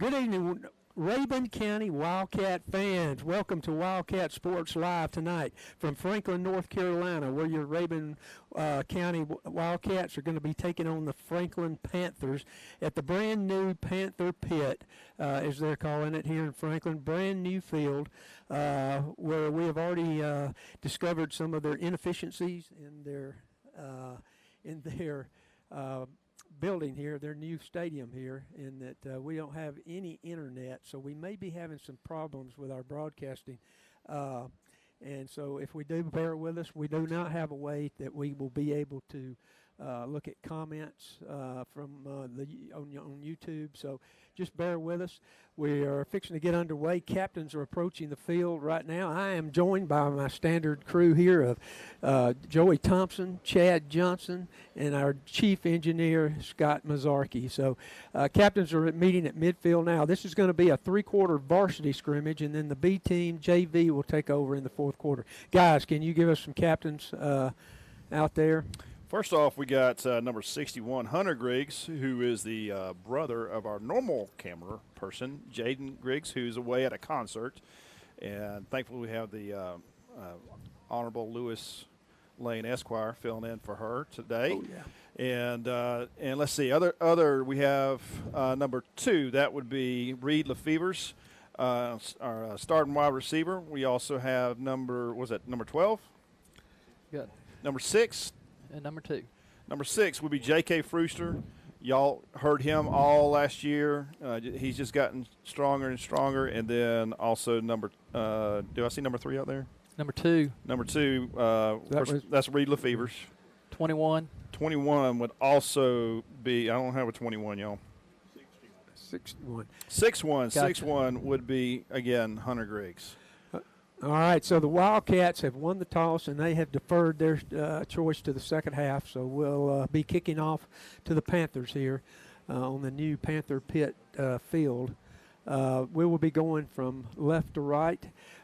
Good evening, Rabun County Wildcat fans. Welcome to Wildcat Sports Live tonight from Franklin, North Carolina, where your Rabun County Wildcats are going to be taking on the Franklin Panthers at the brand new Panther Pit, as they're calling it here in Franklin. Brand new field where we have already discovered some of their inefficiencies in their building here, their new stadium here, in that we don't have any internet, so we may be having some problems with our broadcasting. And so if we do, bear with us. We do not have a way that we will be able to look at comments from on YouTube, so just bear with us. We are fixing to get underway. Captains are approaching the field right now. I am joined by my standard crew here of Joey Thompson, Chad Johnson, and our chief engineer, Scott Mazzarchi. So captains are meeting at midfield now. This is going to be a three-quarter varsity scrimmage, and then the B team, JV, will take over in the fourth quarter. Guys, can you give us some captains out there? First off, we got number 61, Hunter Griggs, who is the brother of our normal camera person, Jaden Griggs, who's away at a concert. And thankfully, we have the Honorable Lewis Lane Esquire filling in for her today. Oh, yeah. And let's see, other we have number 2. That would be Reed Lefevers, our starting wide receiver. We also have number 12? Good. Number 6. And number 2. Number 6 would be J.K. Frooster. Y'all heard him all last year. He's just gotten stronger and stronger. And then also do I see number 3 out there? Number 2. Number 2, that's Reed Lefevers. 21. 21 would also be, I don't have a 21, y'all. 61. 6'1". Gotcha. 6'1" would be, again, Hunter Griggs. All right, so the Wildcats have won the toss, and they have deferred their choice to the second half. So we'll be kicking off to the Panthers here on the new Panther Pit field. We will be going from left to right.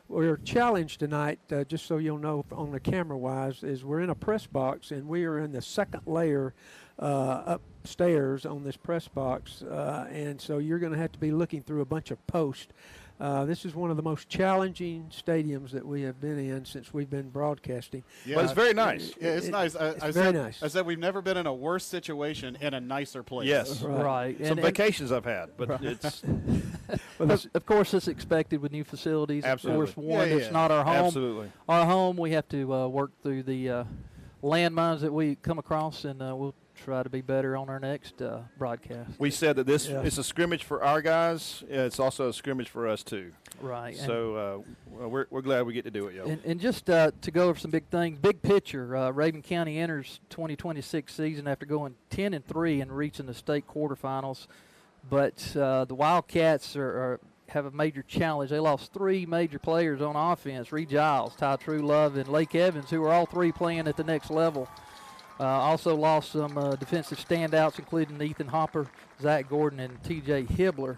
We're challenged tonight, just so you'll know on the camera-wise, is we're in a press box, and we are in the second layer upstairs on this press box. And so you're going to have to be looking through a bunch of posts. This is one of the most challenging stadiums that we have been in since we've been broadcasting. Yeah, but it's very nice. Yeah, it's nice. Very nice. I said we've never been in a worse situation in a nicer place. Yes. Right. Some vacations I've had, but it's Of course, it's expected with new facilities. Absolutely. Of course, one, Yeah, it's yeah. not our home. absolutely. Our home, we have to work through the landmines that we come across, and we'll try to be better on our next broadcast. We said that this Yeah. is a scrimmage for our guys. It's also a scrimmage for us, too. Right. So we're glad we get to do it, yo. And just to go over some big things, big picture, Rabun County enters 2026 season after going 10-3 and reaching the state quarterfinals. But the Wildcats have a major challenge. They lost 3 major players on offense, Reed Giles, Ty True-Love, and Lake Evans, who are all 3 playing at the next level. Also lost some defensive standouts, including Ethan Hopper, Zach Gordon, and T.J. Hibbler.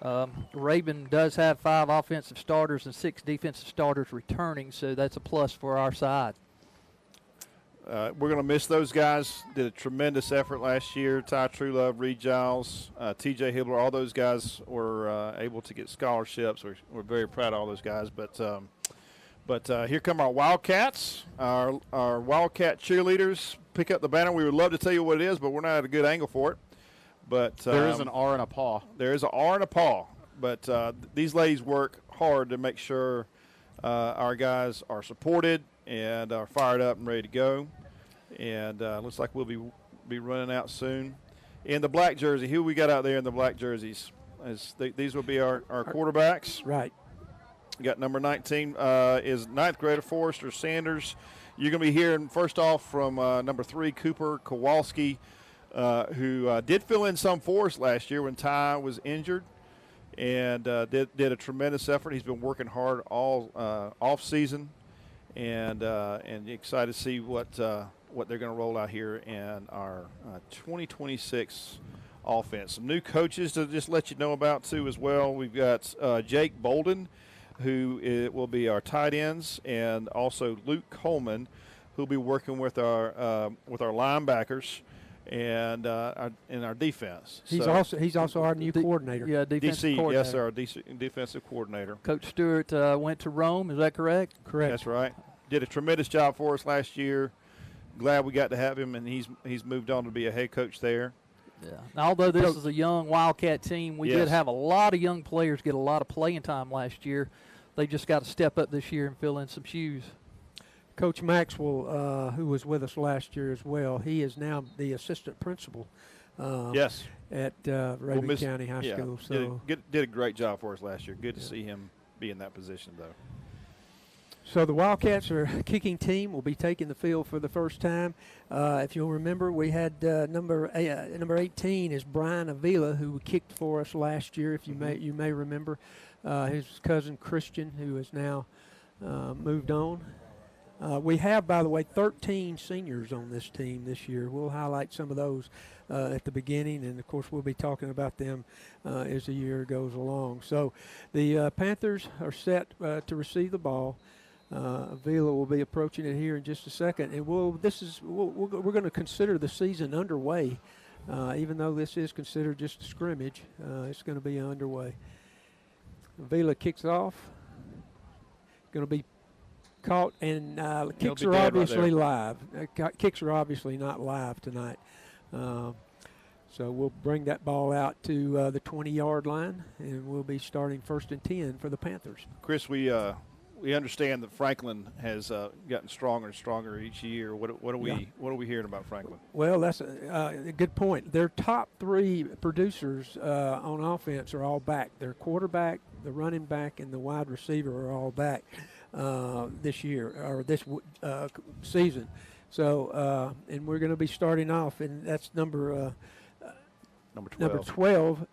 Rabun does have 5 offensive starters and 6 defensive starters returning, so that's a plus for our side. We're going to miss those guys. Did a tremendous effort last year. Ty True-Love, Reed Giles, T.J. Hibbler, all those guys were able to get scholarships. We're very proud of all those guys. But here come our Wildcats, our Wildcat cheerleaders. Pick up the banner. We would love to tell you what it is, but we're not at a good angle for it. But There is an R and a paw. There is an R and a paw. But these ladies work hard to make sure our guys are supported and are fired up and ready to go. And looks like we'll be running out soon. In the black jersey, who we got out there in the black jerseys? These will be our quarterbacks. Right. We got number 19 is 9th grader Forrester Sanders. You're going to be hearing first off from number 3, Cooper Kowalski, who did fill in some for us last year when Ty was injured, and did a tremendous effort. He's been working hard all off season, and excited to see what they're going to roll out here in our 2026 offense. Some new coaches to just let you know about too as well. We've got Jake Bolden, who will be our tight ends, and also Luke Coleman, who'll be working with our linebackers. and in our defense. He's also our new coordinator. Yeah, defensive DC, coordinator. yes, our defensive coordinator. Coach Stewart went to Rome. Is that correct? Correct. That's right. Did a tremendous job for us last year. Glad we got to have him, and he's moved on to be a head coach there. Yeah. Now, although this is a young Wildcat team, we did Yes. have a lot of young players get a lot of playing time last year. They just got to step up this year and fill in some shoes. Coach Maxwell, who was with us last year as well, he is now the assistant principal. Yes. At Raven County High Yeah, School. So did a great job for us last year. Good to see him be in that position, though. So the Wildcats, our kicking team, will be taking the field for the first time. If you'll remember, we had number 18 is Brian Avila, who kicked for us last year. If you may remember, his cousin Christian, who has now moved on. We have, by the way, 13 seniors on this team this year. We'll highlight some of those at the beginning, and of course we'll be talking about them as the year goes along. So the Panthers are set to receive the ball. Avila will be approaching it here in just a second, and we're going to consider the season underway, even though this is considered just a scrimmage. It's going to be underway. Avila kicks off. Going to be caught, and kicks are obviously live. Kicks are obviously not live tonight. So we'll bring that ball out to the 20-yard line, and we'll be starting 1st and 10 for the Panthers. Chris, we understand that Franklin has gotten stronger and stronger each year. What are we hearing about Franklin? Well, that's a good point. Their top 3 producers on offense are all back. Their quarterback, the running back, and the wide receiver are all back this year or this season. So, and we're going to be starting off, and that's number 12.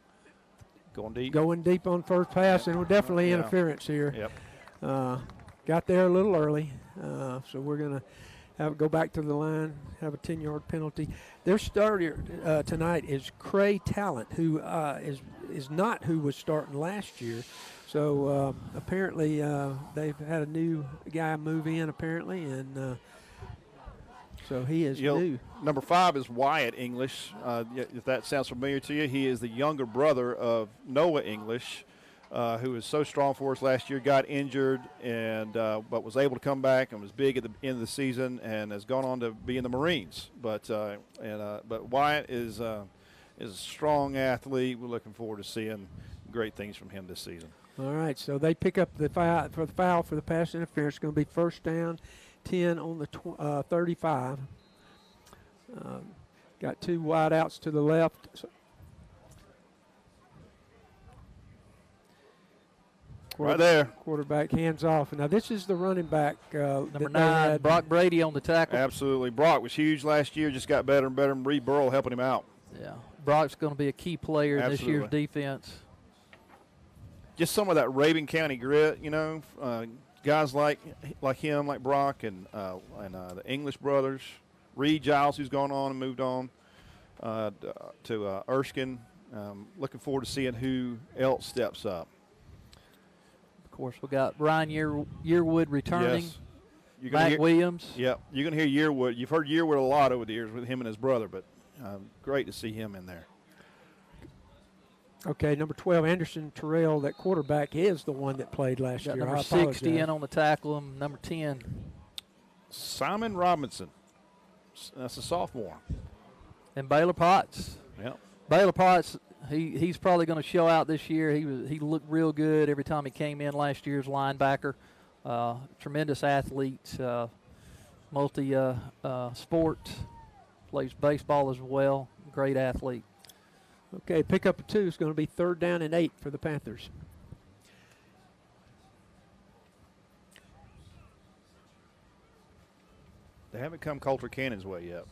Going deep on first pass, and we're definitely interference here. Yep. Got there a little early, so we're going to go back to the line, have a 10-yard penalty. Their starter tonight is Cray Talent, who is not who was starting last year. So apparently they've had a new guy move in, apparently, and so he is new. Number 5 is Wyatt English. If that sounds familiar to you, he is the younger brother of Noah English, who was so strong for us last year, got injured, and but was able to come back and was big at the end of the season and has gone on to be in the Marines. But Wyatt is a strong athlete. We're looking forward to seeing great things from him this season. All right, so they pick up the foul for the pass interference. It's going to be 1st down, 10 on the 35. Got 2 wide outs to the left. Right there. Quarterback hands off. Now, this is the running back. Number 9, Brock Brady on the tackle. Absolutely. Brock was huge last year, just got better and better, and Reed Burrell helping him out. Yeah. Brock's going to be a key player in this year's defense. Just some of that Raven County grit, guys like him, like Brock, and the English brothers. Reed Giles, who's gone on and moved on to Erskine. Looking forward to seeing who else steps up. Of course, we got Ryan Yearwood returning. Yes. Matt Williams. Yep, you're going to hear Yearwood. You've heard Yearwood a lot over the years with him and his brother, but great to see him in there. Okay, number 12, Anderson Terrell, that quarterback, is the one that played last year. Number 60 in on the tackle, and number 10. Simon Robinson. That's a sophomore. And Baylor Potts. Yep. Baylor Potts, he's probably going to show out this year. He looked real good every time he came in last year's linebacker. Tremendous athlete, multi-sport, plays baseball as well. Great athlete. Okay, pickup of 2 is going to be 3rd down and 8 for the Panthers. They haven't come Coulter Cannon's way yet.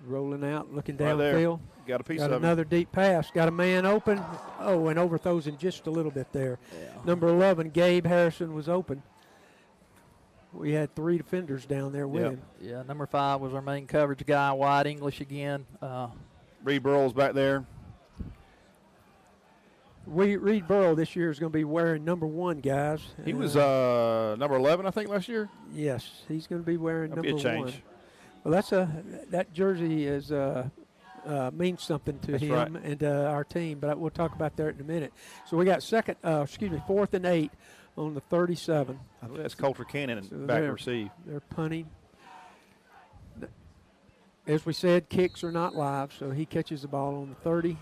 Rolling out, looking Right downfield. Got a piece Got of another deep pass. Got a man open. Oh, and overthrows him just a little bit there. Yeah. Number 11, Gabe Harrison, was open. We had 3 defenders down there with him. Yeah, number 5 was our main coverage guy, Wyatt English again. Reed Burrell's back there. Reed Burrell this year is going to be wearing number 1, guys. He was number 11, I think, last year. Yes, he's going to be wearing That'll number be a 1. change. Well, that jersey is means something to That's him right. and our team, but we'll talk about that in a minute. So we got 4th and 8 on the 37. I believe that's Coulter Cannon So back they're- receive. They're punting. As we said, kicks are not live, so he catches the ball on the 30,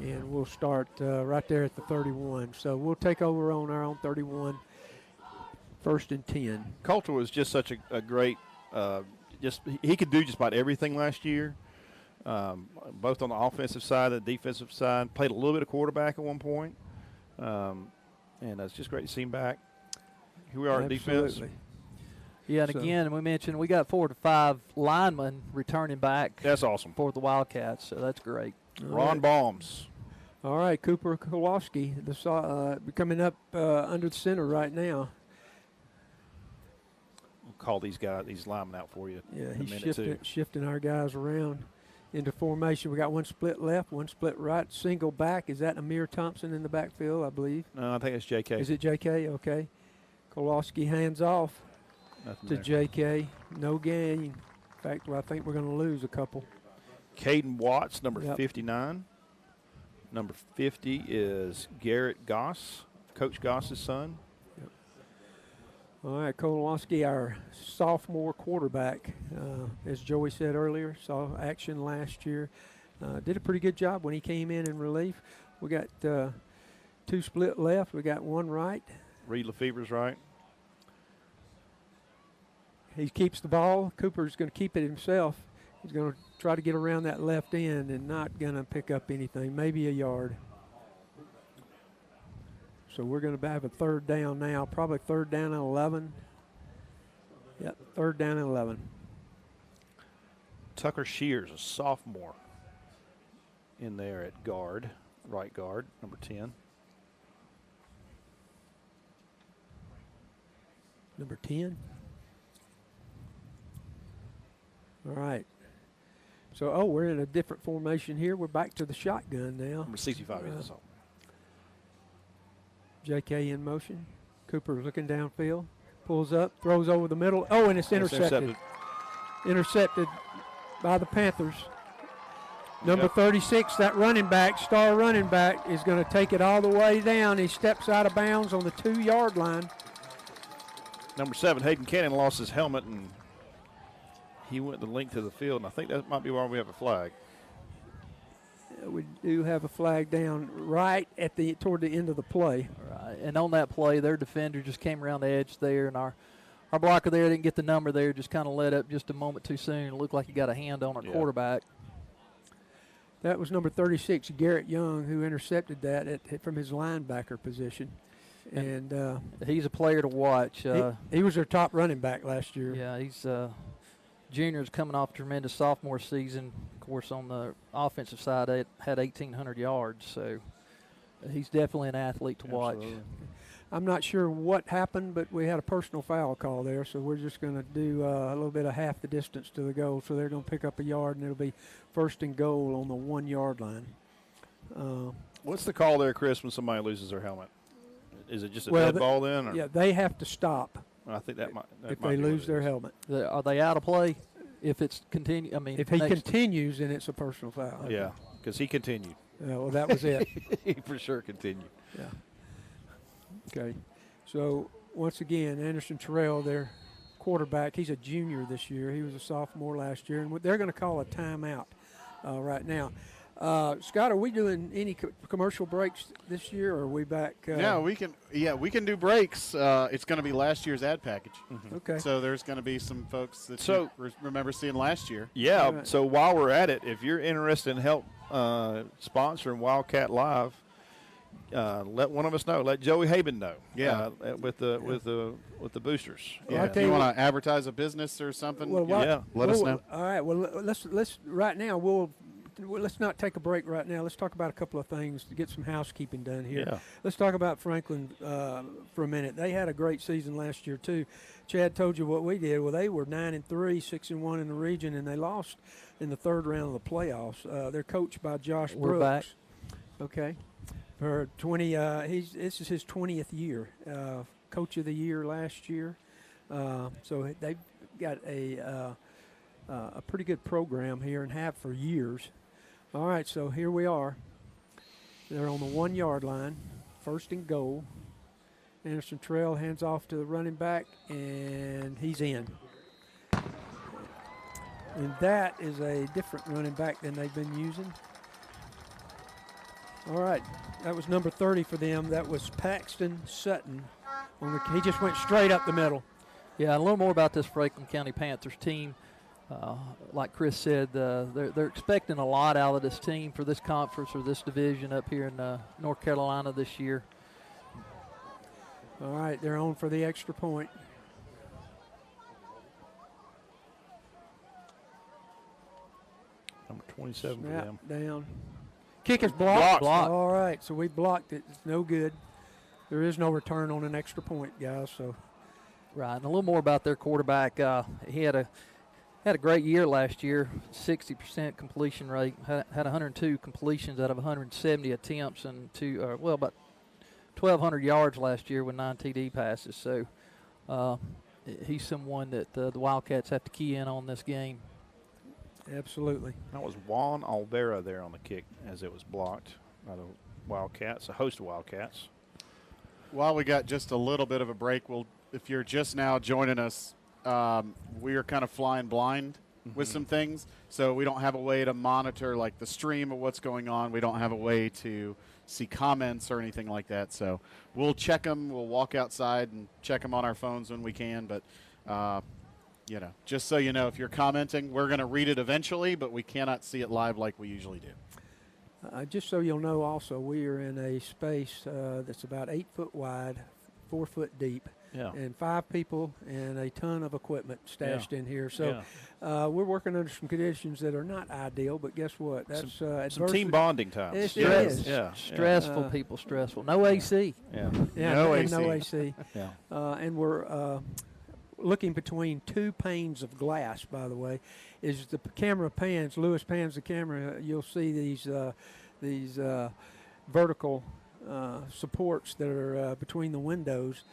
and we'll start right there at the 31. So we'll take over on our own 31, 1st and 10. Coulter was just such a great. He could do just about everything last year, both on the offensive side and the defensive side. Played a little bit of quarterback at one point, and it's just great to see him back. Here we are at defense. Absolutely. Yeah, and So- again, we mentioned we got 4 to 5 linemen returning back That's awesome. for the Wildcats, so that's great. All Ron right. Baums. All right, Cooper Kowalski, coming up under the center right now. We'll call these linemen out for you. Yeah, in a he's minute, shifting our guys around into formation. We got one split left, one split right, single back. Is that Amir Thompson in the backfield, I believe? No, I think it's J.K. Is it J.K.? Okay. Kowalski hands off Nothing to there. J.K. No gain. In fact, I think we're going to lose a couple. Caden Watts, number Yep. 59. Number 50 is Garrett Goss, Coach Goss's son. All right, Kowalski, our sophomore quarterback, as Joey said earlier, saw action last year. Did a pretty good job when he came in relief. We got 2 split left. We got 1 right. Reed Lefebvre's right. He keeps the ball. Cooper's going to keep it himself. He's going to try to get around that left end and not going to pick up anything, maybe a yard. So we're going to have a 3rd down now, probably 3rd down and 11. Yep, 3rd down and 11. Tucker Shears, a sophomore, in there at guard, right guard, number 10. Number 10. All right. So, we're in a different formation here. We're back to the shotgun now. Number 65 is a sophomore. JK in motion. Cooper's looking downfield. Pulls up, throws over the middle. Oh, and it's intercepted. Intercepted by the Panthers. Number Yep. 36, that running back, star running back, is going to take it all the way down. He steps out of bounds on the 2-yard line. Number 7, Hayden Cannon, lost his helmet, and he went the length of the field, and I think that might be why we have a flag. We do have a flag down right at toward the end of the play. Right. And on that play, their defender just came around the edge there, and our blocker there didn't get the number there, just kind of let up just a moment too soon. It looked like he got a hand on our Yeah. quarterback. That was number 36, Garrett Young, who intercepted that from his linebacker position. And He's a player to watch. he was their top running back last year. Yeah, he's juniors coming off a tremendous sophomore season. Of course, on the offensive side, they had 1,800 yards, so he's definitely an athlete to watch. Absolutely. I'm not sure what happened, but we had a personal foul call there, so we're just going to do a little bit of half the distance to the goal. So they're going to pick up a yard, and it'll be 1st and goal on the 1-yard line. What's the call there, Chris, when somebody loses their helmet? Is it just a Well, dead ball then? Or? Yeah, they have to stop I think that might. if they lose their helmet. Are they out of play? If it's continue, I mean, If he next- continues, then it's a personal foul. Yeah, because he continued. Well, that was it. He for sure continued. Yeah. Okay. So, once again, Anderson Terrell, their quarterback, he's a junior this year. He was a sophomore last year, and they're going to call a timeout right now. Scott, are we doing any commercial breaks this year, or are we back? Yeah, we can. Yeah, we can do breaks. It's going to be last year's ad package. Okay. So there's going to be some folks that So- you remember seeing last year. Yeah. All right. So while we're at it, if you're interested in help sponsoring Wildcat Live, let one of us know. Let Joey Haben know. Yeah. With the boosters. Well, I If tell you you want to advertise a business or something, Well, Yeah. let us know. All right. Well, let's right now. Let's not take a break right now. Let's talk about a couple of things to get some housekeeping done here. Yeah. Let's talk about Franklin for a minute. They had a great season last year too. Chad told you what we did. Well, they were 9-3, 6-1 in the region, and they lost in the 3rd round of the playoffs. They're coached by Josh We're Brooks. back. Okay. For 20, this is his 20th year. Coach of the year last year. So they've got a pretty good program here and have for years. All right, so here we are. They're on the 1 yard line, 1st and goal. Anderson Trail hands off to the running back, and he's in. And that is a different running back than they've been using. All right, that was number 30 for them. That was Paxton Sutton. He just went straight up the middle. Yeah, a little more about this Franklin County Panthers team. Like Chris said, they're expecting a lot out of this team for this conference or this division up here in North Carolina this year. All right, they're on for the extra point. Number 27 for Snap them. down. Kick is blocked. Blocked. All right, so we blocked it. It's no good. There is no return on an extra point, guys. So Right, and a little more about their quarterback. He had a great year last year, 60% completion rate, had 102 completions out of 170 attempts, and about 1,200 yards last year with 9 TD passes. So he's someone that the Wildcats have to key in on this game. absolutely. That was Juan Alvera there on the kick as it was blocked by the Wildcats, a host of Wildcats. While we got just a little bit of a break, if you're just now joining us, we are kind of flying blind with some things. So we don't have a way to monitor like the stream of what's going on. We don't have a way to see comments or anything like that. So we'll check them. We'll walk outside and check them on our phones when we can. But, just so you know, if you're commenting, we're going to read it eventually, but we cannot see it live like we usually do. Just so you'll know also, we are in a space that's about 8 foot wide, 4 foot deep. Yeah. And 5 people and a ton of equipment stashed in here. So Yeah. we're working under some conditions that are not ideal, but guess what? That's some adversity. team bonding time. It Stress. is. Yeah. Stressful, people stressful. No AC. Yeah. Yeah, No and AC. no AC. Yeah. And we're looking between 2 panes of glass, by the way. As the camera pans, Lewis pans the camera, you'll see these vertical supports that are between the windows.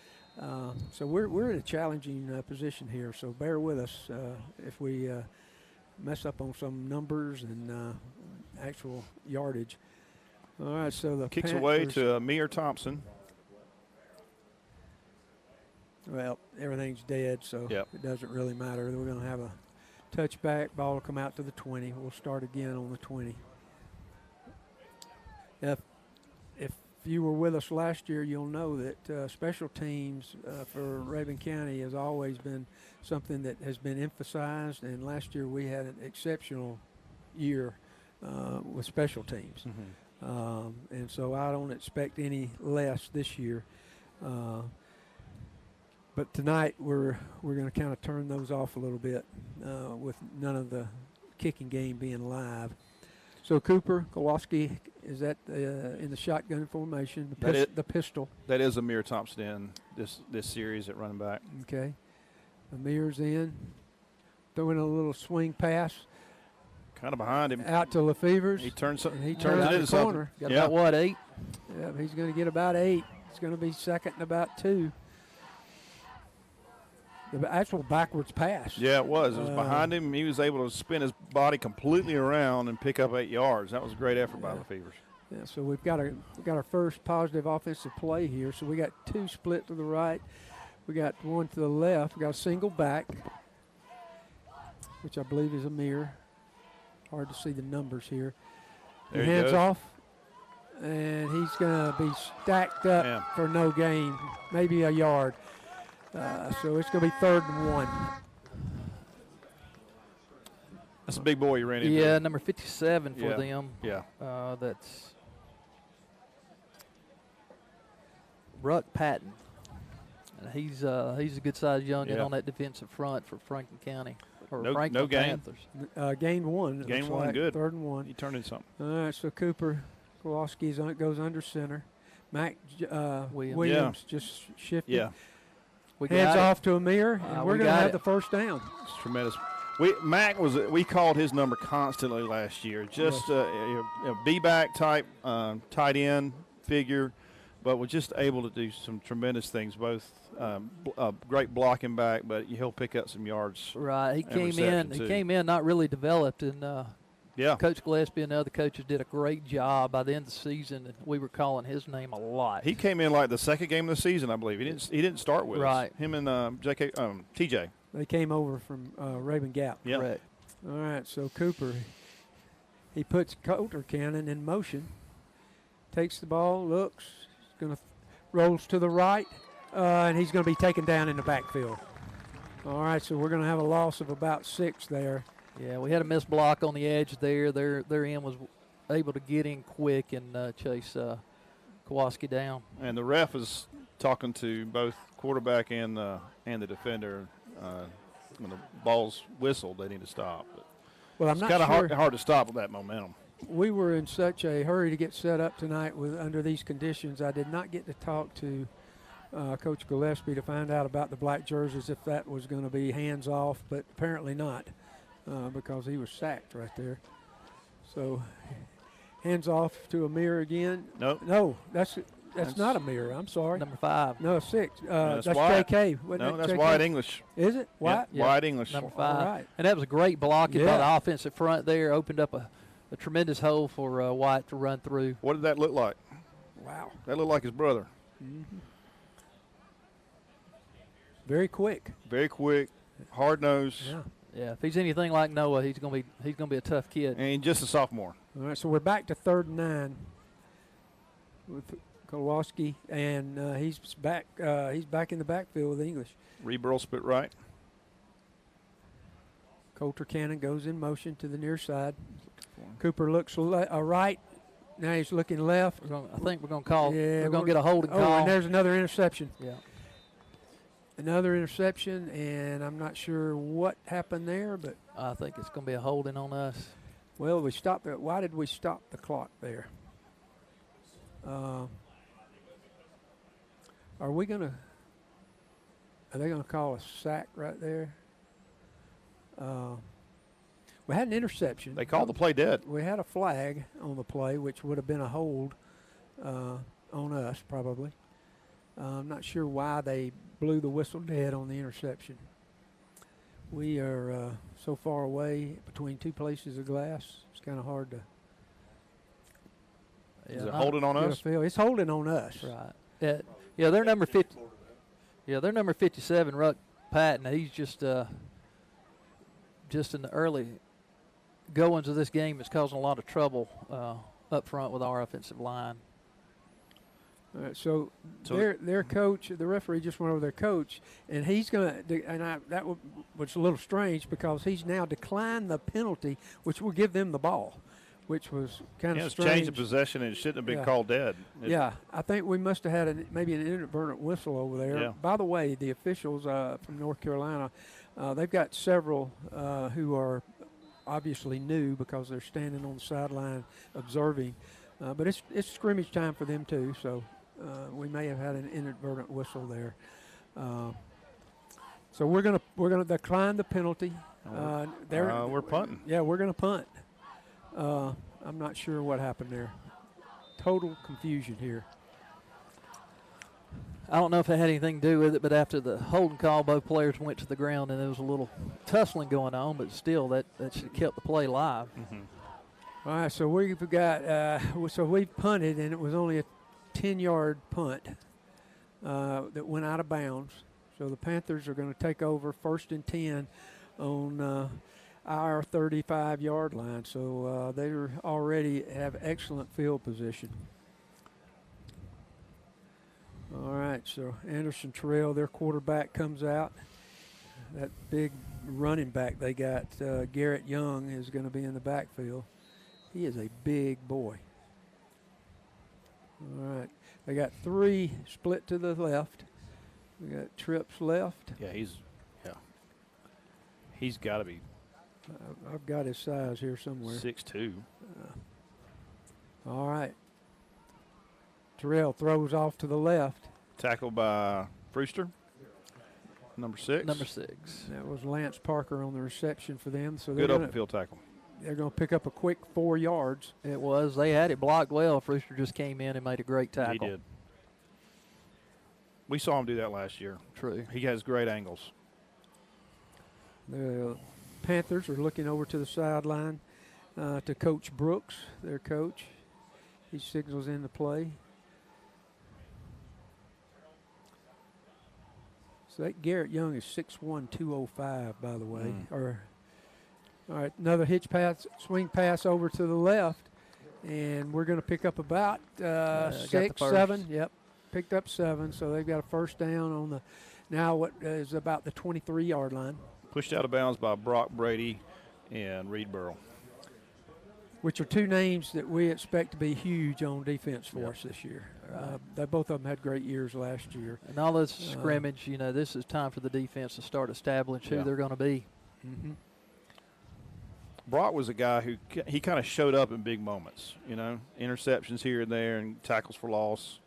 So we're in a challenging position here, so bear with us if we mess up on some numbers and actual yardage. All right, so the Kicks Panthers, away to Amir Thompson. well, everything's dead, so Yep. it doesn't really matter. We're going to have a touchback. Ball will come out to the 20. We'll start again on the 20. If you were with us last year, you'll know that special teams for Rabun County has always been something that has been emphasized, and last year we had an exceptional year with special teams. And so I don't expect any less this year. But tonight we're going to kind of turn those off a little bit with none of the kicking game being live. So Cooper, Kowalski, is that in the shotgun formation? The pistol. That is Amir Thompson in this series at running back. Okay. Amir's in. Throwing a little swing pass Kind of behind him. out to Lefevers. He turns And he turns turns it the into something. corner. Got Yeah. about, what, 8? Yeah, he's going to get about 8. It's going to be second and about 2. The actual backwards pass. Yeah, it was. It was behind him. He was able to spin his body completely around and pick up 8 yards. That was a great effort by the Fevers. Yeah, so we've got our first positive offensive play here. So we got 2 split to the right. We got 1 to the left. We got a single back, which I believe is Amir. Hard to see the numbers here. There he Hands goes. off, and he's going to be stacked up Yeah. for no gain, maybe a yard. So it's going to be 3rd and 1. That's a big boy you ran into. Yeah, number 57 for Yeah. them. Yeah. That's Ruck Patton. And he's a good-sized youngin Yeah. on that defensive front for Franklin County. Or No- Franklin no gain. Panthers. Gain 1. it Gain looks 1, like. good. 3rd and 1. He turned into something. All right, so Cooper Kowalski goes under center. Mac Williams. Williams just shifted. Yeah. We Hands got it. off to Amir, and we we're going to got have it. the first down. It's tremendous. We called his number constantly last year. Just B-back type tight end figure. but was just able to do some tremendous things. Both great blocking back, but he'll pick up some yards. Right. He and came reception, in. He too. came in not really developed, and Yeah. Coach Gillespie and the other coaches did a great job. By the end of the season, and we were calling his name a lot. He came in like the second game of the season, I believe. He didn't start with us. Right. Him and TJ. They came over from Raven Gap. Yeah. Correct. All right, so Cooper, he puts Coulter Cannon in motion, takes the ball, looks, rolls to the right, and he's going to be taken down in the backfield. All right, so we're going to have a loss of about 6 there. Yeah, we had a missed block on the edge there. Their end was able to get in quick and chase Kowalski down. And the ref is talking to both quarterback and the defender. When the ball's whistled, they need to stop. But Well, I'm it's not kind of sure. hard to stop with that momentum. We were in such a hurry to get set up tonight under these conditions. I did not get to talk to Coach Gillespie to find out about the black jerseys, if that was going to be hands off, but apparently not, because he was sacked right there. So hands off to Amir again. Nope. No, that's not Amir. I'm sorry. Number 5. No, 6. That's That's Wyatt. JK. Wasn't No, it that's JK? Wyatt English. Is it? What? Yeah. Wyatt English. Number All 5. right. And that was a great blocking by Yeah. the offensive front there. Opened up a tremendous hole for White to run through. What did that look like? Wow. That looked like his brother. Very quick. Very quick, hard nose, Yeah. Yeah, if he's anything like Noah, he's gonna be a tough kid. and just a sophomore. All right, so we're back to 3rd and 9 with Kowalski, and he's back. He's back in the backfield with English. Reed Burl split right. Coulter Cannon goes in motion to the near side. Cooper looks right. Now he's looking left. I think we're gonna call. Yeah, we're gonna get a holding call. and there's another interception. Yeah. Another interception, and I'm not sure what happened there, but I think it's gonna be a holding on us. well, we stopped it. Why did we stop the clock there? Are we gonna? Are they gonna call a sack right there? We had an interception. They called the play dead. We had a flag on the play, which would have been a hold on us probably. I'm not sure why they blew the whistle dead on the interception. We are so far away between 2 places of glass. It's kind of hard to Is it holding on get a us? feel. It's holding on us. Right. Yeah, they're number 50. Yeah, they're number 57, Ruck Patton. He's just in the early goings of this game is causing a lot of trouble up front with our offensive line. All right, so So- their coach, the referee just went over their coach, and he's going to, and that was a little strange because he's now declined the penalty, which will give them the ball, which was kind Yeah, of it's strange. changed the possession, and it shouldn't have been Yeah. called dead. Yeah, I think we must have had maybe an inadvertent whistle over there. Yeah. By the way, the officials from North Carolina, they've got several who are obviously new because they're standing on the sideline observing. But it's scrimmage time for them too, so we may have had an inadvertent whistle there. So we're gonna decline the penalty. We're punting. Yeah, we're gonna punt. I'm not sure what happened there. Total confusion here. I don't know if it had anything to do with it, but after the holding call, both players went to the ground, and there was a little tussling going on, but still, that should have kept the play live. All right, so we've got so we've punted, and it was only a 10-yard punt that went out of bounds. So the Panthers are going to take over 1st and 10 on our 35-yard line. So they already have excellent field position. All right, so Anderson Terrell, their quarterback, comes out. That big running back they got, Garrett Young, is going to be in the backfield. He is a big boy. All right, they got 3 split to the left. We got Trips left. Yeah, he's got to be I've got his size here somewhere. 6'2". All right. Terrell throws off to the left. Tackled by Brewster, number 6. Number 6. That was Lance Parker on the reception for them. So Good they're open field tackle. They're going to pick up a quick 4 yards. It was. They had it blocked well. Brewster just came in and made a great tackle. He did. We saw him do that last year. True. He has great angles. The Panthers are looking over to the sideline to Coach Brooks, their coach. He signals in the play. So that Garrett Young is 6'1", 205, by the way. All right, another hitch pass, swing pass over to the left, and we're going to pick up about 6, 7. Yep, picked up 7. So they've got a first down on the now what is about the 23-yard line. Pushed out of bounds by Brock Brady and Reed Burrell, which are two names that we expect to be huge on defense for us this year. They both of them had great years last year. And all this scrimmage, this is time for the defense to start establishing who they're going to be. Mm-hmm. Brock was a guy who he kind of showed up in big moments, interceptions here and there and tackles for loss.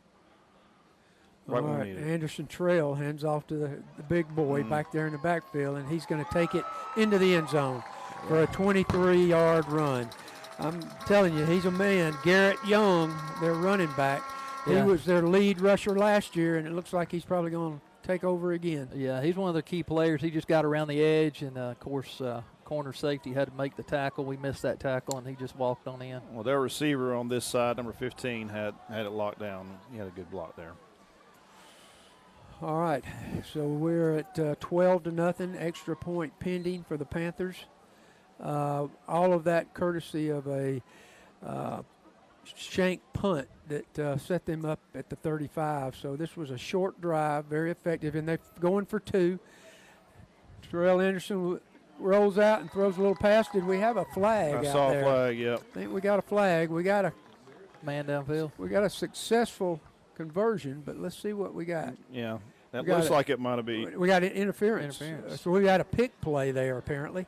Right when we needed it. Anderson Trail hands off to the big boy back there in the backfield, and he's going to take it into the end zone for a 23-yard run. I'm telling you, he's a man. Garrett Young, their running back, he was their lead rusher last year, and it looks like he's probably going to take over again. Yeah, he's one of their key players. He just got around the edge, and, of course, corner safety had to make the tackle. We missed that tackle, and he just walked on in. Well, their receiver on this side, number 15, had it locked down. He had a good block there. All right, so we're at 12-0, extra point pending for the Panthers. All of that courtesy of a shank punt that set them up at the 35. So this was a short drive, very effective, and they're going for 2. Terrell Anderson rolls out and throws a little pass. Did we have a flag out there? I saw a flag, yep. I think we got a flag. We got a man downfield. We got a successful conversion, but let's see what we got. Yeah, that looks like it might have been. We got an interference. So we got a pick play there, apparently.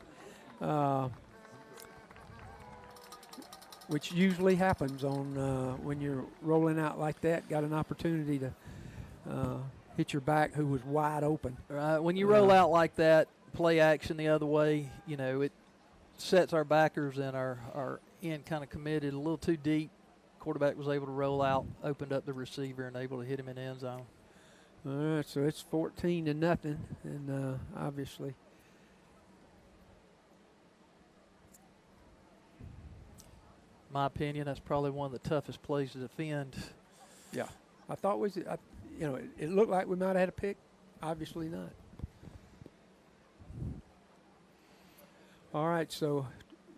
Which usually happens on when you're rolling out like that. Got an opportunity to hit your back, who was wide open. When you roll out like that, play action the other way, it sets our backers and our end kind of committed a little too deep. Quarterback was able to roll out, opened up the receiver, and able to hit him in the end zone. All right, so it's 14-0, and obviously. My opinion, that's probably one of the toughest plays to defend. Yeah, I thought it looked like we might have had a pick. Obviously not. All right, so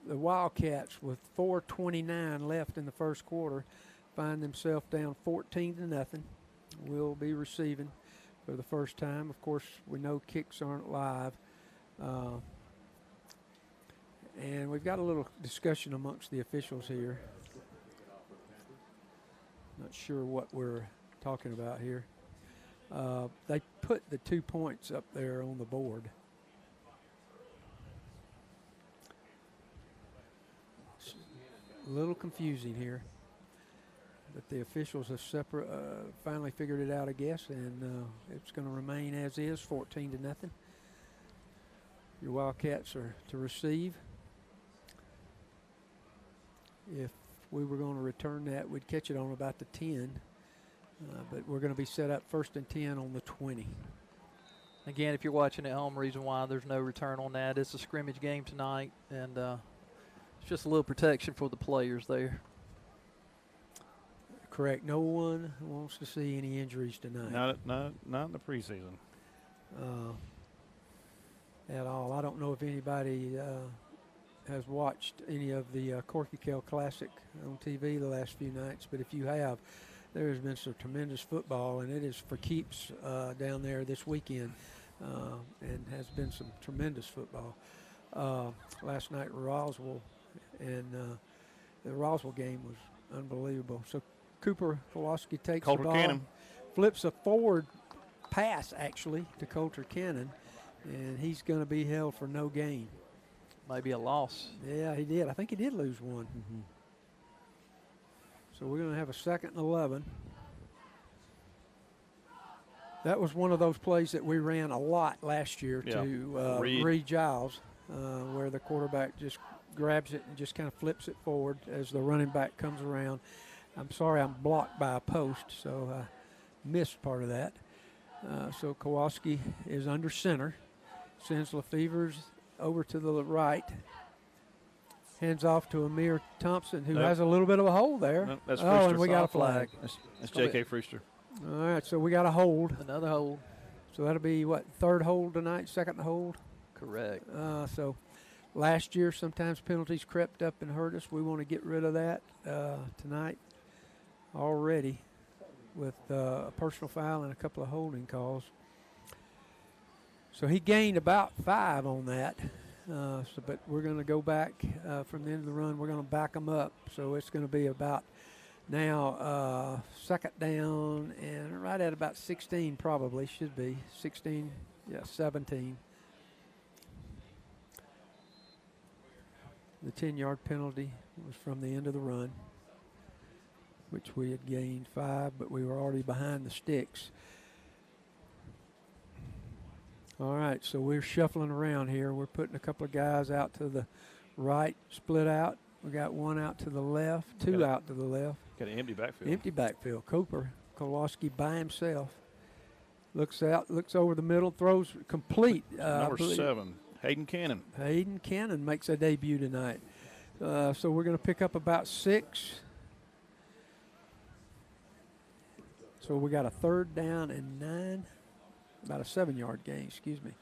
the Wildcats, with 4:29 left in the first quarter, find themselves down 14-0. Will be receiving for the first time. Of course, we know kicks aren't live. And we've got a little discussion amongst the officials here. Not sure what we're talking about here. They put the 2 points up there on the board. It's a little confusing here. But the officials have finally figured it out, I guess, and it's going to remain as is, 14-0. Your Wildcats are to receive. If we were going to return that, we'd catch it on about the 10. But we're going to be set up 1st and 10 on the 20. Again, if you're watching at home, reason why there's no return on that. It's a scrimmage game tonight, and it's just a little protection for the players there. Correct. No one wants to see any injuries tonight. Not in the preseason. At all. I don't know if anybody has watched any of the Corky Kell Classic on TV the last few nights, but if you have, there has been some tremendous football, and it is for keeps down there this weekend, and has been some tremendous football. Last night, Roswell, and the Roswell game was unbelievable. So Cooper Kowalski takes Coulter the ball, Cannon flips a forward pass, actually, to Coulter Cannon, and he's going to be held for no gain. Maybe a loss. Yeah, he did. I think he did lose one. Mm-hmm. So we're going to have a 2nd and 11. That was one of those plays that we ran a lot last year to Reed Giles, where the quarterback just grabs it and just kind of flips it forward as the running back comes around. I'm sorry, I'm blocked by a post, so I missed part of that. So Kowalski is under center. Sends Lefevre's over to the right. Hands off to Amir Thompson, who Nope. has a little bit of a hole there. No, that's oh, Frooster. and we got a Soft flag. flag. That's J.K. Frooster. All right, so we got a hold. Another hold. So that'll be, what, third hold tonight, second hold? Correct. So last year, sometimes penalties crept up and hurt us. We want to get rid of that tonight already with a personal foul and a couple of holding calls. So he gained about 5 on that. But we're going to go back from the end of the run. We're going to back them up. So it's going to be about now second down and right at about 16 probably. Should be 16, 17. The 10-yard penalty was from the end of the run, which we had gained 5, but we were already behind the sticks. All right, so we're shuffling around here. We're putting a couple of guys out to the right, split out. We got one out to the left, 2 out to the left. Got an empty backfield. Empty backfield. Cooper Kowalski by himself. Looks out, looks over the middle, throws complete. Number 7, Hayden Cannon. Hayden Cannon makes a debut tonight. So we're going to pick up about 6. So we got a third down and 9. About a 7-yard gain, excuse me.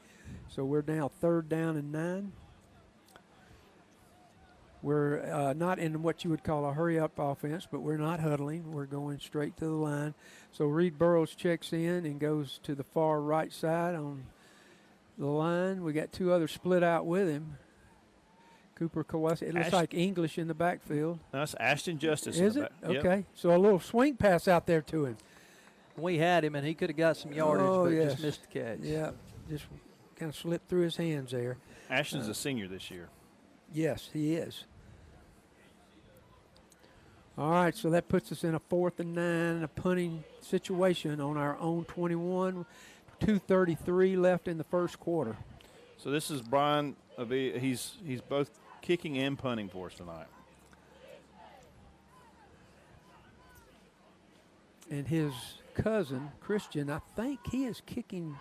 So we're now third down and 9. We're not in what you would call a hurry-up offense, but we're not huddling. We're going straight to the line. So Reed Burrows checks in and goes to the far right side on the line. We got 2 others split out with him. Cooper Kowalski. It looks like English in the backfield. No, that's Ashton Justice. Is in it? the back. Okay. Yep. So a little swing pass out there to him. We had him, and he could have got some yardage, but yes. just missed the catch. Yeah, just kind of slipped through his hands there. Ashton's a senior this year. Yes, he is. All right, so that puts us in a 4th and 9, a punting situation on our own 21. 2:33 left in the first quarter. So this is Brian. He's both kicking and punting for us tonight. And his cousin, Christian, I think he is kicking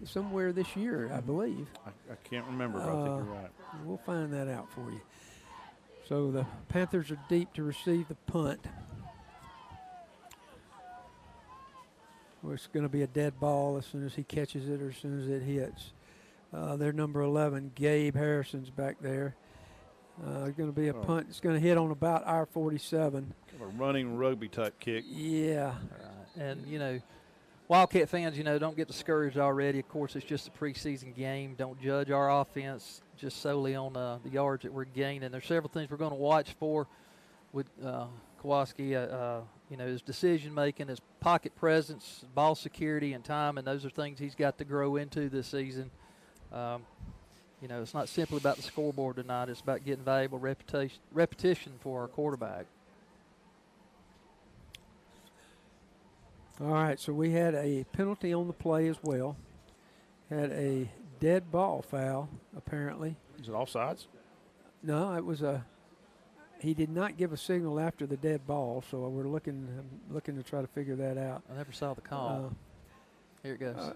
somewhere this year, I believe. I can't remember, but I think you're right. We'll find that out for you. So the Panthers are deep to receive the punt. Well, it's going to be a dead ball as soon as he catches it or as soon as it hits. Their number 11, Gabe Harrison's back there. It's going to be a punt. It's going to hit on about our 47. Kind of a running rugby type kick. Yeah. And, you know, Wildcat fans, you know, don't get discouraged already. Of course, it's just a preseason game. Don't judge our offense just solely on the yards that we're gaining. There's several things we're going to watch for with Kowalski, you know, his decision-making, his pocket presence, ball security, and time, and those are things he's got to grow into this season. You know, it's not simply about the scoreboard tonight. It's about getting valuable repetition for our quarterback. All right, so we had a penalty on the play as well. Had a dead ball foul, apparently. Is it offsides? No, it was a. He did not give a signal after the dead ball, so we're looking to try to figure that out. I never saw the call. Here it goes.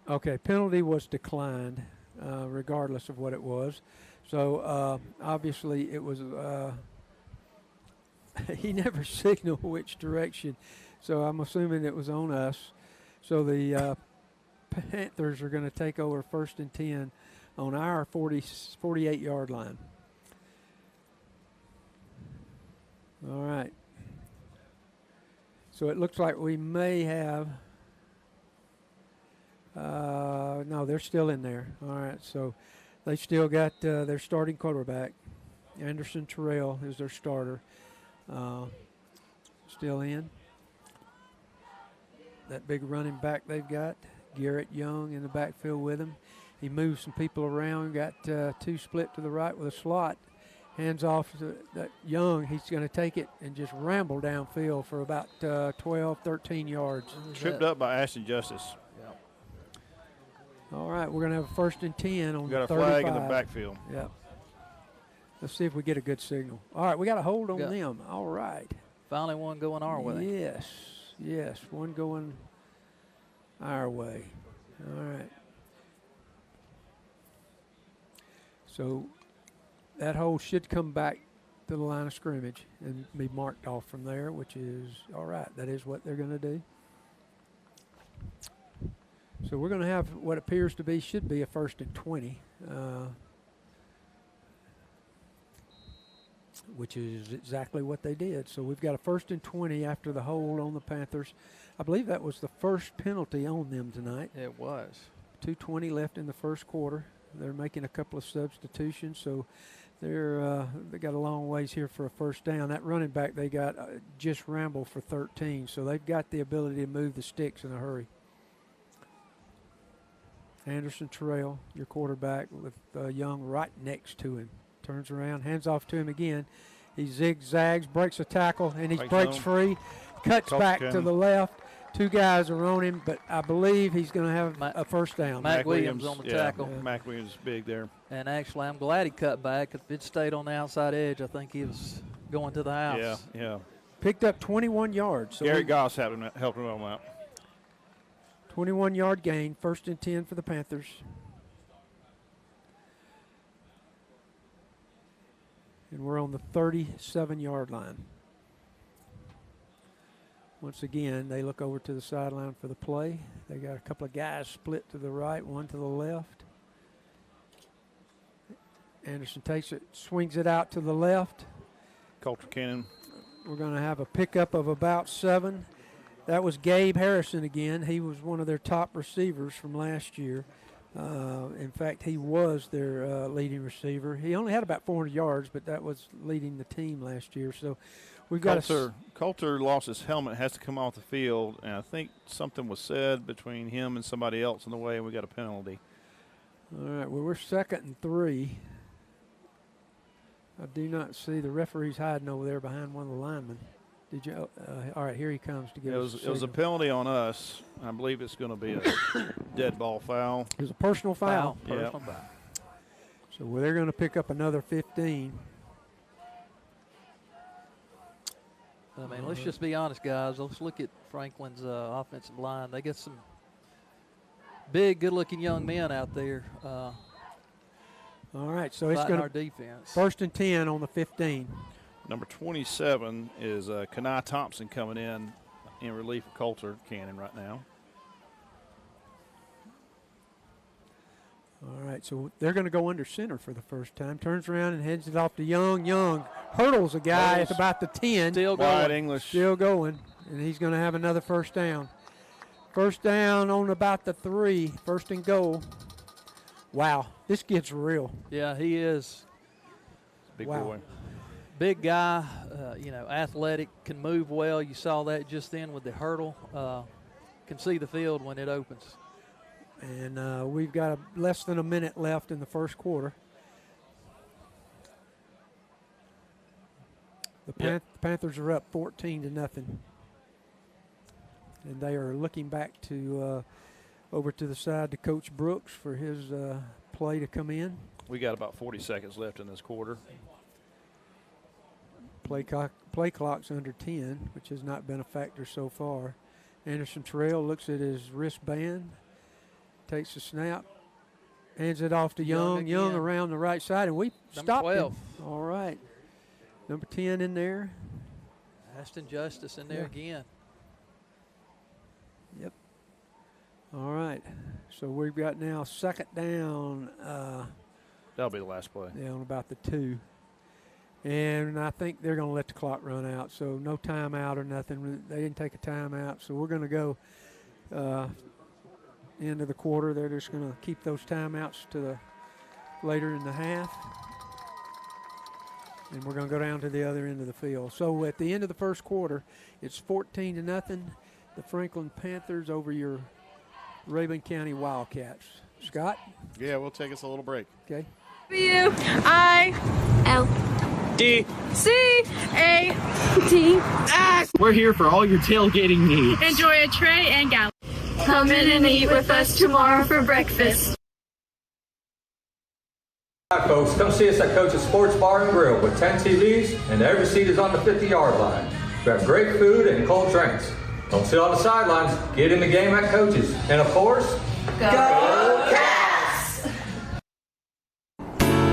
Okay, penalty was declined, regardless of what it was. So obviously it was. He never signaled which direction, so I'm assuming it was on us. So the Panthers are going to take over 1st and 10 on our 48-yard line. All right. So it looks like we may have. No, they're still in there. All right, so they still got their starting quarterback. Anderson Terrell is their starter. Still in. That big running back they've got, Garrett Young, in the backfield with him. He moves some people around, got 2 split to the right with a slot. Hands off to that Young. He's going to take it and just ramble downfield for about 12, 13 yards. Tripped up by Ashton Justice. All right, we're going to have a 1st and 10 on We got a 35. flag in the backfield. Yep. Let's see if we get a good signal. All right, we got a hold on Yeah. them. All right. Finally one going our way. Yes, one going our way. All right. So that hole should come back to the line of scrimmage and be marked off from there, which is all right. That is what they're going to do. So we're going to have what appears to be, should be a 1st and 20, which is exactly what they did. So we've got a 1st and 20 after the hold on the Panthers. I believe that was the first penalty on them tonight. It was. 2:20 left in the first quarter. They're making a couple of substitutions, so they got a long ways here for a first down. That running back they got just Ramble for 13, so they've got the ability to move the sticks in a hurry. Anderson Terrell, your quarterback, with Young right next to him. Turns around, hands off to him again. He zigzags, breaks a tackle, and he breaks free, cuts back to the left. 2 guys are on him, but I believe he's going to have a first down. Mac Williams on the tackle. Yeah. Mac Williams is big there. And actually, I'm glad he cut back. If it stayed on the outside edge, I think he was going to the house. Yeah. Picked up 21 yards. So Garrett Goss helped him out. 21-yard gain, 1st and 10 for the Panthers. And we're on the 37-yard line. Once again, they look over to the sideline for the play. They got a couple of guys split to the right, one to the left. Anderson takes it, swings it out to the left. Coulter Cannon. We're going to have a pickup of about 7. That was Gabe Harrison again. He was one of their top receivers from last year. In fact, he was their leading receiver. He only had about 400 yards, but that was leading the team last year. So we've got Coulter lost his helmet, has to come off the field, and I think something was said between him and somebody else in the way, and we got a penalty. All right, well, we're 2nd and 3. I do not see the referees hiding over there behind one of the linemen. Did you? All right, here he comes to give us a signal. It was a penalty on us. I believe it's going to be a dead ball foul. It was a personal foul. Personal foul. So they're going to pick up another 15. I mean, let's just be honest, guys. Let's look at Franklin's offensive line. They got some big, good-looking young men out there. All right, so it's going our defense. 1st and 10 on the 15. Number 27 is Kenai Thompson coming in relief of Coulter Cannon right now. All right, so they're going to go under center for the first time. Turns around and heads it off to Young. Young hurdles a guy at about the 10. Still going. Wide English. Still going, and he's going to have another first down. First down on about the 3, 1st and goal. Wow, this kid's real. Yeah, he is. Big boy. Big guy, athletic, can move well. You saw that just then with the hurdle. Can see the field when it opens. And we've got less than a minute left in the first quarter. The Panthers are up 14-0. And they are looking back to over to the side to Coach Brooks for his play to come in. We got about 40 seconds left in this quarter. Play clock's under 10, which has not been a factor so far. Anderson Terrell looks at his wristband, takes the snap, hands it off to Young. Young around the right side, and we stopped 12. him. All right. Number 10 in there. Aston Justice in there again. Yep. All right. So we've got now 2nd down. That'll be the last play. Yeah, on about the 2. And I think they're going to let the clock run out. So no timeout or nothing. They didn't take a timeout. So we're going to go into the quarter. They're just going to keep those timeouts to the later in the half. And we're going to go down to the other end of the field. So at the end of the first quarter, it's 14-0. The Franklin Panthers over your Rabun County Wildcats. Scott? Yeah, we'll take us a little break. Okay. W-I-L-D-C-A-T-S. We're here for all your tailgating needs. Enjoy a tray and gallon. Come in and eat with us tomorrow for breakfast. Hi folks, come see us at Coach's Sports Bar and Grill with 10 TVs and every seat is on the 50-yard line. We have great food and cold drinks. Don't sit on the sidelines. Get in the game at coaches. And of course, go Cats!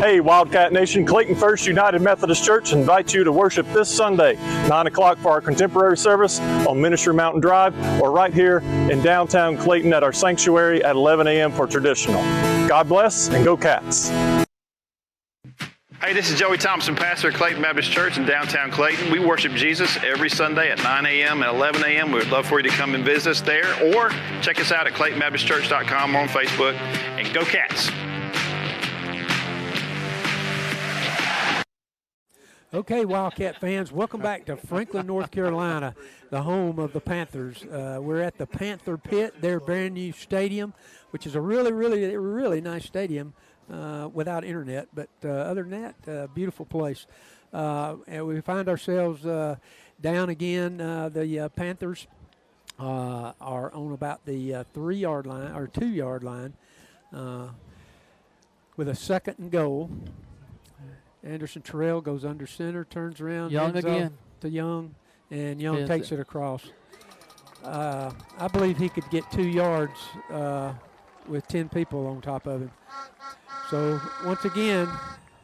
Hey, Wildcat Nation, Clayton First United Methodist Church invites you to worship this Sunday, 9 o'clock for our contemporary service on Ministry Mountain Drive, or right here in downtown Clayton at our sanctuary at 11 a.m. for traditional. God bless and go Cats. Hey, this is Joey Thompson, pastor at Clayton Baptist Church in downtown Clayton. We worship Jesus every Sunday at 9 a.m. and 11 a.m. We would love for you to come and visit us there, or check us out at ClaytonBaptistChurch.com on Facebook, and go Cats! Okay, Wildcat fans, welcome back to Franklin, North Carolina, the home of the Panthers. We're at the Panther Pit, their brand new stadium, which is a really, really, really nice stadium without internet. But other than that, beautiful place. And we find ourselves down again. The Panthers are on about the 3-yard line or 2-yard line with a 2nd and goal. Anderson Terrell goes under center, turns around. Young again. To Young, and Young takes it across. I believe he could get 2 yards with 10 people on top of him. So, once again,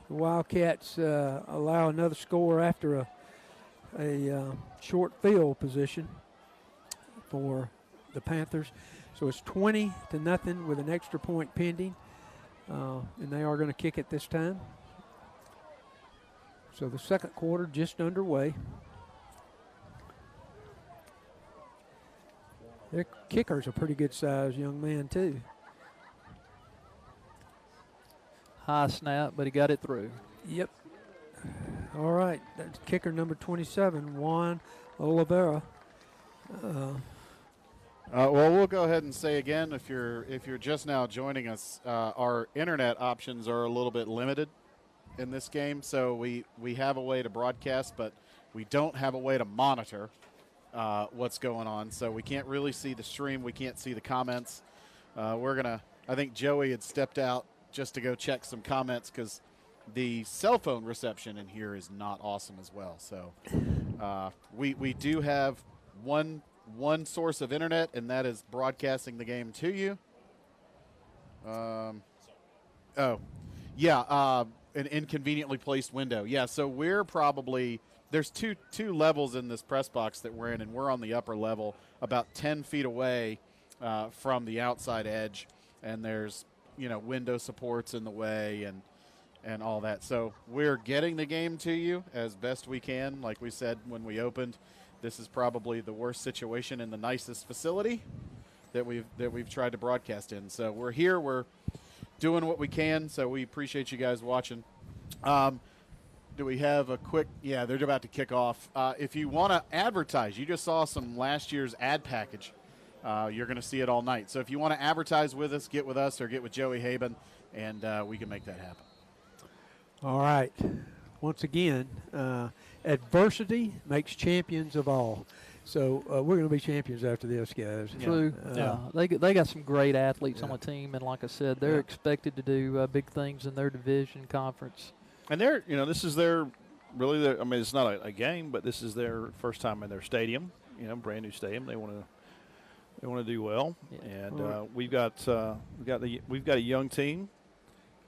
the Wildcats allow another score after a short field position for the Panthers. So, it's 20-0 with an extra point pending, and they are going to kick it this time. So the second quarter just underway. Their kicker's a pretty good sized young man too. High snap, but he got it through. Yep. All right, that's kicker number 27, Juan Oliveira. Well, we'll go ahead and say again, if you're just now joining us, our internet options are a little bit limited in this game, so we have a way to broadcast, but we don't have a way to monitor what's going on, so we can't really see the stream. We can't see the comments. I think Joey had stepped out just to go check some comments because the cell phone reception in here is not awesome as well. So we do have one source of internet, and that is broadcasting the game to you. An inconveniently placed window. Yeah, so we're probably – there's two levels in this press box that we're in, and we're on the upper level about 10 feet away from the outside edge, and there's, window supports in the way and all that. So we're getting the game to you as best we can. Like we said when we opened, this is probably the worst situation in the nicest facility that we've tried to broadcast in. So we're here. We're doing what we can, so we appreciate you guys watching. Do we have a quick – yeah, they're about to kick off. If you want to advertise, you just saw some last year's ad package. You're going to see it all night. So if you want to advertise with us, get with us or get with Joey Haben, and we can make that happen. All right. Once again, adversity makes champions of all. So we're going to be champions after this, guys. True. They got some great athletes on the team, and like I said, they're expected to do big things in their division conference. And they're, this is their really. I mean, it's not a game, but this is their first time in their stadium. Brand new stadium. They want to do well, and we've got a young team.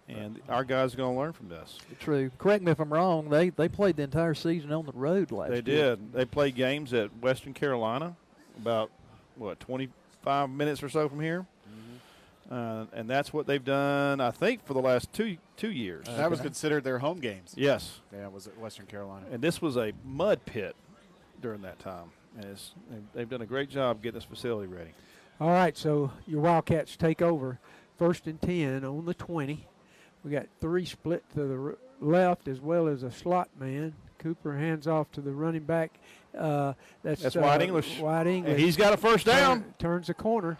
And our guys are going to learn from this. True. Correct me if I'm wrong. They played the entire season on the road last year. They did. They played games at Western Carolina, about 25 minutes or so from here, and that's what they've done. I think for the last two years. That was considered their home games. Yes. Yeah, it was at Western Carolina. And this was a mud pit during that time. And they've done a great job getting this facility ready. All right, so your Wildcats take over, 1st and 10 on the 20. We got 3 split to the left as well as a slot man. Cooper hands off to the running back. That's White English. White English. And he's got a first down. Turns the corner.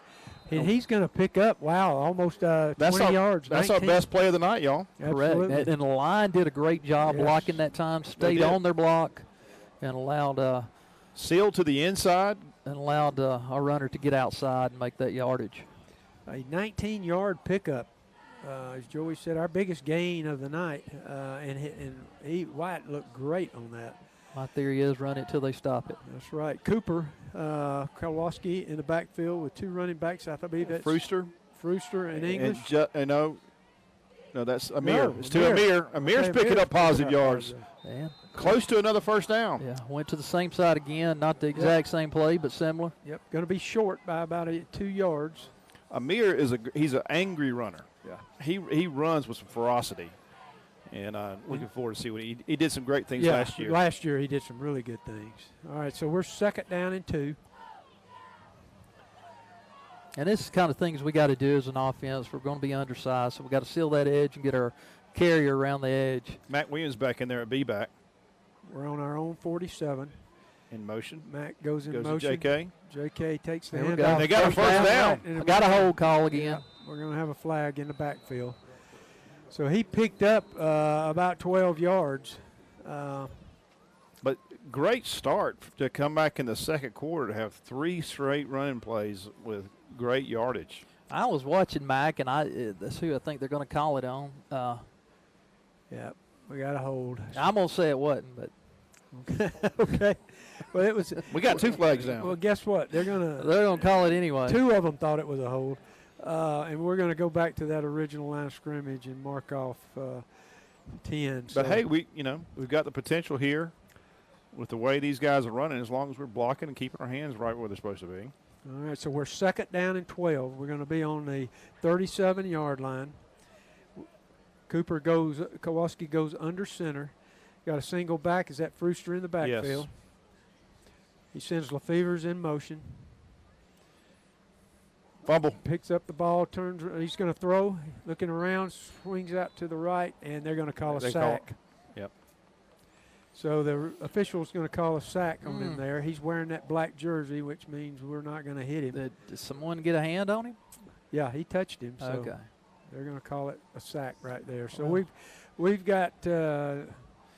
And he's going to pick up, almost 20 yards. That's 19. our best play of the night, y'all. Absolutely. Correct. And the line did a great job blocking that time, stayed on their block, and allowed sealed to the inside. And allowed our runner to get outside and make that yardage. A 19-yard pickup. As Joey said, our biggest gain of the night, and White looked great on that. My theory is run it till they stop it. That's right. Cooper Kowalski in the backfield with 2 running backs. I believe that's Frooster. and English. No, that's Amir. No, It's to Amir. Amir's Okay, picking Amir's up positive picking up yards. Yeah. Close to another first down. Yeah. Went to the same side again. Not the exact same play, but similar. Yep, going to be short by about 2 yards. Amir he's an angry runner. Yeah. He runs with some ferocity, and looking forward to see what he did some great things Yeah, last year. Last year he did some really good things. All right, so we're 2nd down and 2. And this is the kind of things we got to do as an offense. We're going to be undersized, so we got to seal that edge and get our carrier around the edge. Matt Williams back in there at B-back We're on our own 47. in motion. Matt goes in Goes motion. to JK. JK takes the There we hand go. off. They got a first down. And I got a hold call again. We're going to have a flag in the backfield. So he picked up about 12 yards. But great start to come back in the second quarter to have 3 straight running plays with great yardage. I was watching Mac, and that's who I think they're going to call it on. Yeah, we got a hold. I'm going to say it wasn't, but Okay. Well, it was. We got 2 flags down. Well, guess what? They're going to call it anyway. 2 of them thought it was a hold. And we're going to go back to that original line of scrimmage and mark off 10. But hey, we've got the potential here with the way these guys are running, as long as we're blocking and keeping our hands right where they're supposed to be. All right, so we're 2nd down and 12. We're going to be on the 37-yard line. Kowalski goes under center. Got a single back. Is that Frooster in the backfield? Yes. He sends Lefevre's in motion. Fumble. Picks up the ball, turns. He's going to throw. Looking around, swings out to the right, and they're going to call a sack. Yep. So the official's going to call a sack on him there. He's wearing that black jersey, which means we're not going to hit him. Did someone get a hand on him? Yeah, he touched him. So Okay. they're going to call it a sack right there. So we've got.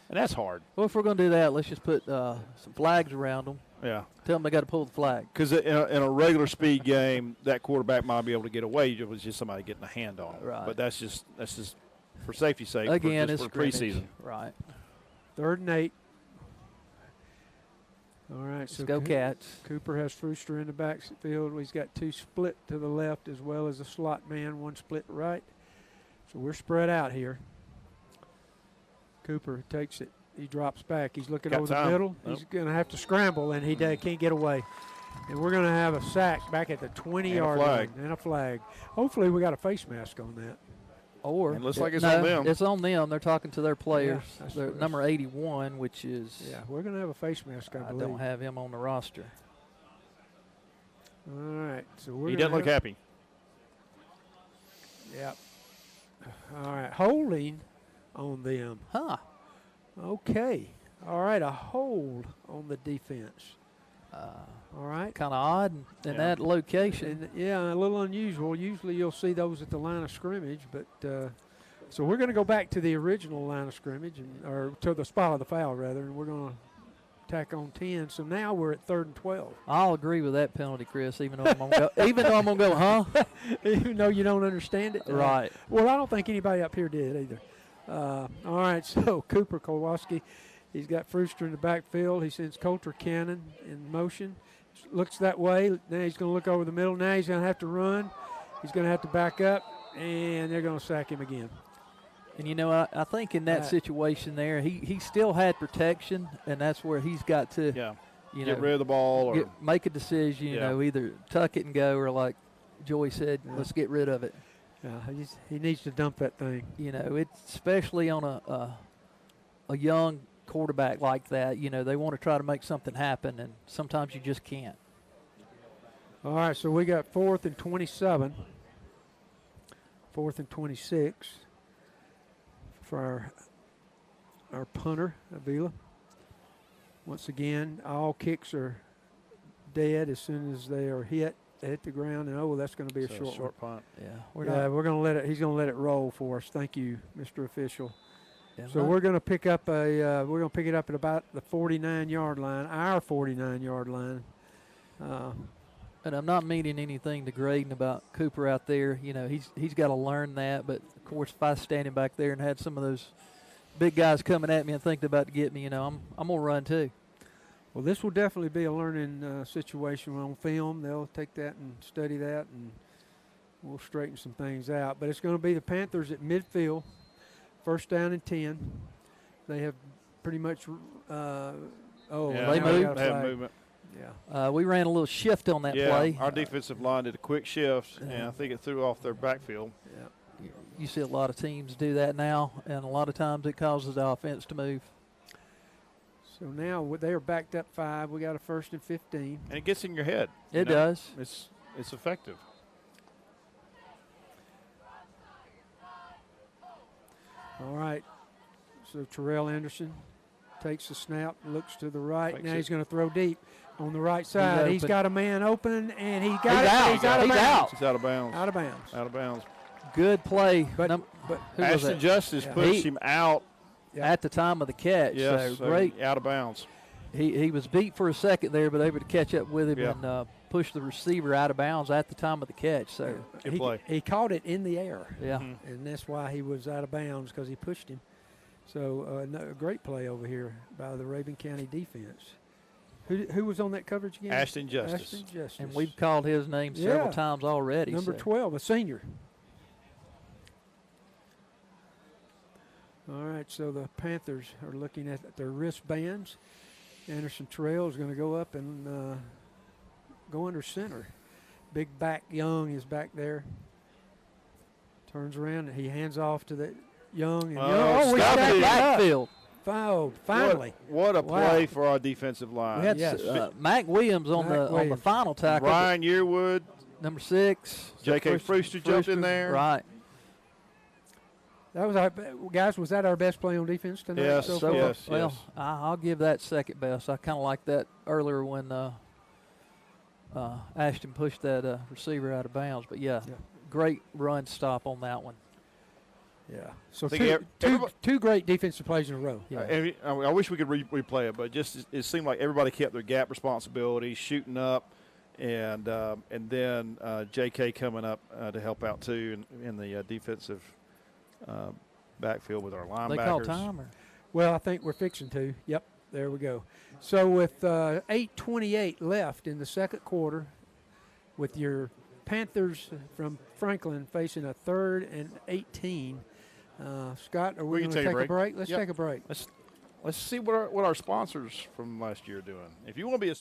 And that's hard. Well, if we're going to do that, let's just put some flags around them. Yeah. Tell them they got to pull the flag. Because in a regular speed game, that quarterback might be able to get away. It was just somebody getting a hand on him. Right. But that's just for safety's sake. Again, for it's preseason. Right. 3rd and 8. All right, Let's so go Cats. Cooper has Frooster in the backfield. He's got 2 split to the left as well as a slot man, 1 split right. So we're spread out here. Cooper takes it. He drops back. He's looking Got over time. the middle. Nope. He's going to have to scramble, and he can't get away. And we're going to have a sack back at the 20-yard line and a flag. Hopefully we got a face mask on that. Or It looks like it's no, on them. It's on them. They're talking to their players. that's Their what- number 81, which is We're going to have a face mask, I I believe. don't have him on the roster. All right, so we're He gonna doesn't look have- happy. Yep. All right, holding on them. Huh. Okay. All right, a hold on the defense. All right. Kind of odd in that location. And, yeah, a little unusual. Usually you'll see those at the line of scrimmage, but so we're going to go back to the original line of scrimmage, or to the spot of the foul, rather, and we're going to tack on 10. So now we're at 3rd and 12. I'll agree with that penalty, Chris, even though I'm gonna go, huh? Even though you don't understand it. Right. Well, I don't think anybody up here did either. All right, so Cooper Kowalski, he's got Frooster in the backfield. He sends Coulter Cannon in motion. Looks that way. Now he's going to look over the middle. Now he's going to have to run. He's going to have to back up, and they're going to sack him again. And, you know, I think in that situation there, he still had protection, and that's where he's got to, you Get know, rid of the ball. Or make a decision, you know, either tuck it and go or, like Joey said, let's get rid of it. Yeah, he needs to dump that thing. You know, it's especially on a young quarterback like that. You know, they want to try to make something happen, and sometimes you just can't. All right, so we got 4th and 27. 4th and 26 for our punter, Avila. Once again, all kicks are dead as soon as they are hit. They hit the ground, and that's going to be a short punt. Yeah, we're going to let it. He's going to let it roll for us. Thank you, Mr. Official. Yeah, so we're going to pick up we're going to pick it up at about the 49-yard line, our 49-yard line. And I'm not meaning anything degrading about Cooper out there. You know, he's got to learn that. But of course, if I was standing back there and had some of those big guys coming at me and think they're about to get me, I'm gonna run too. Well, this will definitely be a learning situation on film. They'll take that and study that, and we'll straighten some things out. But it's going to be the Panthers at midfield, first down and 10. They have pretty much they moved. They have movement. Yeah. We ran a little shift on that Yeah, play. our defensive line did a quick shift, and I think it threw off their backfield. Yeah. You see a lot of teams do that now, and a lot of times it causes the offense to move. So now they are backed up 5. We got a first and 15. And it gets in your head. It does. It's effective. All right. So Terrell Anderson takes the snap, looks to the right. Fakes Now it. he's going to throw deep on the right side. He's open. got a man open, and he got He's it. out. He's out of He's bounds. out. It's out of bounds. Out of bounds. Out of bounds. Good play. But Who was Ashton that? Justice Yeah. pushed him out. At the time of the catch. Yes, so great. out of bounds. He was beat for a second there, but able to catch up with him Yeah. and push the receiver out of bounds at the time of the catch. So, Good play. He caught it in the air. yeah. And that's why he was out of bounds, because he pushed him. So a great play over here by the Rabun County defense. Who was on that coverage again? Ashton Justice. Ashton Justice. And we've called his name several Yeah. times already. Number so. 12, a senior. All right, so the Panthers are looking at their wristbands. Anderson Terrell is going to go up and go under center. Big back Young is back there. Turns around and he hands off to the Young. And Oh, we stop stacked it. it up. Backfield. Fouled, finally. What a Wow. play for our defensive line. We had Yes. Mac Williams on Mac the Williams. final tackle. Ryan Yearwood, Number 6. J.K. Brewster jumped in there. Right. That was our guys. Was that our best play on defense tonight? Yes, so So, far? yes. well, I'll give that second best. I kind of like that earlier when Ashton pushed that receiver out of bounds. But, yeah, great run stop on that one. Yeah. So I think two great defensive plays in a row. Yeah. I wish we could replay it, but just it seemed like everybody kept their gap responsibility, shooting up, and then J.K. coming up to help out too in the defensive backfield with our linebackers. They call time? Or? Well, I think we're fixing to. Yep, there we go. So with 8:28 left in the second quarter, with your Panthers from Franklin facing a 3rd and 18, Scott, are we going to take a break? Let's Yep. take a break. Let's see what our sponsors from last year are doing. If you want to be a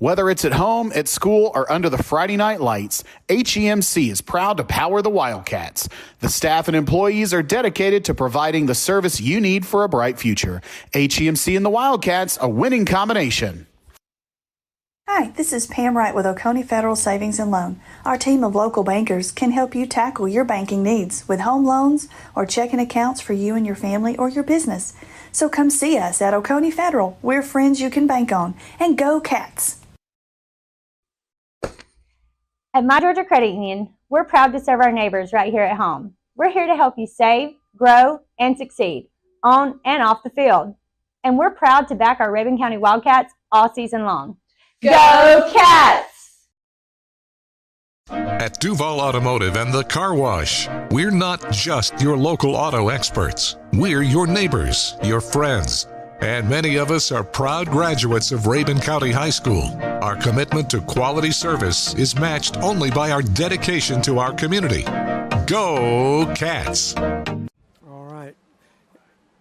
Whether it's at home, at school, or under the Friday night lights, HEMC is proud to power the Wildcats. The staff and employees are dedicated to providing the service you need for a bright future. HEMC and the Wildcats, a winning combination. Hi, this is Pam Wright with Oconee Federal Savings and Loan. Our team of local bankers can help you tackle your banking needs with home loans or checking accounts for you and your family or your business. So come see us at Oconee Federal. We're friends you can bank on. And go Cats! At My Georgia Credit Union, we're proud to serve our neighbors right here at home. We're here to help you save, grow, and succeed on and off the field. And we're proud to back our Rabun County Wildcats all season long. Go Cats! At Duval Automotive and the Car Wash, we're not just your local auto experts. We're your neighbors, your friends. And many of us are proud graduates of Rabun County High School. Our commitment to quality service is matched only by our dedication to our community. Go Cats! All right.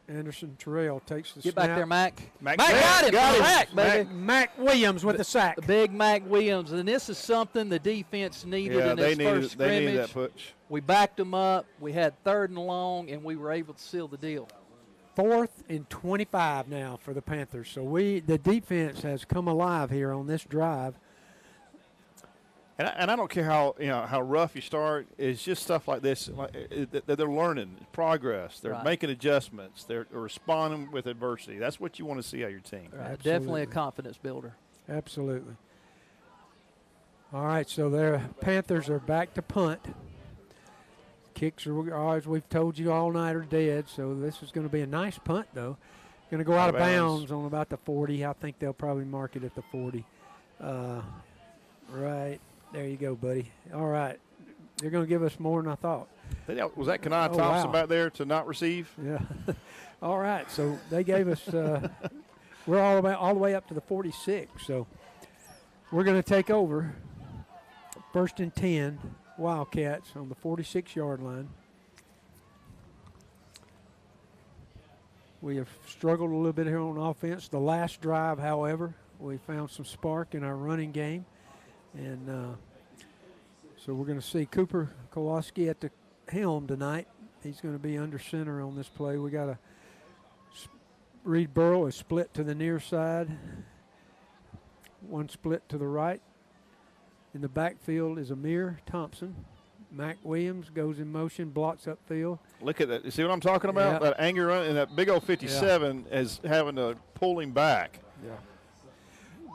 Anderson Terrell takes the Get snap. back there, Mac. Mac got him. Mac, baby. Mac Williams with the sack. The big Mac Williams. And this is something the defense needed in this first scrimmage. They needed that push. We backed them up. We had 3rd and long, and we were able to seal the deal. 4th and 25 now for the Panthers. So the defense has come alive here on this drive. And I don't care how rough you start. It's just stuff like this that they're learning, progress. They're making adjustments. They're responding with adversity. That's what you want to see out of your team. Right. Definitely a confidence builder. Absolutely. All right, so the Panthers are back to punt. Kicks are, as we've told you all night, are dead. So this is going to be a nice punt, though. Going to go out of bounds on about the 40. I think they'll probably mark it at the 40. Right. There you go, buddy. All right. They're going to give us more than I thought. Was that Kanai Thompson wow. back there to not receive? Yeah. All right. So they gave us. We're all the way up to the 46. So we're going to take over. 1st and 10, Wildcats on the 46-yard line. We have struggled a little bit here on offense. The last drive, however, we found some spark in our running game. And so we're going to see Cooper Kowalski at the helm tonight. He's going to be under center on this play. We got Reed Burrow is split to the near side. One split to the right. In the backfield is Amir Thompson. Mac Williams goes in motion, blocks upfield. Look at that. You see what I'm talking about? Yeah. That anger run and that big old 57 is having to pull him back. Yeah.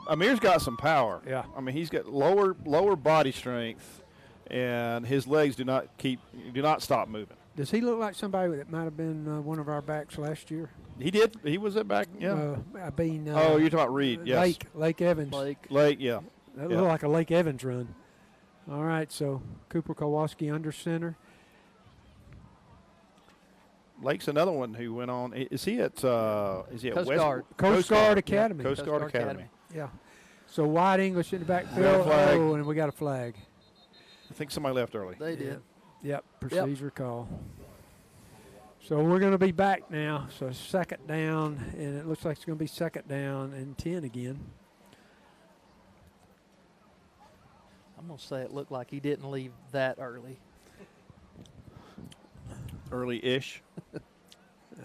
Amir's got some power. Yeah. I mean, he's got lower body strength, and his legs do not stop moving. Does he look like somebody that might have been one of our backs last year? He did. He was at back. Yeah. I mean. Oh, you're talking about Reed. Yes. Lake Evans. Lake. Yeah. That looked like a Lake Evans run. All right, so Cooper Kowalski under center. Lake's another one who went on. Is he at Coast Guard. Coast Guard Academy. Yeah, Coast Guard Academy. Yeah. So White English in the backfield. Oh, and we got a flag. I think somebody left early. They did. Yep, procedure call. So we're going to be back now. So 2nd down, and it looks like it's going to be 2nd down and 10 again. I'm going to say it looked like he didn't leave that early. Early-ish. Yeah.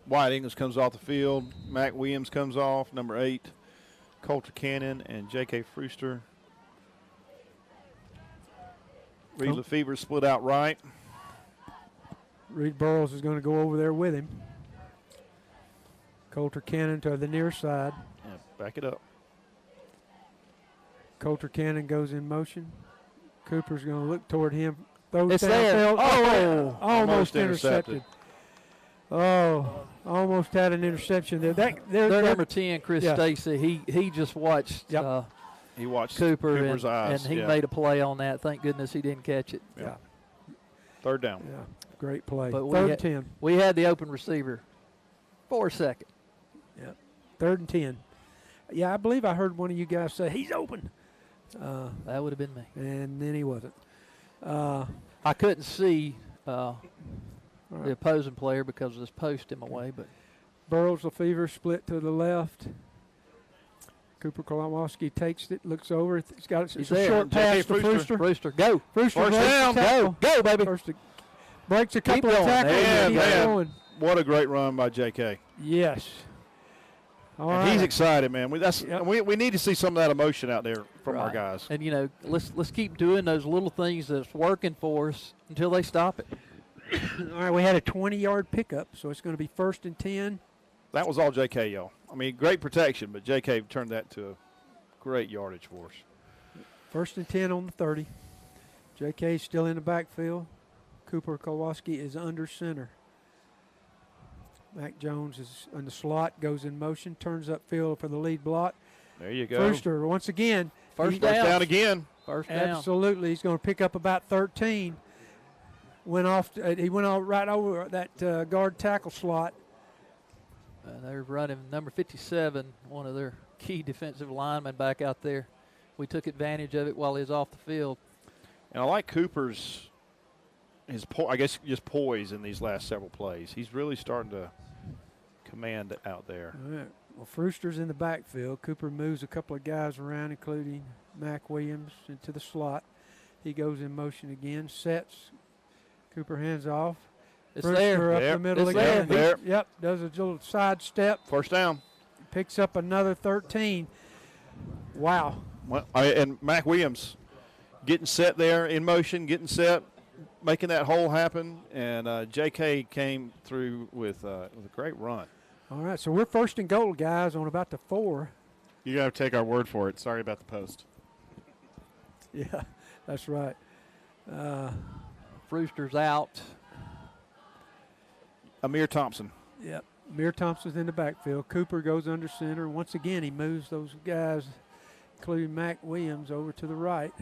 White English comes off the field. Mac Williams comes off, number 8. Coulter Cannon and J.K. Frooster. Reed Lefevre split out right. Reed Burrows is going to go over there with him. Coulter Cannon to the near side. Yeah, back it up. Coulter Cannon goes in motion. Cooper's going to look toward him. Throws It's there. Oh, almost intercepted. Oh, almost had an interception there. Their number 10, Chris Stacy, he just watched he watched Cooper's eyes. And he made a play on that. Thank goodness he didn't catch it. Yeah. 3rd down. Yeah, great play. But 3rd and 10. We had the open receiver for a second. Yeah, 3rd and 10. Yeah, I believe I heard one of you guys say, he's open. That would have been me. And then he wasn't. I couldn't see the opposing player because of this post in my way. But Burrows Lefevre split to the left. Cooper Kowalski takes it, looks over. It's got a short pass to Frooster. Brewster, go. Frooster down. Go, baby. Breaks a couple of tackles and keeps going. What a great run by J.K. Yes. He's excited, man. We need to see some of that emotion out there from our guys. And, let's keep doing those little things that's working for us until they stop it. All right, we had a 20-yard pickup, so it's going to be 1st and 10. That was all J.K., y'all. I mean, great protection, but J.K. turned that to a great yardage for us. 1st and 10 on the 30. J.K. is still in the backfield. Cooper Kowalski is under center. Mac Jones is in the slot, goes in motion, turns upfield for the lead block. There you go. Frooster, once again. First down again. First down. Absolutely. He's going to pick up about 13. He went off right over that guard tackle slot. They're running number 57, one of their key defensive linemen back out there. We took advantage of it while he was off the field. And I like Cooper's poise in these last several plays. He's really starting to command it out there. All right. Well, Frooster's in the backfield. Cooper moves a couple of guys around, including Mac Williams, into the slot. He goes in motion again, sets. Cooper hands off. It's Brewster there. Up the middle It's again. there. Yep, does a little side step. First down. Picks up another 13. Wow. Well, and Mac Williams getting set there in motion, getting set, making that hole happen, and J.K. came through with a great run. All right, so we're 1st and goal, guys, on about the 4. You got to take our word for it. Sorry about the post. Yeah, that's right. Brewster's out. Amir Thompson. Yep. Amir Thompson's in the backfield. Cooper goes under center. Once again, he moves those guys, including Mac Williams, over to the right.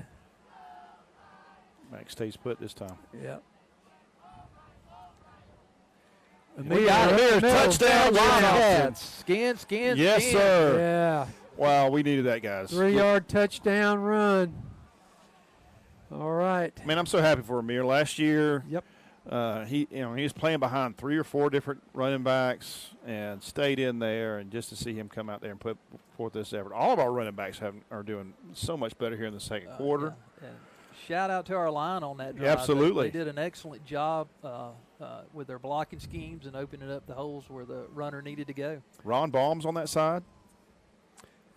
Max stays put this time. Yep. We got it here. Touchdown, Wildcats. Skin. Yes, sir. Yeah. Wow, we needed that, guys. 3-yard touchdown run. All right. Man, I'm so happy for Amir. Last year, Yep. He was playing behind 3 or 4 different running backs and stayed in there, and just to see him come out there and put forth this effort. All of our running backs are doing so much better here in the second quarter. Yeah. Shout out to our line on that drive. Yeah, absolutely. They did an excellent job with their blocking schemes and opening up the holes where the runner needed to go. Ron Baum's on that side.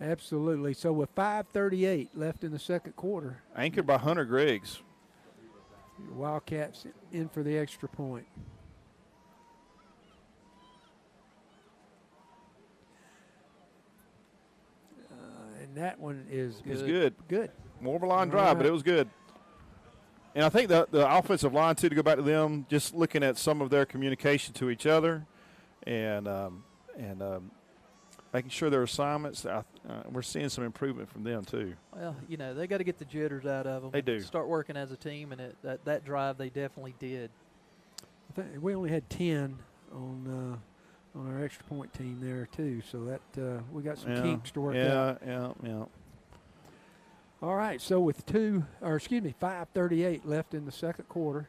Absolutely. So with 5:38 left in the second quarter, Anchored by Hunter Griggs. Wildcats in for the extra point. And that one is good. It's good. Good. More of a line drive, but it was good. And I think the offensive line, too, to go back to them, just looking at some of their communication to each other and making sure their assignments, we're seeing some improvement from them, too. Well, they got to get the jitters out of them. They do. Start working as a team, and that drive they definitely did. I think we only had 10 on our extra point team there, too, so that we got some kinks to work out. Yeah. All right, so with 5:38 left in the second quarter,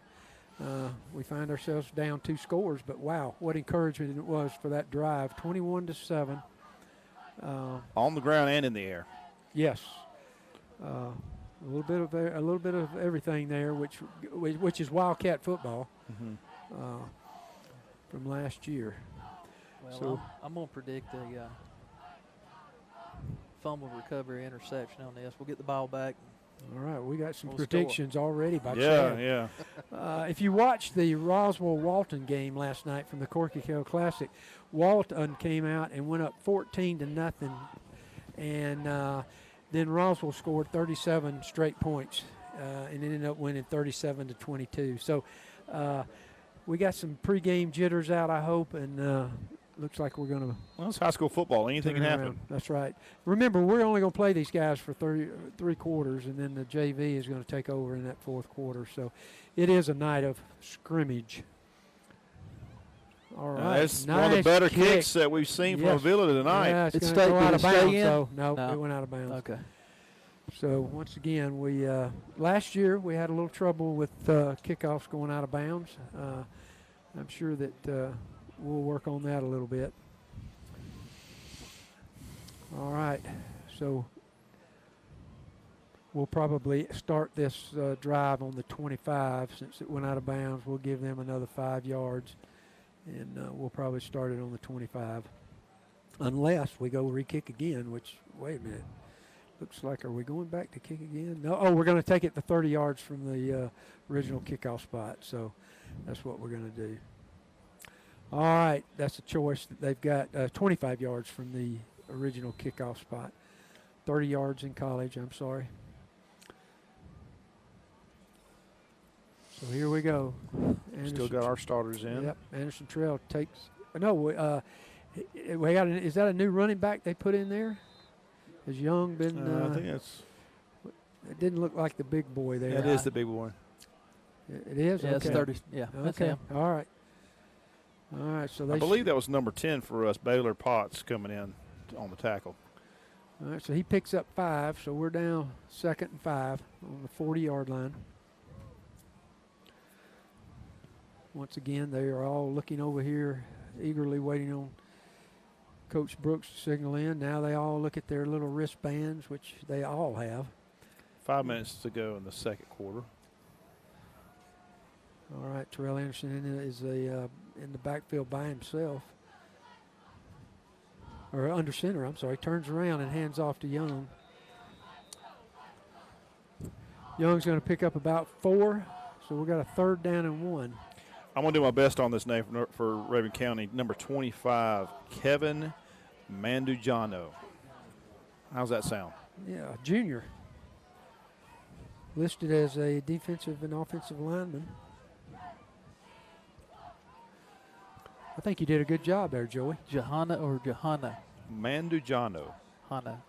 we find ourselves down 2 scores. But wow, what encouragement it was for that drive, 21-7. On the ground and in the air. Yes, a little bit of everything there, which is Wildcat football from last year. Well, so I'm going to predict a fumble recovery interception on this. We'll get the ball back. All right, we got some We'll predictions already by Chad. Yeah. If you watched the Roswell-Walton game last night from the Corky Kell Classic, Walton came out and went up 14-0, and then Roswell scored 37 straight points and ended up winning 37-22. So we got some pregame jitters out, I hope, and looks like we're going to. Well, it's high school football. Anything can happen. That's right. Remember, we're only going to play these guys for 3 quarters, and then the JV is going to take over in that fourth quarter. So it is a night of scrimmage. All right. That's nice one of the better kick. kicks that we've seen from Avila tonight. Yeah, it's going to go out of bounds, though. No, it went out of bounds. Okay. So once again, we last year we had a little trouble with kickoffs going out of bounds. I'm sure that we'll work on that a little bit. All right, so we'll probably start this drive on the 25 since it went out of bounds. We'll give them another 5 yards, and we'll probably start it on the 25. Unless we go re-kick again, which, wait a minute, looks like, are we going back to kick again? No, we're going to take it to 30 yards from the original kickoff spot, so that's what we're going to do. All right, that's a choice that they've got 25 yards from the original kickoff spot. 30 yards in college, I'm sorry. So here we go. Still got our starters in. Yep, Anderson Trail takes. No, we got. Is that a new running back they put in there? Has Young been? I think that's. It didn't look like the big boy there. That is the big boy. It is. Yeah, okay. it's 30. Yeah, that's Okay. him. All right. All right. So they I believe that was number 10 for us, Baylor Potts, coming in on the tackle. All right. So he picks up 5. So we're down 2nd and 5 on the 40-yard line. Once again, they are all looking over here, eagerly waiting on Coach Brooks to signal in. Now they all look at their little wristbands, which they all have. 5 minutes to go in the second quarter. All right, Terrell Anderson is in the backfield by himself. Or under center, I'm sorry. Turns around and hands off to Young. Young's going to pick up about 4, so we've got a 3rd down and 1. I'm going to do my best on this name for Raven County. Number 25, Kevin Mandujano. How's that sound? Yeah, junior. Listed as a defensive and offensive lineman. I think you did a good job there, Joey. Johanna or Johanna? Mandujano. Hanna.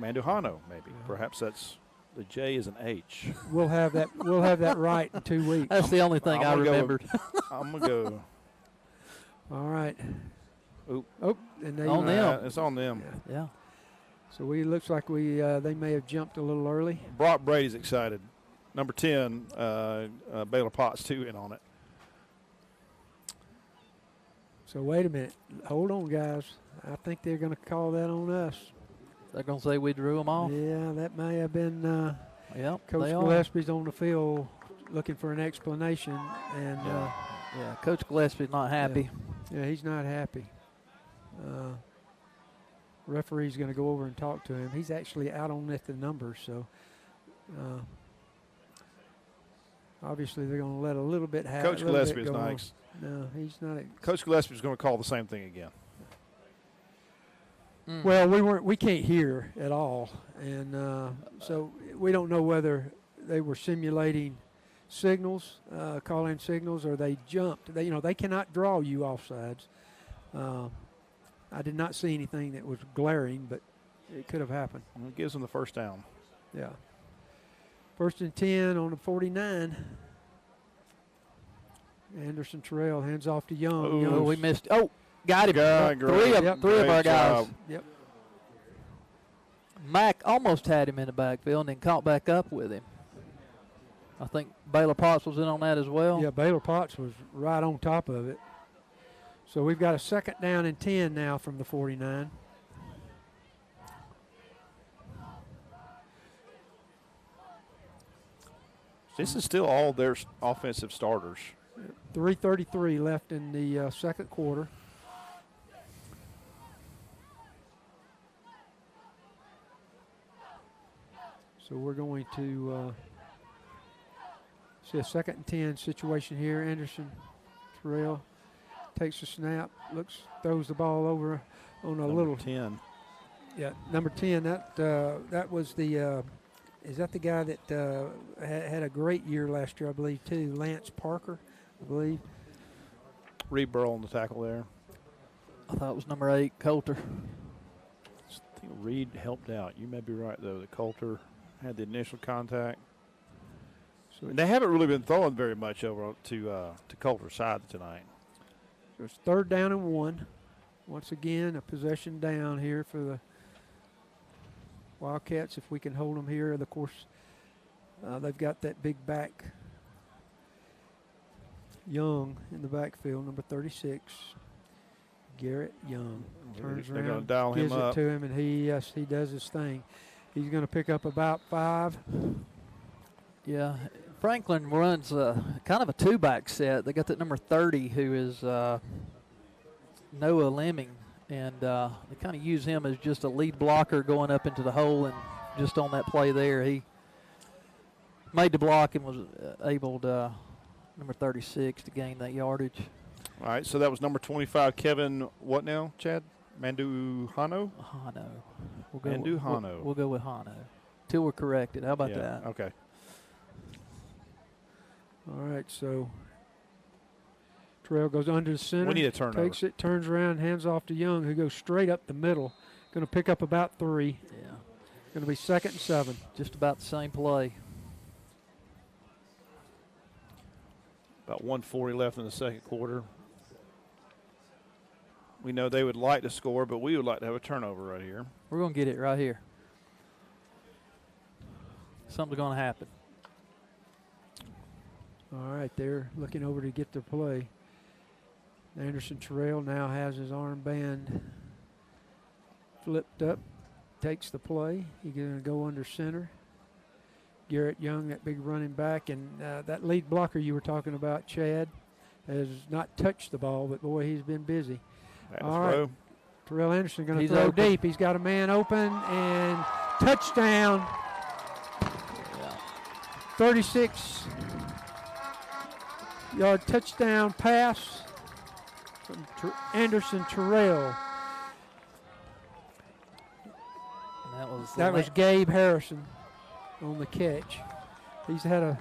Mandujano, maybe. Perhaps that's The J is an H. We'll have that. We'll have that right in 2 weeks. That's the only thing I remembered. I'm gonna go. All right. Oop. Oh, and they On them. It's on them. Yeah. So looks like they may have jumped a little early. Brock Brady's excited. Number 10, Baylor Potts too in on it. So wait a minute. Hold on, guys. I think they're going to call that on us. They're going to say we drew them off? Yeah, that may have been Yep, Coach they are. Gillespie's on the field looking for an explanation. And Yeah, Coach Gillespie's not happy. Yeah, he's not happy. Referee's going to go over and talk to him. He's actually out on the numbers, so obviously they're going to let a little bit happen. Coach Gillespie is nice. No, he's not. Coach Gillespie's going to call the same thing again. Well, we can't hear at all, and so we don't know whether they were simulating signals, call-in signals, or they jumped. They cannot draw you offsides. I did not see anything that was glaring, but it could have happened. And it gives them the first down. Yeah. 1st and 10 on the 49. Anderson Terrell hands off to Young. Oh, Young. we missed. Oh, got him. God, Three of our guys. Yep. Mack almost had him in the backfield and then caught back up with him. I think Baylor Potts was in on that as well. Yeah, Baylor Potts was right on top of it. So we've got a 2nd down and 10 now from the 49. This is still all their offensive starters. 3:33 left in the second quarter. So we're going to see a 2nd and 10 situation here. Anderson Terrell takes the snap, throws the ball over on a little 10. Yeah, number 10. That was the. Is that the guy that had a great year last year, I believe, too? Lance Parker, I believe. Reed Burrell on the tackle there. I thought it was number 8, Coulter. I think Reed helped out. You may be right, though. The Coulter had the initial contact. So they haven't really been throwing very much over to Coulter's side tonight. So it's 3rd down and 1. Once again, a possession down here for the Wildcats, if we can hold them here. And of course, they've got that big back, Young, in the backfield, number 36. Garrett Young turns They're going around, to dial gives him up. it to him, and he does his thing. He's going to pick up about 5. Yeah, Franklin runs kind of a 2-back set. They got that number 30, who is Noah Lemming, and they kind of use him as just a lead blocker going up into the hole, and just on that play there, he made the block and was able to, number 36, to gain that yardage. All right, so that was number 25, Kevin, what now, Chad? Manduhano? Hano. Manduhano. We'll go with Hano till we're corrected. How about that? Okay. All right, so Terrell goes under the center. We need a turnover. Takes it, turns around, hands off to Young, who goes straight up the middle. Going to pick up about 3. Yeah. Going to be 2nd and 7. Just about the same play. About 1:40 left in the second quarter. We know they would like to score, but we would like to have a turnover right here. We're going to get it right here. Something's going to happen. All right, they're looking over to get the play. Anderson Terrell now has his armband flipped up, takes the play. He's going to go under center. Garrett Young, that big running back, and that lead blocker you were talking about, Chad, has not touched the ball, but boy, he's been busy. All right, Terrell Anderson going to throw open. deep. He's got a man open, and touchdown. 36-yard touchdown pass from Anderson Terrell. And that was Gabe Harrison on the catch. He's had a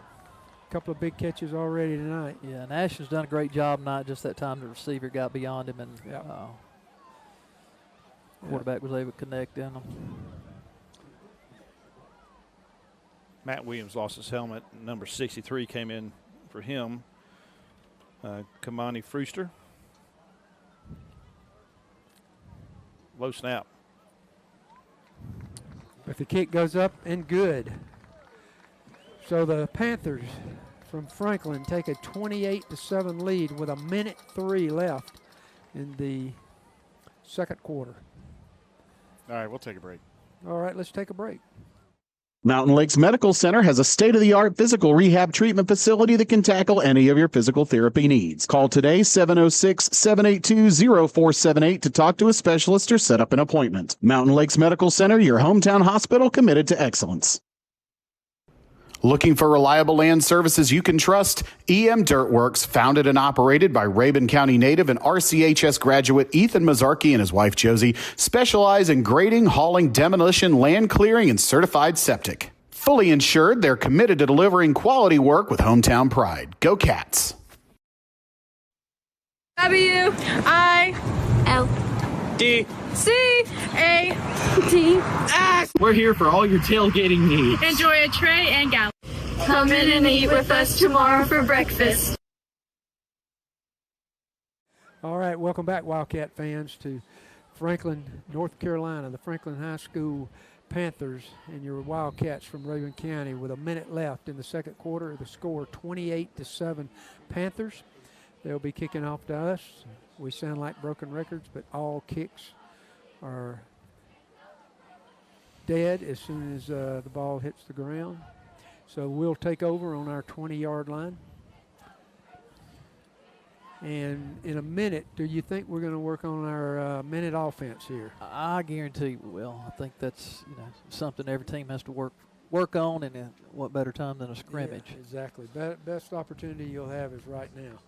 couple of big catches already tonight. Yeah, Nash has done a great job, not just that time the receiver got beyond him and quarterback was able to connect in them. Matt Williams lost his helmet. Number 63 came in for him. Kamani Frooster. Low snap. But the kick goes up and good. So the Panthers from Franklin take a 28-7 lead with 1:03 left in the second quarter. All right, we'll take a break. All right, let's take a break. Mountain Lakes Medical Center has a state-of-the-art physical rehab treatment facility that can tackle any of your physical therapy needs. Call today, 706-782-0478 to talk to a specialist or set up an appointment. Mountain Lakes Medical Center, your hometown hospital committed to excellence. Looking for reliable land services you can trust? EM Dirtworks, founded and operated by Rabun County native and RCHS graduate Ethan Mazzarki and his wife Josie, specialize in grading, hauling, demolition, land clearing, and certified septic. Fully insured, they're committed to delivering quality work with hometown pride. Go Cats! W-I-L-D-C-A-T-S. We're here for all your tailgating needs. Enjoy a tray and gallon. Come in and eat with us tomorrow for breakfast. All right, welcome back, Wildcat fans, to Franklin, North Carolina, the Franklin High School Panthers and your Wildcats from Rabun County with 1 minute left in the second quarter. The score 28-7 Panthers. They'll be kicking off to us. We sound like broken records, but all kicks are dead as soon as the ball hits the ground. So we'll take over on our 20-yard line. And in a minute, do you think we're going to work on our minute offense here? I guarantee we will. I think that's something every team has to work on, and what better time than a scrimmage? Yeah, exactly. Best opportunity you'll have is right now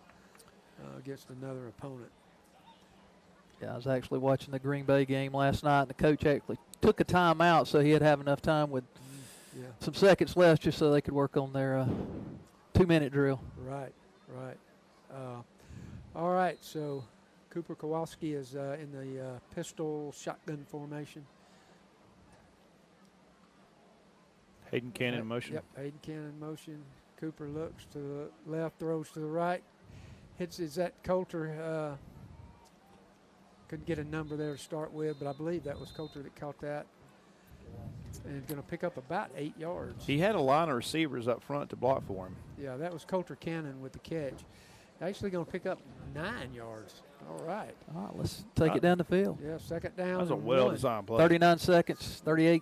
against another opponent. Yeah, I was actually watching the Green Bay game last night, and the coach actually took a timeout so he'd have enough time with some seconds left just so they could work on their 2-minute drill. Right. All right, so Cooper Kowalski is in the pistol shotgun formation. Hayden Cannon in motion. Yep, Hayden Cannon in motion. Cooper looks to the left, throws to the right. Is that Coulter? Couldn't get a number there to start with, but I believe that was Coulter that caught that. And going to pick up about 8 yards. He had a line of receivers up front to block for him. Yeah, that was Coulter Cannon with the catch. Actually going to pick up 9 yards. All right. All right, let's take it down the field. Yeah, second down. That was a well-designed play. 39 seconds, 38.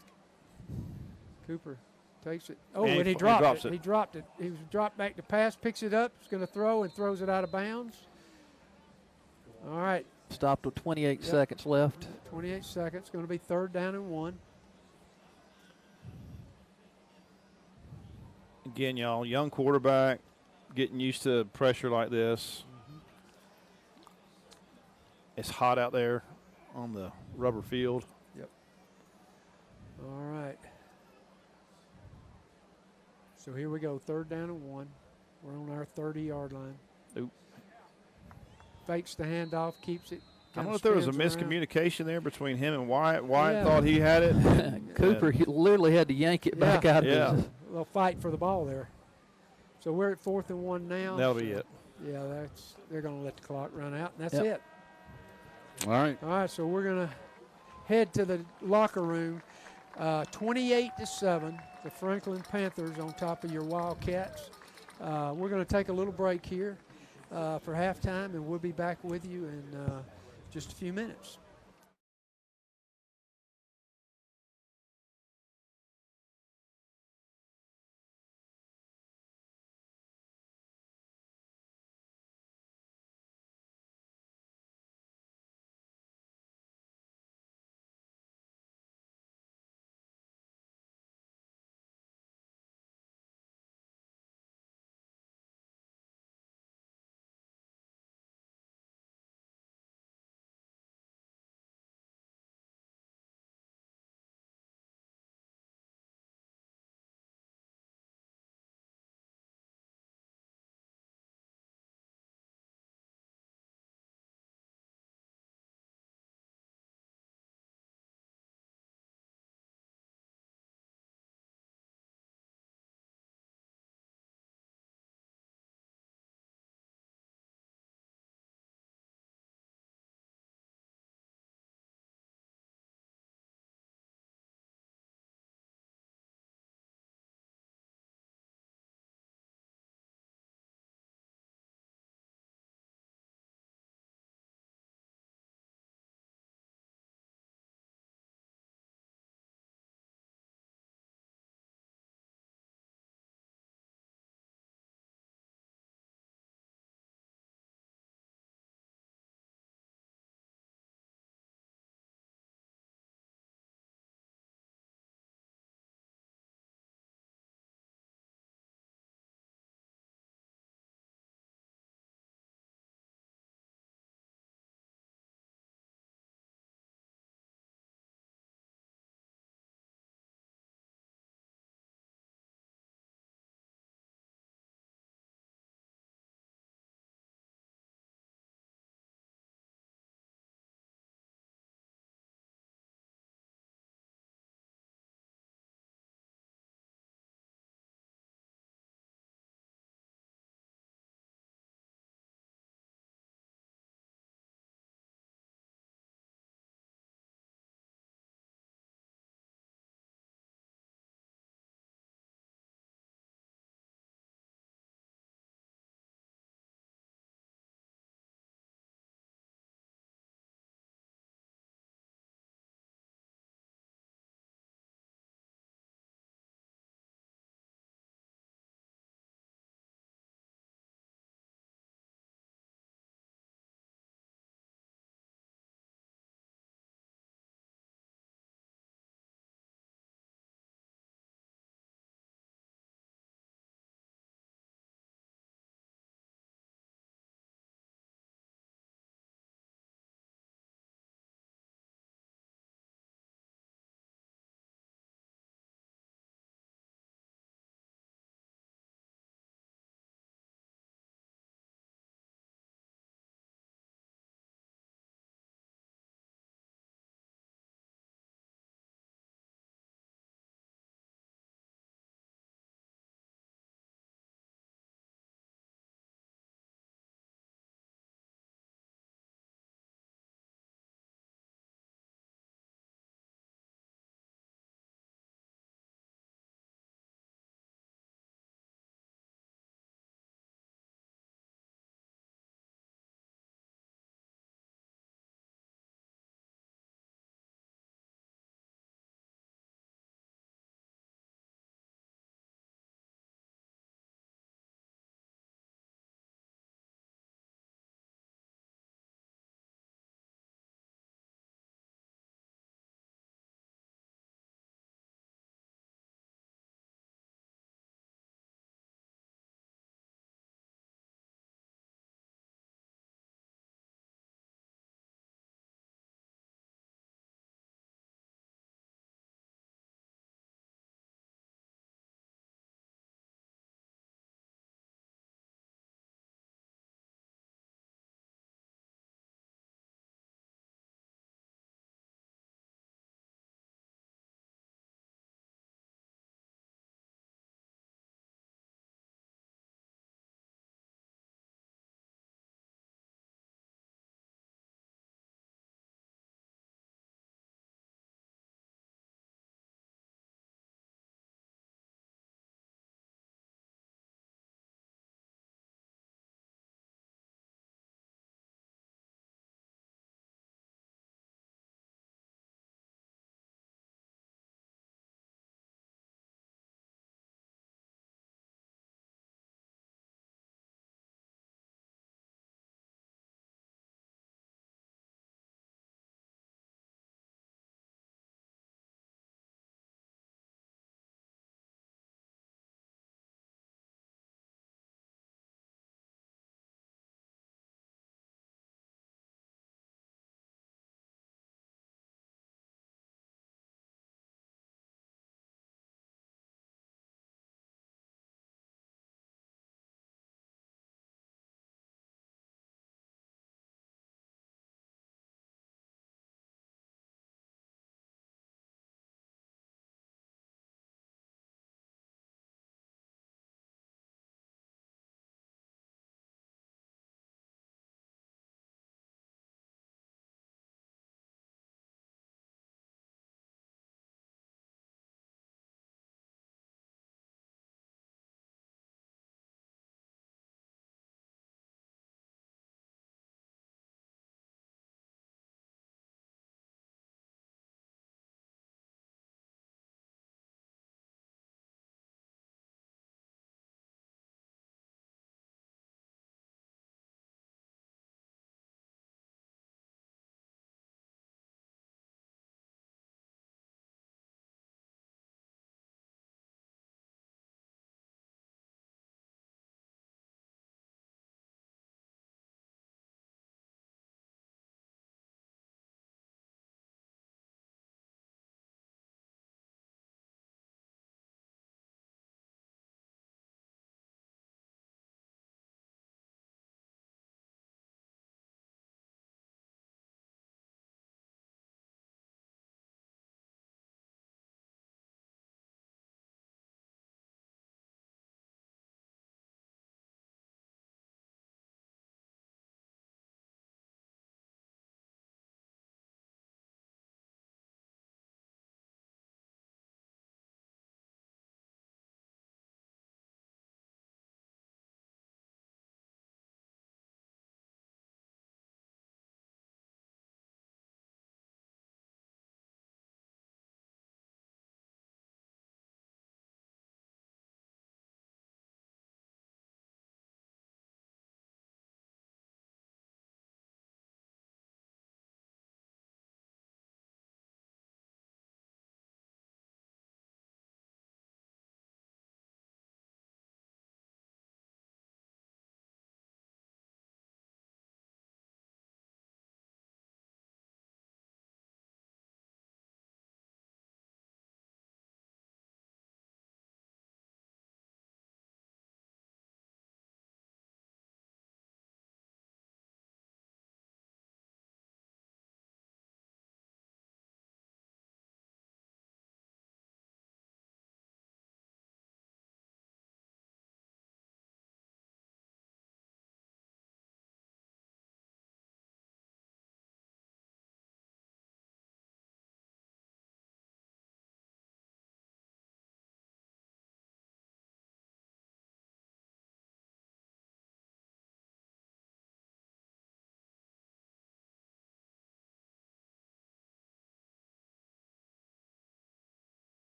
Cooper takes it. Oh, and he dropped it. He dropped it. He was dropped back to pass, picks it up. He's going to throw and throws it out of bounds. All right. Stopped with 28 seconds left. 28 seconds. Going to be 3rd down and 1. Again, y'all, young quarterback, getting used to pressure like this. It's hot out there on the rubber field. Yep. All right. So here we go, 3rd down and 1. We're on our 30-yard line. Oop. Fakes the handoff, keeps it. I don't know if there was a miscommunication there between him and Wyatt. Wyatt Yeah. thought he had it. Cooper he literally had to yank it back out of his. A little fight for the ball there. So we're at 4th and 1 now. That'll be it. Yeah, they're going to let the clock run out, and that's it. All right. All right, so we're going to head to the locker room. 28-7, the Franklin Panthers on top of your Wildcats. We're going to take a little break here for halftime, and we'll be back with you in just a few minutes.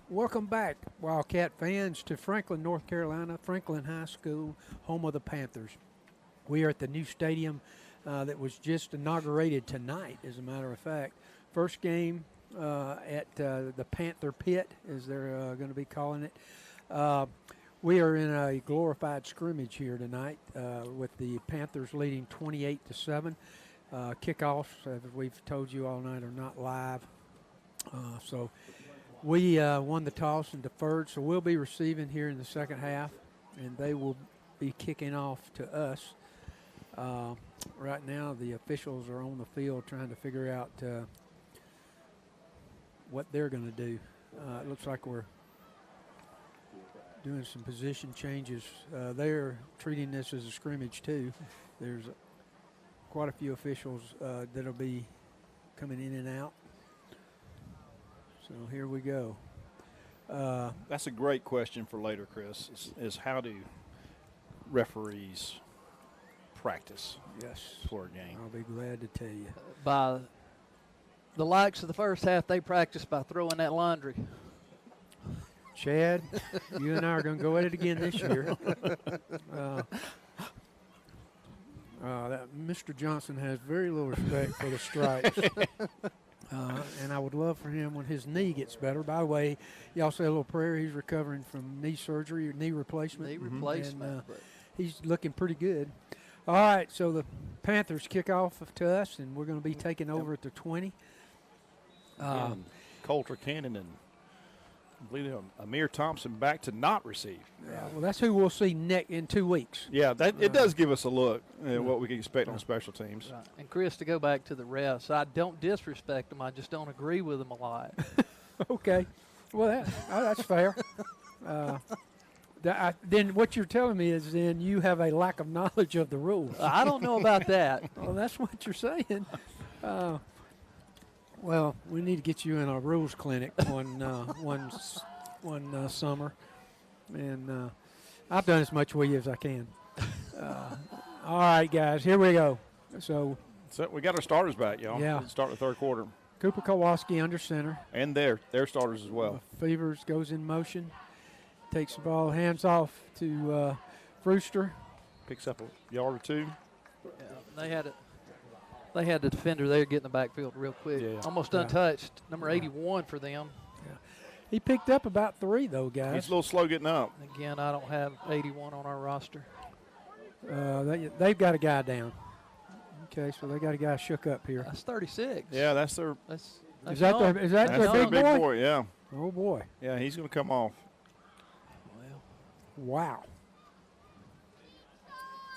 Welcome back, Wildcat fans, to Franklin, North Carolina, Franklin High School, home of the Panthers. We are at the new stadium that was just inaugurated tonight, as a matter of fact. First game at the Panther Pit, as they're going to be calling it. We are in a glorified scrimmage here tonight with the Panthers leading 28-7. Kickoffs, as we've told you all night, are not live. So we won the toss and deferred, so we'll be receiving here in the second half, and they will be kicking off to us. Right now, the officials are on the field trying to figure out what they're going to do. It looks like we're doing some position changes. They're treating this as a scrimmage, too. There's quite a few officials that'll be coming in and out. So here we go. That's a great question for later, Chris, is how do referees practice for a game? I'll be glad to tell you. By the likes of the first half, they practice by throwing that laundry. Chad, you and I are going to go at it again this year. Mr. Johnson has very little respect for the stripes. And I would love for him when his knee gets better. By the way, y'all say a little prayer. He's recovering from knee surgery or knee replacement. Knee replacement. And, he's looking pretty good. All right, so the Panthers kick off to us, and we're going to be taking over at the 20. Coulter Cannon and I believe Amir Thompson back to not receive. Well, that's who we'll see in 2 weeks. Yeah, it does give us a look at what we can expect on special teams. Right. And, Chris, to go back to the refs, I don't disrespect them. I just don't agree with them a lot. Okay. Well, that's fair. Then what you're telling me is then you have a lack of knowledge of the rules. I don't know about that. Well, that's what you're saying. Well, we need to get you in a rules clinic one summer, and I've done as much with you as I can. All right, guys, here we go. So we got our starters back, y'all. Yeah. Let's start the third quarter. Cooper Kowalski under center. And their starters as well. Fevers goes in motion, takes the ball, hands off to Brewster. Picks up a yard or two. Yeah, they had the defender there get in the backfield real quick. Yeah. Almost untouched. Number 81 for them. Yeah. He picked up about 3, though, guys. He's a little slow getting up. Again, I don't have 81 on our roster. They've got a guy down. Okay, so they got a guy shook up here. That's 36. Yeah, that's their. That's is that their big boy? Yeah. Oh boy. Yeah, he's going to come off. Wow.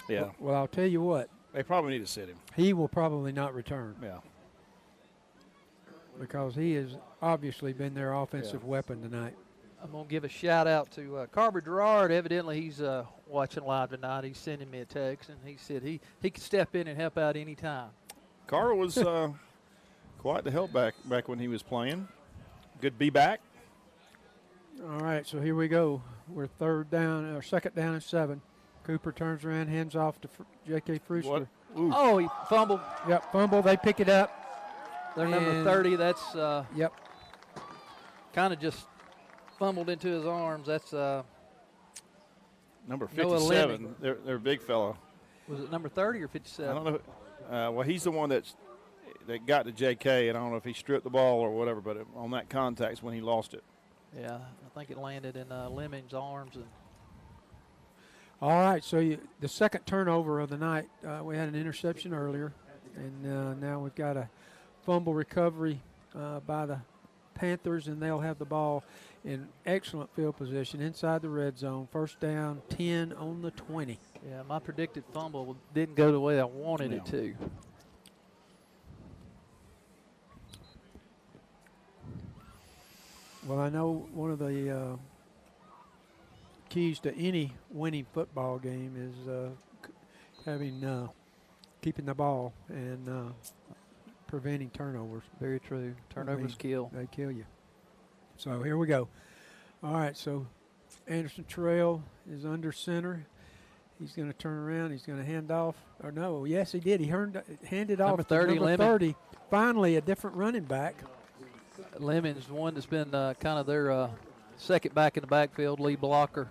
Yeah. Well, I'll tell you what. They probably need to sit him. He will probably not return. Yeah. Because he has obviously been their offensive weapon tonight. I'm going to give a shout-out to Carver Gerard. Evidently, he's watching live tonight. He's sending me a text, and he said he could step in and help out any time. Carver was quite the help back when he was playing. Good to be back. All right, so here we go. We're second down and 7. Cooper turns around, hands off to J.K. Brewster. Oh, he fumbled. Yep, fumble. They pick it up. They're number 30. That's yep. Kind of just fumbled into his arms. That's number 57. They're a big fella. Was it number 30 or 57? I don't know. Well, he's the one that got to J.K., and I don't know if he stripped the ball or whatever, but on that contact when he lost it. Yeah, I think it landed in Lemon's arms. And all right, so the second turnover of the night, we had an interception earlier, and now we've got a fumble recovery by the Panthers, and they'll have the ball in excellent field position inside the red zone. First down, 10 on the 20. Yeah, my predicted fumble didn't go the way I wanted it to. Well, I know one of the keys to any winning football game is keeping the ball and preventing turnovers. Very true. Turnovers kill. They kill you. So here we go. All right, so Anderson Terrell is under center. He's going to turn around. He's going to hand off. Or no, yes, he did. He handed off to number 30. Finally, a different running back. Lemon's one that's been kind of their second back in the backfield, lead blocker.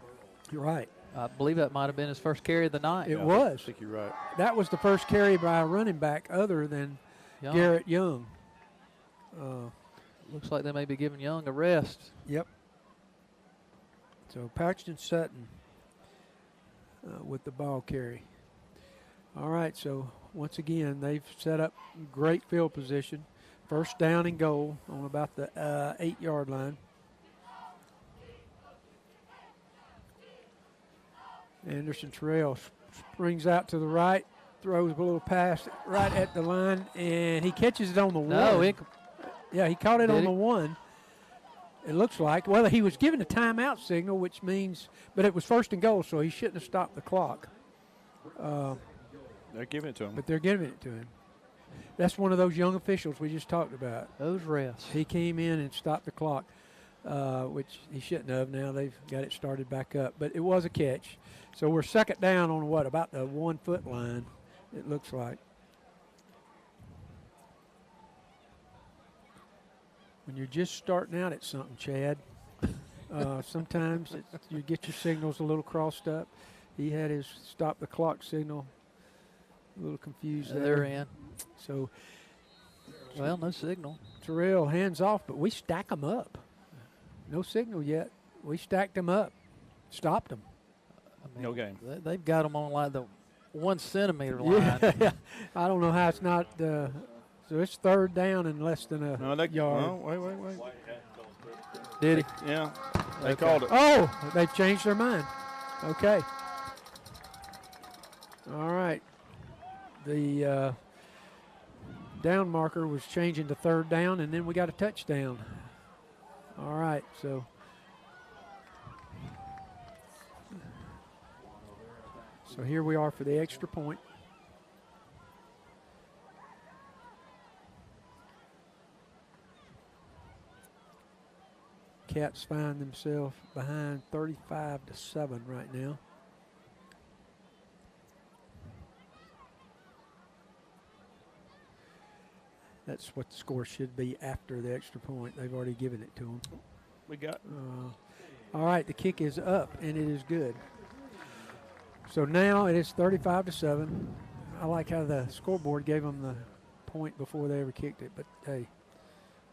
You're right. I believe that might have been his first carry of the night. It was. I think you're right. That was the first carry by a running back other than Garrett Young. Looks like they may be giving Young a rest. Yep. So Paxton Sutton with the ball carry. All right, so once again, they've set up great field position. First down and goal on about the 8-yard line. Anderson Terrell springs out to the right, throws a little pass right at the line, and he catches it on the one. Yeah, he caught it on the one. It looks like. Well, he was given a timeout signal, which means, but it was first and goal, so he shouldn't have stopped the clock. They're giving it to him. But they're giving it to him. That's one of those young officials we just talked about. Those refs. He came in and stopped the clock, which he shouldn't have. Now they've got it started back up. But it was a catch. So we're second down on what, about the 1 foot line, it looks like. When you're just starting out at something, Chad, sometimes you get your signals a little crossed up. He had his stop the clock signal a little confused there. They're in. So, well, no signal. Terrell hands off, but we stack them up. No signal yet. We stacked them up, stopped them. I mean, no game. They've got them on like the 1 centimeter line. Yeah. I don't know how it's not. So it's third down and less than a yard. No, wait. Did he? Yeah. They called it. Oh, they've changed their mind. Okay. All right. The down marker was changing to third down, and then we got a touchdown. All right, so here we are for the extra point. Cats find themselves behind 35-7 right now. That's what the score should be after the extra point. They've already given it to them. We got. All right, the kick is up, and it is good. So now it is 35-7. I like how the scoreboard gave them the point before they ever kicked it, but hey,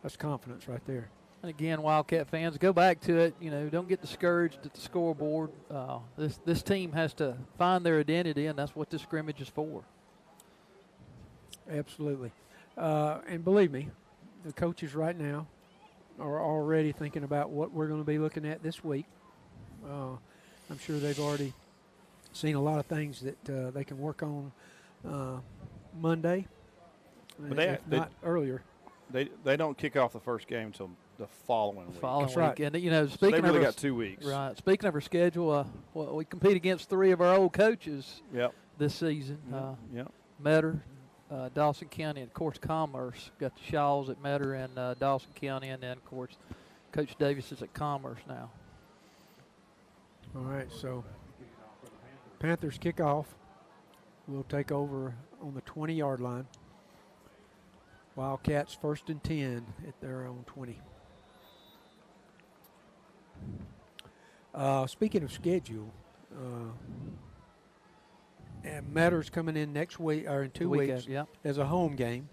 that's confidence right there. And again, Wildcat fans, go back to it. Don't get discouraged at the scoreboard. This team has to find their identity, and that's what this scrimmage is for. Absolutely. And believe me, the coaches right now are already thinking about what we're going to be looking at this week. I'm sure they've already seen a lot of things that they can work on Monday, but not earlier. They don't kick off the first game until the following week. That's right. And so they really got 2 weeks. Right. Speaking of our schedule, we compete against 3 of our old coaches this season. Metter, Dawson County, and of course Commerce. Got the Shaws at Metter and Dawson County, and then of course Coach Davis is at Commerce now. All right, so Panthers kick off. We'll take over on the 20-yard line. Wildcats 1st and 10 at their own 20. Speaking of schedule, and Matter's coming in next week or in 2 weeks as a home game.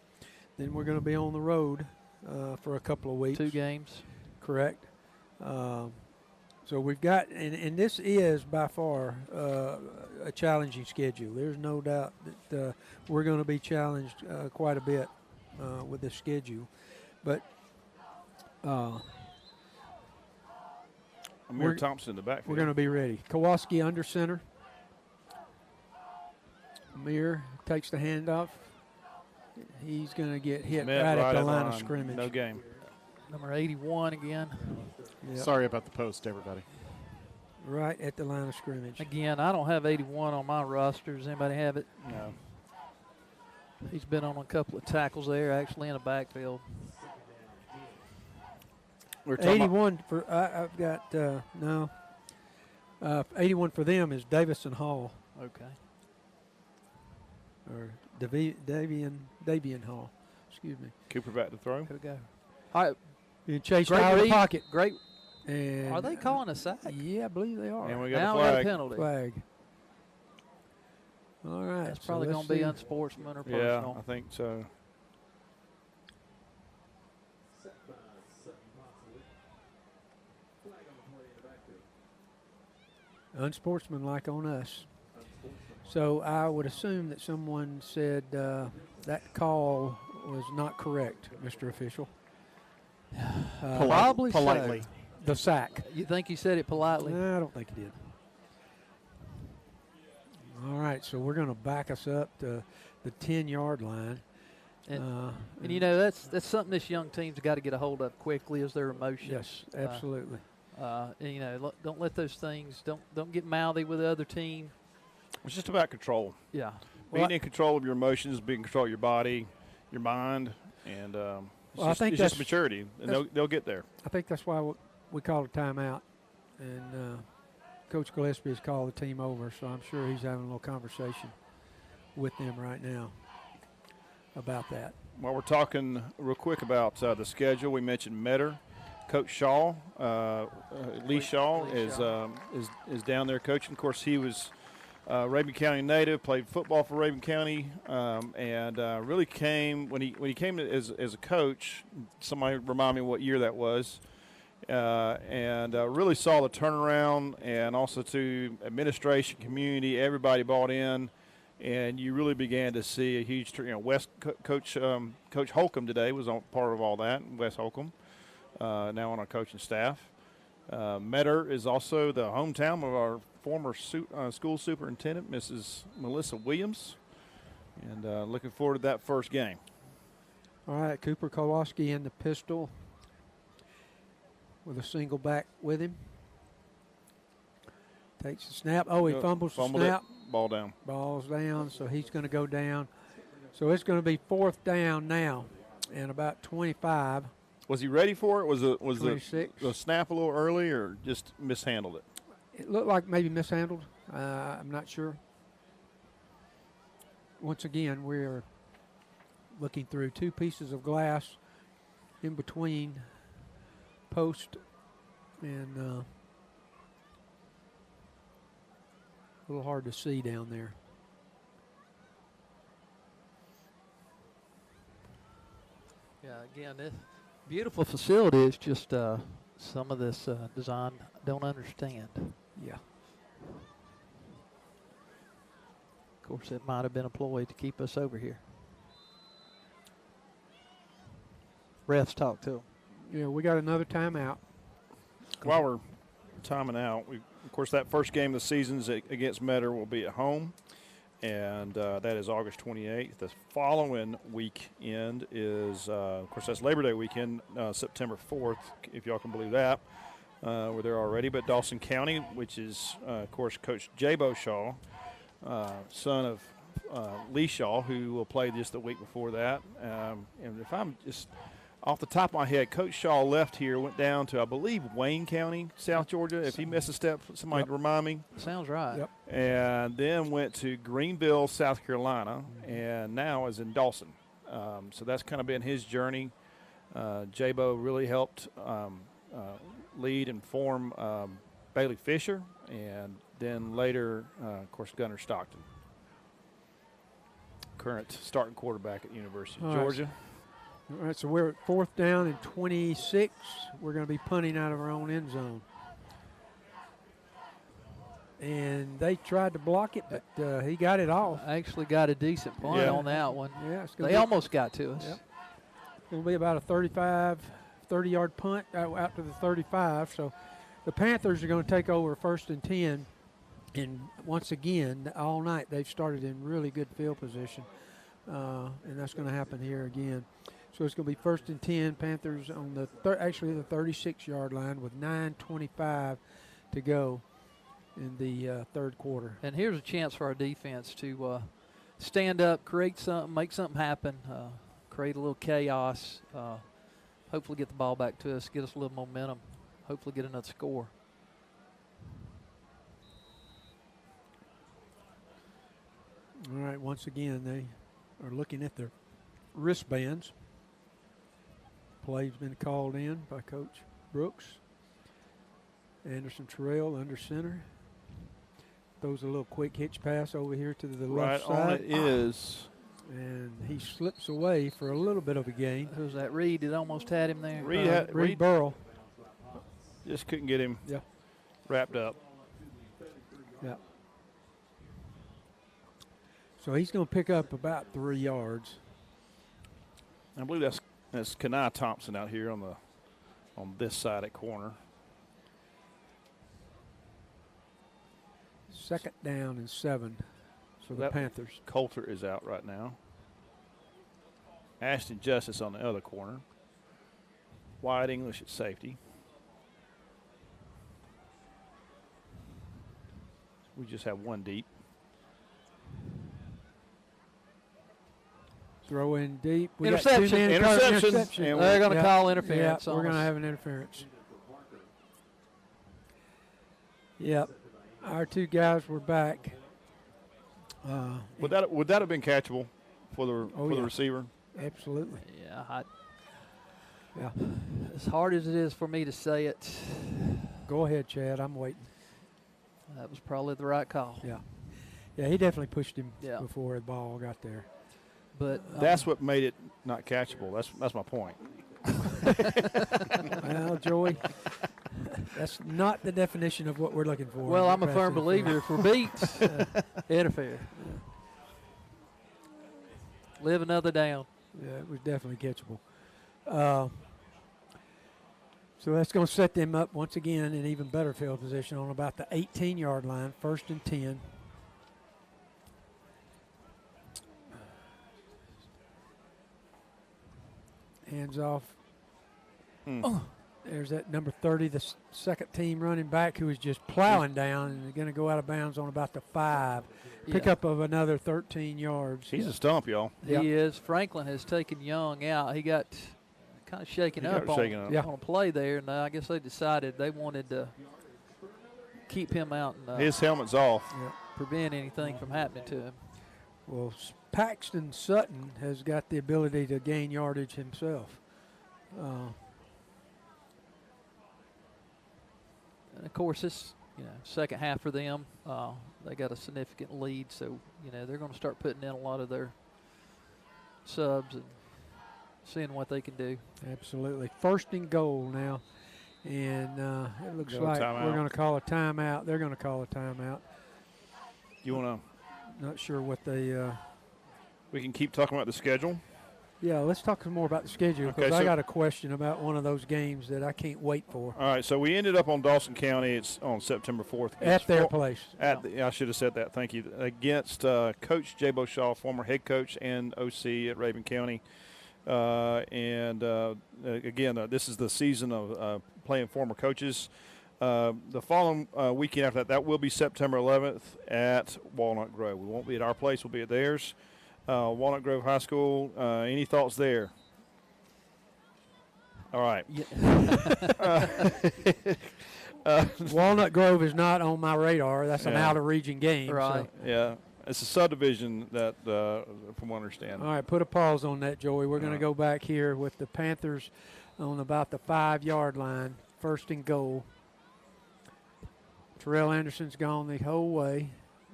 Then we're going to be on the road for a couple of weeks. 2 games. Correct. So we've got, and this is by far a challenging schedule. There's no doubt that we're going to be challenged quite a bit with this schedule. But Amir Thompson in the backfield. We're going to be ready. Kowalski under center. Amir takes the handoff. He's going to get hit right at the line of scrimmage. No game. Number 81 again. Yep. Sorry about the post, everybody. Right at the line of scrimmage. Again, I don't have 81 on my roster. Does anybody have it? No. He's been on a couple of tackles there, actually in the backfield. 81 for I've got 81 for them is Davison Hall. Okay. Or Davian Hall. Excuse me. Cooper back to throw. Here we go. All right. You chase out of the pocket. Great And Are they calling a sack? Yeah, I believe they are. And we got Now a we got a flag. penalty. Flag. All right. That's so probably let's going to be see. unsportsman or Yeah, personal. I think so. Unsportsmanlike on us. So I would assume that someone said that call was not correct, Mr. Official. Probably so. politely. The sack. You think he said it politely? No, I don't think he did. All right, so we're going to back us up to the 10-yard line. And you know, that's something this young team's got to get a hold of quickly is their emotions. Yes, absolutely. And, you know, don't let those things, don't get mouthy with the other team. It's just about control. Yeah. Being in control of your emotions, being in control of your body, your mind, and I think it's just maturity, and they'll get there. I think that's why we called a timeout, and Coach Gillespie has called the team over, so I'm sure he's having a little conversation with them right now about that. While we're talking real quick about the schedule, we mentioned Metter. Coach Shaw, Lee Shaw, is down there coaching. Of course, he was Rabun County native, played football for Rabun County, and really came when he came as a coach. Somebody remind me what year that was, and really saw the turnaround, and also to administration, community, everybody bought in, and you really began to see a huge. Coach Holcomb today was on part of all that. Wes Holcomb, now on our coaching staff. Metter is also the hometown of our former school superintendent, Mrs. Melissa Williams, and looking forward to that first game. All right, Cooper Kowalski in the pistol with a single back with him. Takes the snap. Oh, he fumbles the snap. Ball down. Ball's down, so he's going to go down. So it's going to be 4th down now, and about 25. Was he ready for it? Was the 26. snap a little early, or just mishandled it? It looked like maybe mishandled. I'm not sure. Once again, we're looking through 2 pieces of glass in between post and a little hard to see down there. Yeah, again, this beautiful facility is just some of this design I don't understand. Yeah. Of course, it might have been a ploy to keep us over here. Refs talk to him. Yeah, we got another timeout. While we're timing out, of course, that first game of the season against Metter will be at home, and that is August 28th. The following weekend is, of course, that's Labor Day weekend, September 4th, if y'all can believe that. We're there already, but Dawson County, which is, of course, Coach Jabo Shaw, son of Lee Shaw, who will play just the week before that. And if I'm just off the top of my head, Coach Shaw left here, went down to, I believe, Wayne County, South Georgia. If he missed a step, somebody remind me. Sounds right. Yep. And then went to Greenville, South Carolina, and now is in Dawson. So that's kind of been his journey. Jabo really helped lead and form Bailey Fisher, and then later, of course, Gunnar Stockton, current starting quarterback at University of Georgia. All right, so we're at 4th down and 26. We're going to be punting out of our own end zone. And they tried to block it, but he got it off. I actually got a decent punt on that one. Yeah, they almost got to us. Yep. It'll be about a 30-yard punt out to the 35. So the Panthers are going to take over 1st and 10. And once again, all night they've started in really good field position. And that's going to happen here again. So it's going to be 1st and 10. Panthers on the the 36-yard line with 9:25 to go in the third quarter. And here's a chance for our defense to stand up, create something, make something happen, create a little chaos, hopefully get the ball back to us, get us a little momentum, hopefully get another score. All right, once again, they are looking at their wristbands. Play's been called in by Coach Brooks. Anderson Terrell under center. Throws a little quick hitch pass over here to the Right left side. on it is. And he slips away for a little bit of a gain. Who's that? Reed that almost had him there. Reed Burrell. Just couldn't get him wrapped up. Yeah. So he's going to pick up about 3 yards. I believe that's Kenai Thompson out here on this side at corner. Second down and 7 for the Panthers. Coulter is out right now. Ashton Justice on the other corner. Wyatt English at safety. We just have one deep. Throw in deep. We Interception. got 2 men. Interception. And they're going to call interference. Yeah, we're going to have an interference. Yep. Our 2 guys were back. Would that have been catchable for the receiver? Absolutely. Yeah. As hard as it is for me to say it. Go ahead, Chad. I'm waiting. That was probably the right call. Yeah. Yeah, he definitely pushed him Yeah. before the ball got there. But that's what made it not catchable. That's my point. Well, Joey, that's not the definition of what we're looking for. Well, I'm a firm believer if we're beat, interfere. Live another down. Yeah, it was definitely catchable. So that's going to set them up once again in even better field position on about the 18-yard line, 1st and 10. Hands off. There's that number 30, the second team running back who is just plowing down and going to go out of bounds on about the 5. Pickup of another 13 yards. He's a stump, y'all. He is. Franklin has taken Young out. He got kind of shaken up on a play there, and I guess they decided they wanted to keep him out and his helmet's off. Prevent anything from happening to him. Well, Paxton Sutton has got the ability to gain yardage himself. And of course, this second half for them, they got a significant lead, so they're going to start putting in a lot of their subs and seeing what they can do. Absolutely. 1st and goal now, and it looks like we're going to call a timeout. They're going to call a timeout. You want to? Not sure what they. We can keep talking about the schedule. Yeah, let's talk some more about the schedule because I got a question about one of those games that I can't wait for. All right, so we ended up on Dawson County. It's on September 4th. At their place. I should have said that. Thank you. Against Coach Jabo Shaw, former head coach and OC at Rabun County. Again, this is the season of playing former coaches. The following weekend after that will be September 11th at Walnut Grove. We won't be at our place. We'll be at theirs. Walnut Grove High School. Any thoughts there? All right. Walnut Grove is not on my radar. That's an out-of-region game. Right. So. Yeah. It's a subdivision that, from what I understand. All right, put a pause on that, Joey. We're going to go back here with the Panthers on about the 5-yard line, 1st and goal. Terrell Anderson's gone the whole way.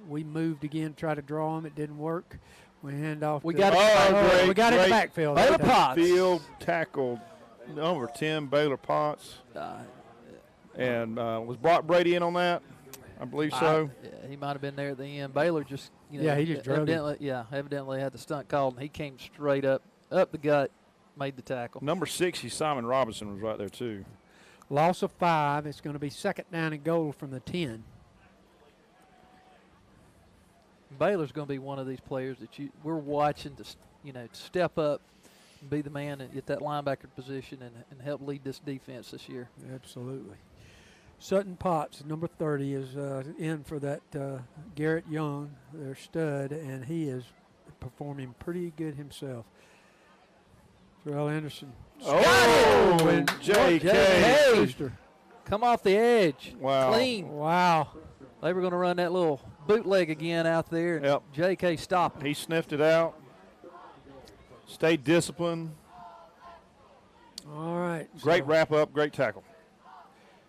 We moved again, try to draw him. It didn't work. We hand off. We got it. We got it in the backfield. Baylor Potts. Field tackle number 10, Baylor Potts. And was Brock Brady in on that? I believe so. He might have been there at the end. Baylor just, he just drove evidently had the stunt called, and he came straight up the gut, made the tackle. Number 60, Simon Robinson was right there too. Loss of 5. It's going to be 2nd down and goal from the 10. Baylor's going to be one of these players that we're watching to step up, and be the man and get that linebacker position and help lead this defense this year. Absolutely. Sutton Potts, number 30, is in for that Garrett Young, their stud, and he is performing pretty good himself. Terrell Anderson. And J.K. Come off the edge. Wow. Clean. Wow. They were going to run that little bootleg again out there. And J.K. stopped. He sniffed it out. Stayed disciplined. All right. Great wrap up, great tackle.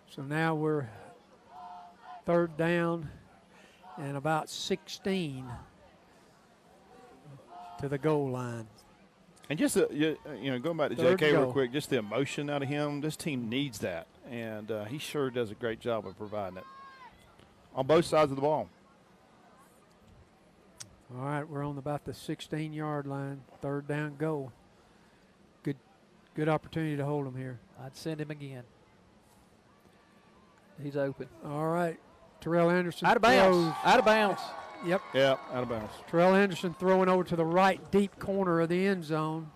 So now we're third down and about 16 to the goal line. And just, going back to Third J.K. real goal. quick, just the emotion out of him. This team needs that, and he sure does a great job of providing it on both sides of the ball. All right, we're on about the 16-yard line, third down goal. Good opportunity to hold him here. I'd send him again. He's open. All right, Terrell Anderson Out of bounds. throws. Out of bounds. Yep. Yeah, out of bounds. Terrell Anderson throwing over to the right deep corner of the end zone.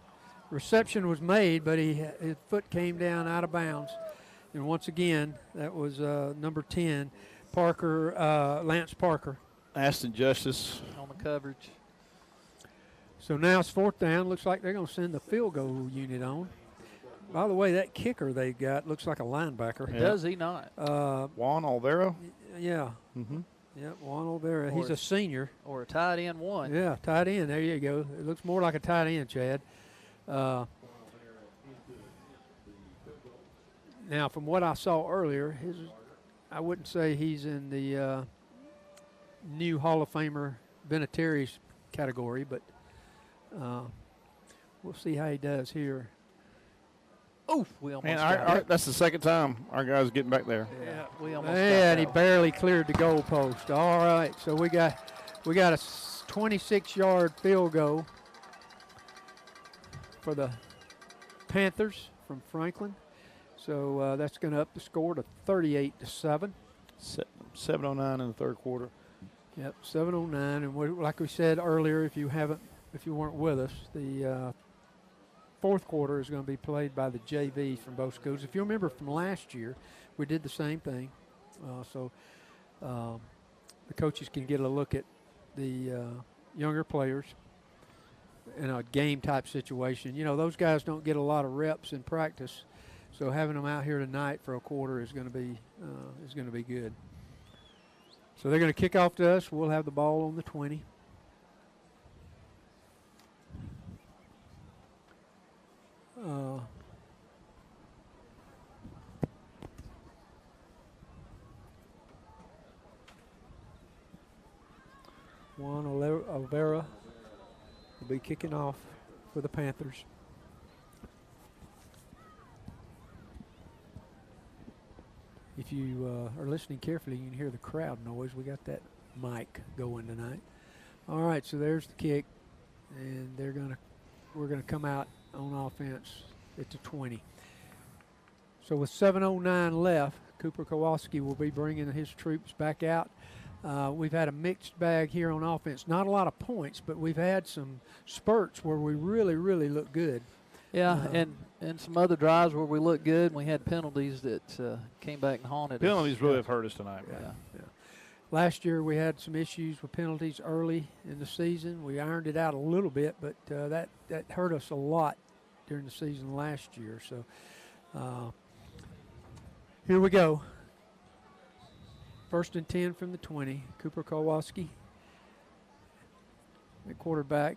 Reception was made, but his foot came down out of bounds. And once again, that was number 10, Lance Parker. Aston Justice. On the coverage. So now it's fourth down. Looks like they're going to send the field goal unit on. By the way, that kicker they got looks like a linebacker. Yeah. Does he not? Juan Olvera. Yeah. Mm-hmm. Yep, Juan Olvera. He's a senior. Or a tight end one. Yeah, tight end. There you go. It looks more like a tight end, Chad. Now, from what I saw earlier, I wouldn't say he's in the new Hall of Famer Vinatieri's category, but we'll see how he does here. Oof, we almost Man, got it. that's the second time our guys getting back there. Yeah, we almost got And he that. barely cleared the goal post. All right, so we got a 26-yard field goal for the Panthers from Franklin. So that's going to up the score to 38-7. 7:09 in the third quarter. Yep, 7:09, and like we said earlier, if you weren't with us, the fourth quarter is going to be played by the JVs from both schools. If you remember from last year, we did the same thing. So the coaches can get a look at the younger players in a game-type situation. You know, those guys don't get a lot of reps in practice, so having them out here tonight for a quarter is going to be good. So they're going to kick off to us. We'll have the ball on the 20. Juan Olvera will be kicking off for the Panthers. If you are listening carefully, you can hear the crowd noise. We got that mic going tonight. All right, so there's the kick, and we're gonna come out on offense at the 20. So with 7:09 left, Cooper Kowalski will be bringing his troops back out. We've had a mixed bag here on offense. Not a lot of points, but we've had some spurts where we really, really look good. Yeah, and some other drives where we looked good, and we had penalties that came back and haunted us. Penalties really have hurt us tonight. Yeah. Last year we had some issues with penalties early in the season. We ironed it out a little bit, but that hurt us a lot during the season last year. So here we go. First and 10 from the 20. Cooper Kowalski, the quarterback,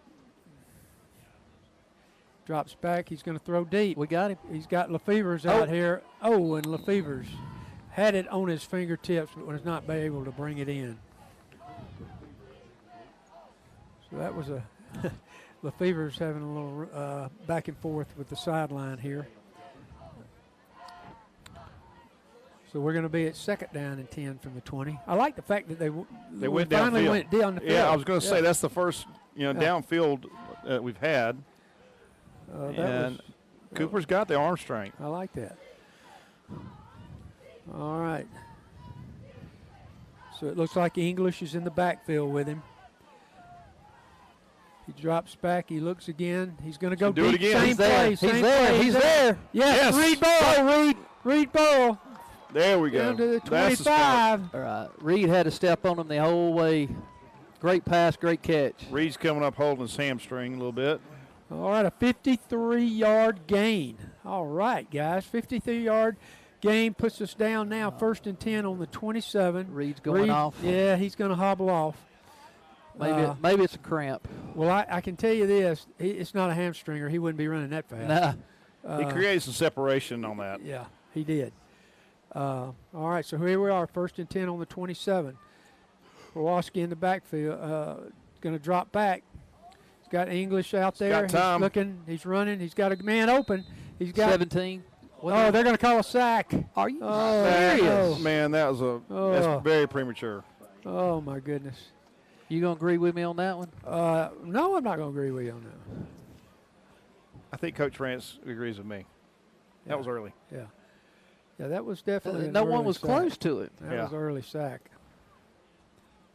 drops back. He's going to throw deep. We got him. He's got Lefevre's out here. Oh, and Lefevre's had it on his fingertips, but was not able to bring it in. So that was Lefevre's having a little back and forth with the sideline here. So we're going to be at second down and 10 from the 20. I like the fact that they went finally downfield. went down the field. Yeah, I was going to say that's the first downfield we've had. And Cooper's got the arm strength. I like that. All right. So it looks like English is in the backfield with him. He drops back. He looks again. He's going to go Do it deep. again. Same He's play. there. Same He's there. play. He's there. Yes. Reed ball. Reed ball. There we go. Down to the That's the start. 25. All right. Reed had to step on him the whole way. Great pass, great catch. Reed's coming up holding his hamstring a little bit. All right, a 53-yard gain. All right, guys, 53-yard gain puts us down now, first and 10 on the 27. Reed's going off. Yeah, he's going to hobble off. Maybe it's a cramp. Well, I can tell you this. It's not a hamstring, or he wouldn't be running that fast. Nah. He created some separation on that. Yeah, he did. All right, so here we are, 1st and 10 on the 27. Kowalski in the backfield, going to drop back. He's got English out there. got time. He's looking, he's running. He's got a man open. He's got 17. Oh, they're going to call a sack. Are you serious? serious? Man, that's very premature. Oh, my goodness. You going to agree with me on that one? No, I'm not going to agree with you on that. I think Coach Rance agrees with me. Yeah. That was early. Yeah. Yeah, that was definitely an no one early was sack. close to it. That was early sack.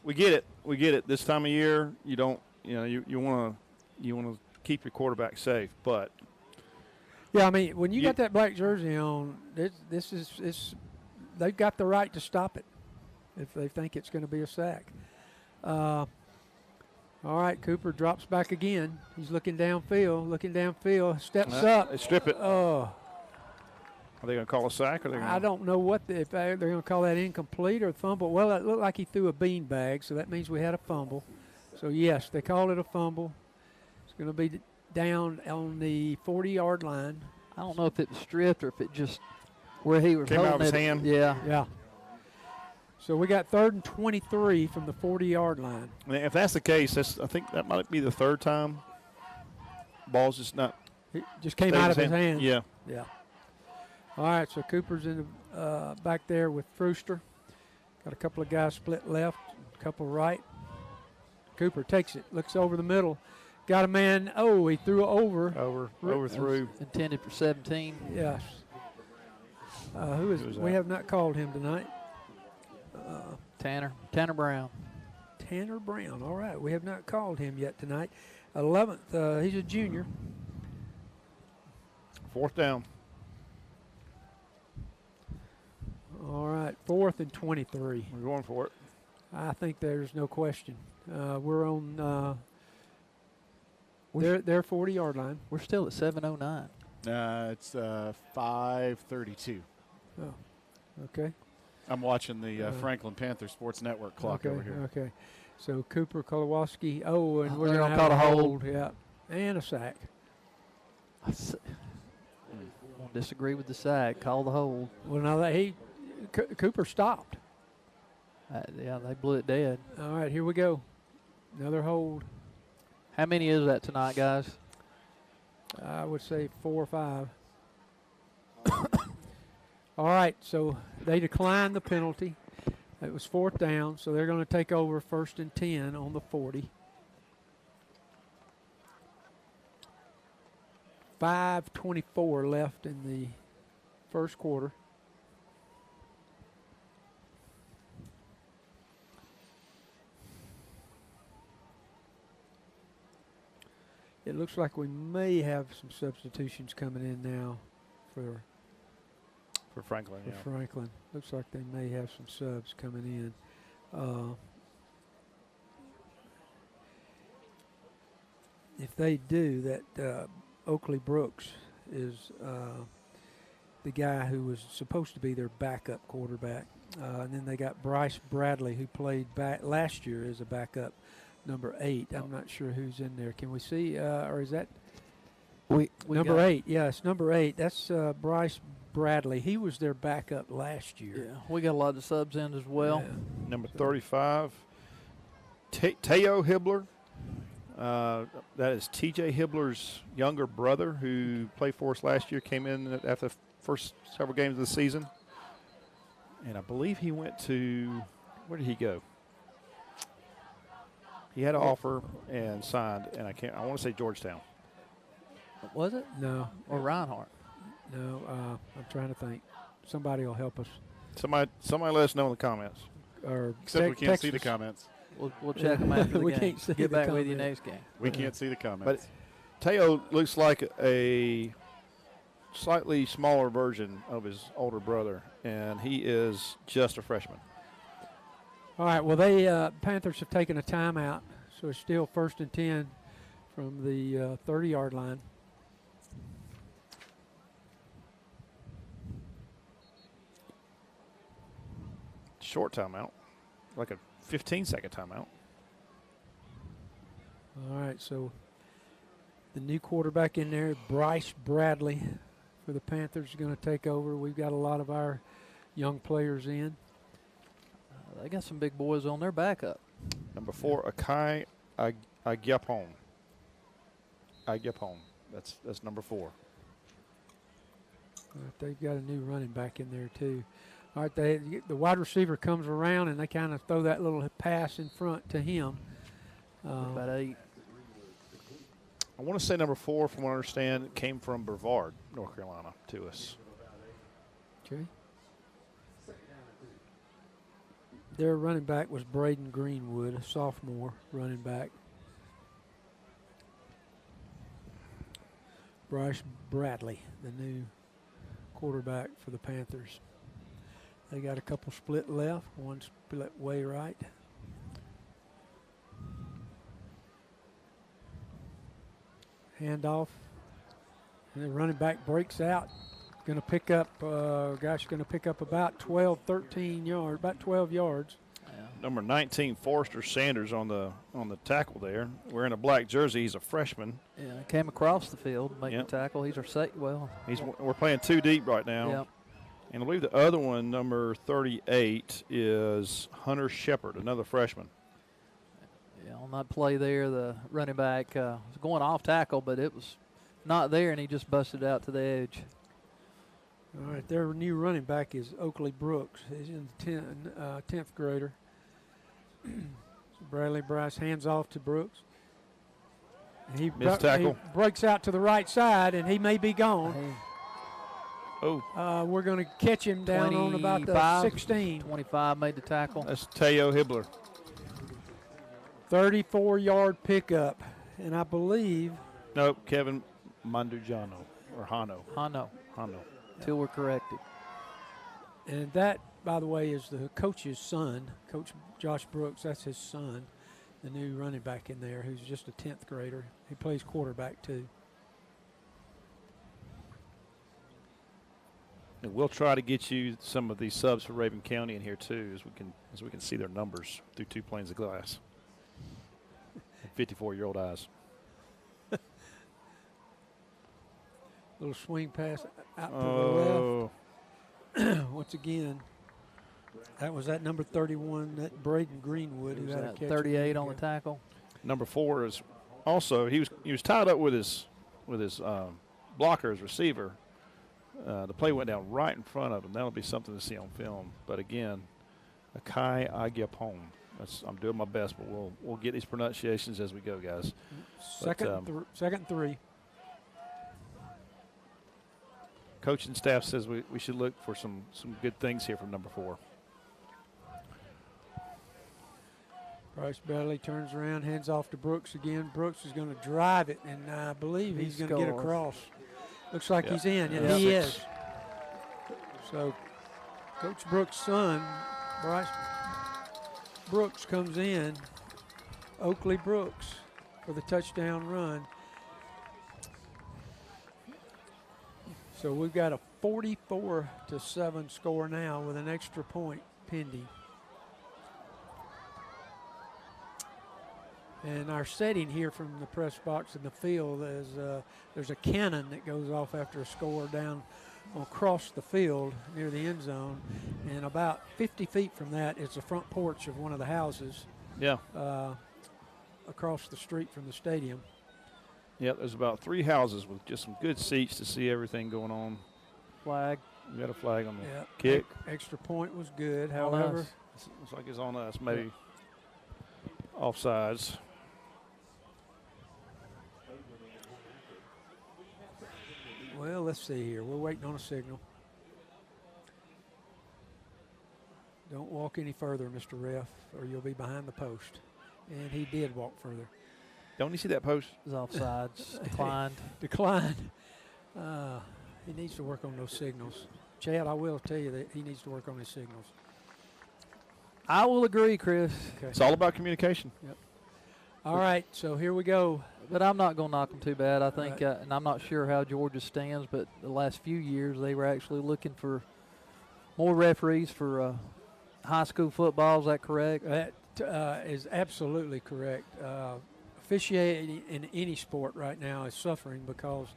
We get it. We get it. This time of year, you don't. You want to keep your quarterback safe, but. Yeah, I mean, when you got that black jersey on, they've got the right to stop it if they think it's going to be a sack. All right, Cooper drops back again. He's looking downfield, steps up. They strip it. Oh. Are they going to call a sack? Or I don't know if they're going to call that incomplete or fumble. Well, it looked like he threw a bean bag, so that means we had a fumble. So, yes, they called it a fumble. It's going to be down on the 40-yard line. I don't know if it was stripped or if it just where he was came holding out of his it. hand. Yeah. Yeah. So we got 3rd and 23 from the 40-yard line. And if that's the case, I think that might be the third time. Ball's just not. It just came out of his hand. Yeah. Yeah. All right, so Cooper's in the back there with Frooster. Got a couple of guys split left, a couple right. Cooper takes it, looks over the middle. Got a man. Oh, he threw overthrew. Intended for 17. Yes. Who is we have not called him tonight. Tanner Brown. Tanner Brown. All right, we have not called him yet tonight. 11th, he's a junior. 4th down. All right, 4th and 23. We're going for it. I think there's no question. We're on their 40-yard line. We're still at 7:09. It's 5:32. Oh, okay. I'm watching the Franklin Panther Sports Network clock over here. Okay. So Cooper, Kowalski. Oh, and we're they're going to gonna have call a a hold. Yeah, and a sack. Won't disagree with the sack. Call the hold. Well, now that Cooper stopped. Yeah, they blew it dead. All right, here we go. Another hold. How many is that tonight, guys? I would say 4 or 5. All right, so they declined the penalty. It was 4th down, so they're going to take over 1st and 10 on the 40. 5:24 left in the first quarter. It looks like we may have some substitutions coming in now for Franklin. Franklin. Looks like they may have some subs coming in. If they do, that Oakley Brooks is the guy who was supposed to be their backup quarterback. And then they got Bryce Bradley, who played back last year as a backup, number 8. I'm not sure who's in there. Can we see, or is that we number 8? Yes, number 8. That's Bryce Bradley. He was their backup last year. Yeah, we got a lot of subs in as well. Yeah. Number 35, Teo Hibbler. That is T.J. Hibbler's younger brother who played for us last year, came in after the first several games of the season. And I believe he went to, where did he go? He had an offer and signed, and I want to say Georgetown. Was it? No. Or Reinhardt? No, I'm trying to think. Somebody will help us. Somebody let us know in the comments. Or Except we can't see the comments. We'll check them after the We game. can't see Get the back with you comments. next game. We can't see the comments. But Teo looks like a slightly smaller version of his older brother, and he is just a freshman. All right, well, they Panthers have taken a timeout, so it's still 1st and 10 from the 30-yard line. Short timeout, like a 15-second timeout. All right, so the new quarterback in there, Bryce Bradley, for the Panthers, is going to take over. We've got a lot of our young players in. They got some big boys on their backup. Number 4, Akai Agyapong. Agyapong. That's number 4. They've got a new running back in there too. All right, the wide receiver comes around and they kind of throw that little pass in front to him. About 8. I want to say number 4, from what I understand, came from Brevard, North Carolina, to us. Okay. Their running back was Braden Greenwood, a sophomore running back. Bryce Bradley, the new quarterback for the Panthers. They got a couple split left, one split way right. Handoff. And the running back breaks out. Going to pick up, going to pick up about 12 yards. Number 19, Forrester Sanders on the tackle there. Wearing a black jersey. He's a freshman. Yeah, came across the field, making the tackle. He's our we're playing 2 deep right now. Yep. And I believe the other one, number 38, is Hunter Shepard, another freshman. Yeah, on that play there, the running back was going off tackle, but it was not there, and he just busted out to the edge. All right, their new running back is Oakley Brooks. He's in the 10th grader. So Bradley Bryce hands off to Brooks. He breaks out to the right side, and he may be gone. We're going to catch him down on about the 16. 25 made the tackle. That's Teo Hibbler. 34-yard pickup, and I believe. Nope, Kevin Mandujano or Hano. Hano. Till we're corrected. And that, by the way, is the coach's son, Coach Josh Brooks. That's his son, the new running back in there, who's just a 10th grader. He plays quarterback too. And we'll try to get you some of these subs for Raven County in here too, as we can see their numbers through 2 panes of glass. 54-year-old eyes. Little swing pass out to the left. Once again, that was that number 31, that Braden Greenwood, who had a catch. 38 on the tackle. Number 4 is also he was tied up with his blocker as receiver. The play went down right in front of him. That'll be something to see on film. But again, Akai Agyapong. I'm doing my best, but we'll get these pronunciations as we go, guys. Second 3. Coaching staff says we should look for some good things here from number 4. Bryce Bradley turns around, hands off to Brooks again. Brooks is going to drive it, and I believe he's going to get across. Looks like he's in, and he is. So Coach Brooks' son, Bryce Brooks, comes in. Oakley Brooks for the touchdown run. So we've got a 44-7 score now with an extra point pending. And our setting here from the press box in the field is there's a cannon that goes off after a score down across the field near the end zone. And about 50 feet from that is the front porch of one of the houses. Yeah. Across the street from the stadium. Yeah, there's about 3 houses with just some good seats to see everything going on. Flag. We got a flag on the kick. Extra point was good. However, looks like it's on us. Maybe offsides. Well, let's see here. We're waiting on a signal. Don't walk any further, Mr. Ref, or you'll be behind the post. And he did walk further. Don't you see that post? It was offsides. Declined. Declined. He needs to work on those signals. Chad, I will tell you that he needs to work on his signals. I will agree, Chris. Okay. It's all about communication. Yep. All right, so here we go. But I'm not going to knock them too bad. I think, and I'm not sure how Georgia stands, but the last few years they were actually looking for more referees for high school football. Is that correct? That is absolutely correct. Officiating in any sport right now is suffering because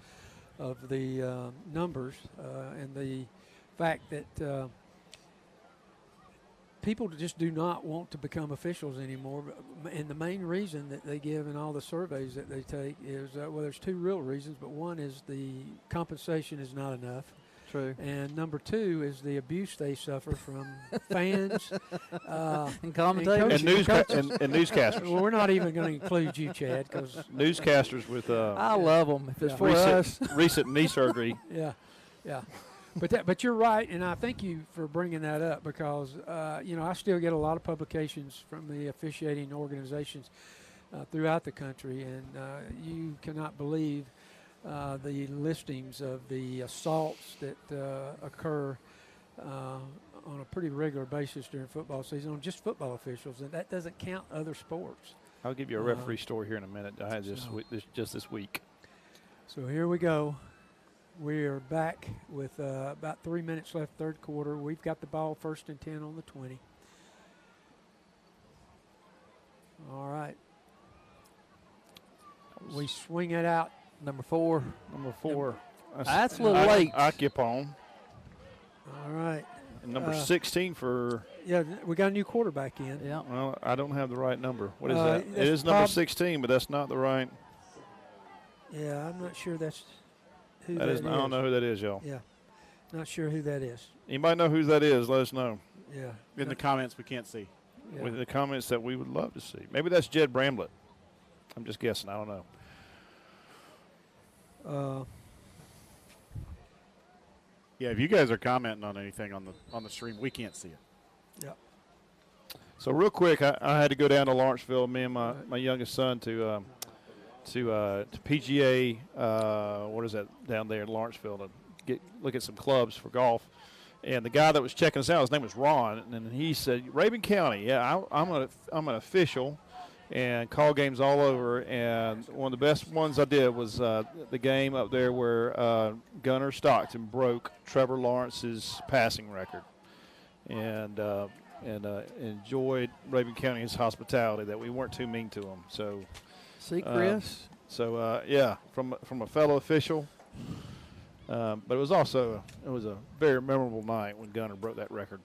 of the numbers and the fact that people just do not want to become officials anymore. And the main reason that they give in all the surveys that they take is, well, there's two real reasons, but one is the compensation is not enough. True. And number two is the abuse they suffer from fans and commentators and newscasters. Well, we're not even going to include you, Chad, because newscasters with I love them if it's for us. Recent knee surgery. Yeah. But you're right, and I thank you for bringing that up because I still get a lot of publications from the officiating organizations throughout the country, and you cannot believe the listings of the assaults that occur on a pretty regular basis during football season on just football officials, and that doesn't count other sports. I'll give you a referee story here in a minute. I had just this week. So here we go. We are back with about 3 minutes left, third quarter. We've got the ball 1st and 10 on the 20. All right. We swing it out. Number 4. That's a little late. Occupon. All right. And number 16 for. Yeah, we got a new quarterback in. Yeah. Well, I don't have the right number. What is that? It is number 16, but that's not the right. Yeah, I'm not sure that's who that is. I don't know who that is, y'all. Yeah. Not sure who that is. Anybody know who that is? Let us know. Yeah. In the comments we can't see. Yeah. With the comments that we would love to see. Maybe that's Jed Bramlett. I'm just guessing. I don't know. Yeah, if you guys are commenting on anything on the stream, we can't see it. Yeah. So real quick, I had to go down to Lawrenceville, me and my youngest son to PGA. What is that down there in Lawrenceville to look at some clubs for golf. And the guy that was checking us out, his name was Ron, and he said, Rabun County, yeah, I'm an official and call games all over. And one of the best ones I did was the game up there where Gunnar Stockton broke Trevor Lawrence's passing record, and enjoyed Rabun County's hospitality, that we weren't too mean to him. So, see, Chris. Yeah, from a fellow official. But it was a very memorable night when Gunnar broke that record.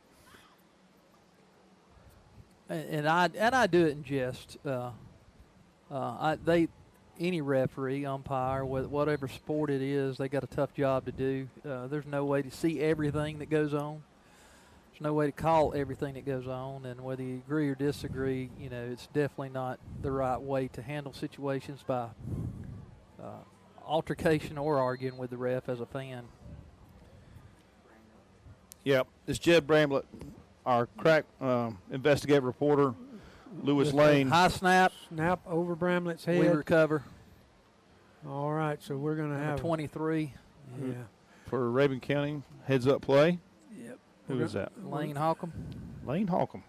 And I do it in jest. Any referee, umpire, whatever sport it is, they got a tough job to do. There's no way to see everything that goes on. There's no way to call everything that goes on, and whether you agree or disagree, it's definitely not the right way to handle situations by altercation or arguing with the ref as a fan. Yep, it's Jed Bramlett, our crack investigative reporter, Lewis Lane. High snap. Snap over Bramlett's head. We recover. All right, so we're going to have 23. Yeah. For Rabun County, heads up play. Yep. Who is that? Lane Holcomb. Lane Holcomb.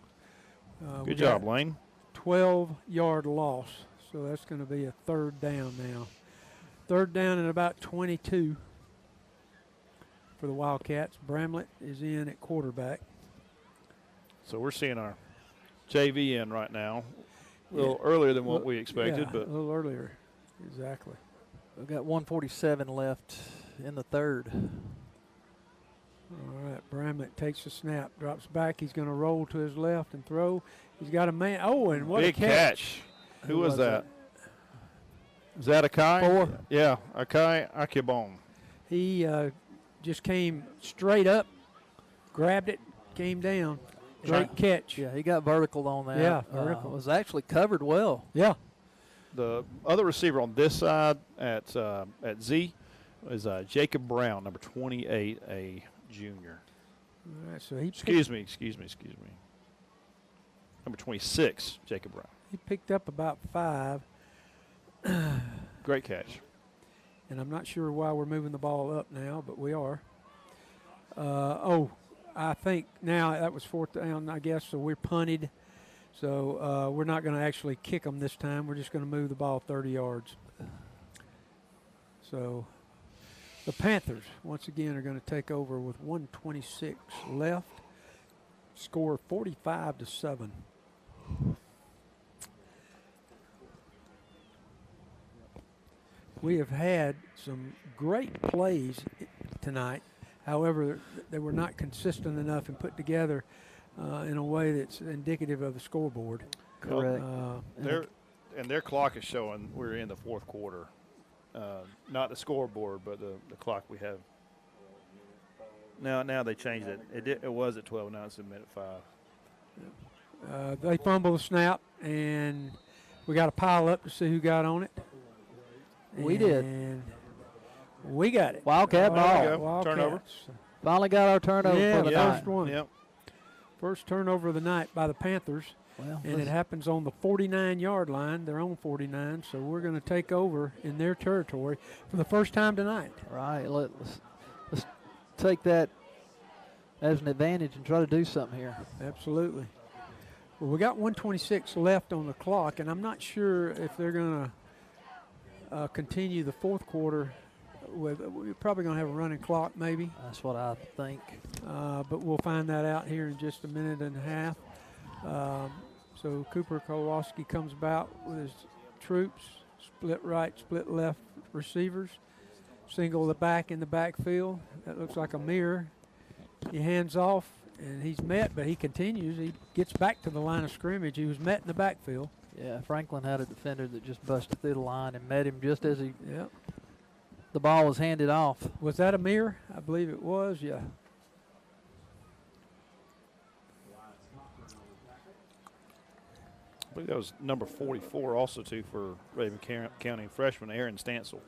Good job, Lane. 12-yard loss, so that's going to be a third down now. Third down and about 22 for the Wildcats. Bramlett is in at quarterback. So we're seeing our JV in right now. A little earlier than what we expected, but a little earlier. Exactly. We've got 1:47 left in the third. All right, Bramlett takes the snap, drops back. He's going to roll to his left and throw. He's got a man. Oh, and what big a catch. Who was that? Is that Akai? 4. Yeah, Akai Akibon. He just came straight up, grabbed it, came down. Great catch. Yeah, he got vertical on that. Yeah, vertical. Was actually covered well. Yeah. The other receiver on this side at Z is Jacob Brown, number 28, a junior. All right, so he Excuse me. Number 26, Jacob Brown. He picked up about 5. Great catch. And I'm not sure why we're moving the ball up now, but we are. I think now that was 4th down, I guess, so we're punted. So we're not going to actually kick them this time. We're just going to move the ball 30 yards. So the Panthers, once again, are going to take over with 1:26 left. Score 45-7. We have had some great plays tonight. However, they were not consistent enough and put together. in a way that's indicative of the scoreboard. Correct. Their clock is showing we're in the fourth quarter. Not the scoreboard, but the clock we have. Now they changed it. It was at 12. Now it's a minute 5. They fumble the snap, and we got to pile up to see who got on it. We did. And we got it. Wildcat ball. Wildcats. Turnover. Finally got our turnover for the first night. one. Yep. First turnover of the night by the Panthers. Well, and it happens on the 49-yard line, their own 49, so we're going to take over in their territory for the first time tonight. Right. Let's take that as an advantage and try to do something here. Absolutely. Well, we got 1:26 left on the clock, and I'm not sure if they're going to continue the fourth quarter. We're probably going to have a running clock, maybe. That's what I think. But we'll find that out here in just a minute and a half. So Cooper Kowalski comes about with his troops, split right, split left receivers, single the back in the backfield. That looks like a mirror. He hands off, and he's met, but he continues. He gets back to the line of scrimmage. He was met in the backfield. Yeah, Franklin had a defender that just busted through the line and met him just as he Yep. the ball was handed off. Was that a mirror? I believe it was, yeah. I believe that was number 44 also, too, for Raven County freshman Aaron Stansel.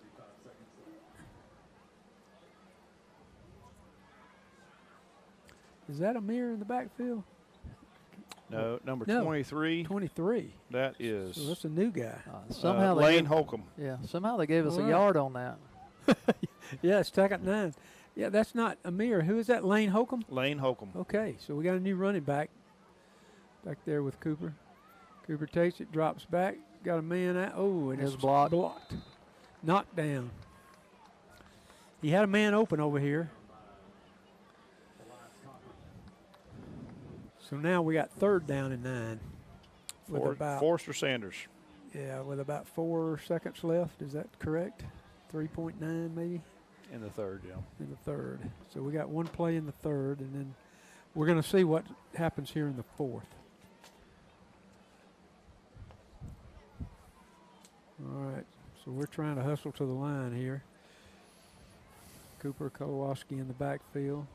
Is that a mirror in the backfield? No, number No. 23. 23. That is. So that's a new guy. Somehow they Lane gave- Holcomb. Yeah, somehow they gave us All a right. yard on that. Yeah, it's second 9. Yeah, that's not a mirror. Who is that, Lane Holcomb? Lane Holcomb. Okay, so we got a new running back there with Cooper. Cooper takes it, drops back, got a man out. Oh, and It's it's blocked. Knocked down. He had a man open over here. So now we got third down and 9. With about, Forrester Sanders. yeah, with about 4 seconds left. Is that correct? 3.9 maybe? In the third, yeah. In the third. So we got one play in the third, and then we're going to see what happens here in the fourth. All right, so we're trying to hustle to the line here. Cooper Kowalski in the backfield.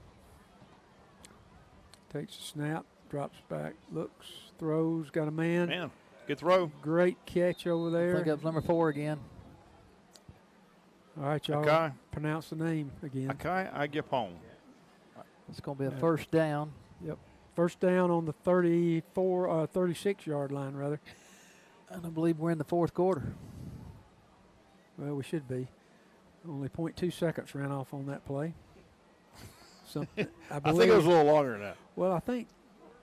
Takes a snap, drops back, looks, throws, got a man. Man, good throw. Great catch over there. I think that was number 4 again. All right, y'all. Akai. Pronounce the name again. Akai Agapong. It's going to be a first down. Yep. First down on the 36-yard line, rather. And I believe we're in the fourth quarter. Well, we should be. Only 0.2 seconds ran off on that play. So I think it was a little longer than that. Well, I think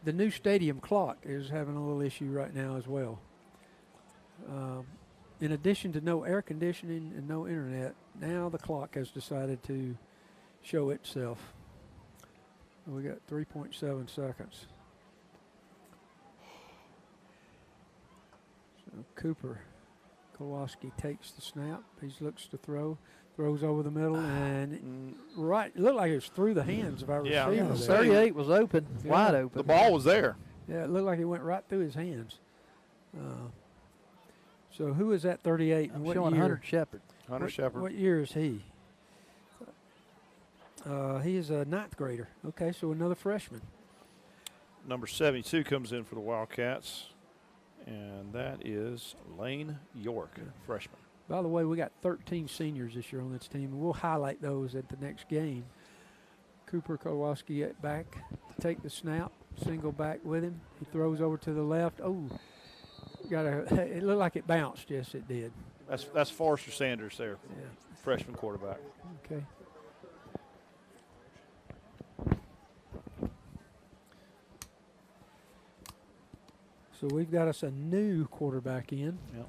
the new stadium clock is having a little issue right now as well. In addition to no air conditioning and no internet, now the clock has decided to show itself. We got 3.7 seconds. So Cooper Kowalski takes the snap. He looks to throw, throws over the middle, and right, it looked like it was through the hands of our receiver. Yeah, there. 38 was open, wide open. The ball was there. Yeah, it looked like it went right through his hands. So who is that 38? I'm and what showing year? Hunter Shepard. Hunter Shepard. What year is he? He is a 9th grader. Okay, so another freshman. Number 72 comes in for the Wildcats, and that is Lane York, freshman. By the way, we got 13 seniors this year on this team, and we'll highlight those at the next game. Cooper Kowalski at back to take the snap, single back with him. He throws over to the left. Oh, it looked like it bounced. Yes, it did. That's Forrester Sanders there, freshman quarterback. Okay. So we've got us a new quarterback in. Yep.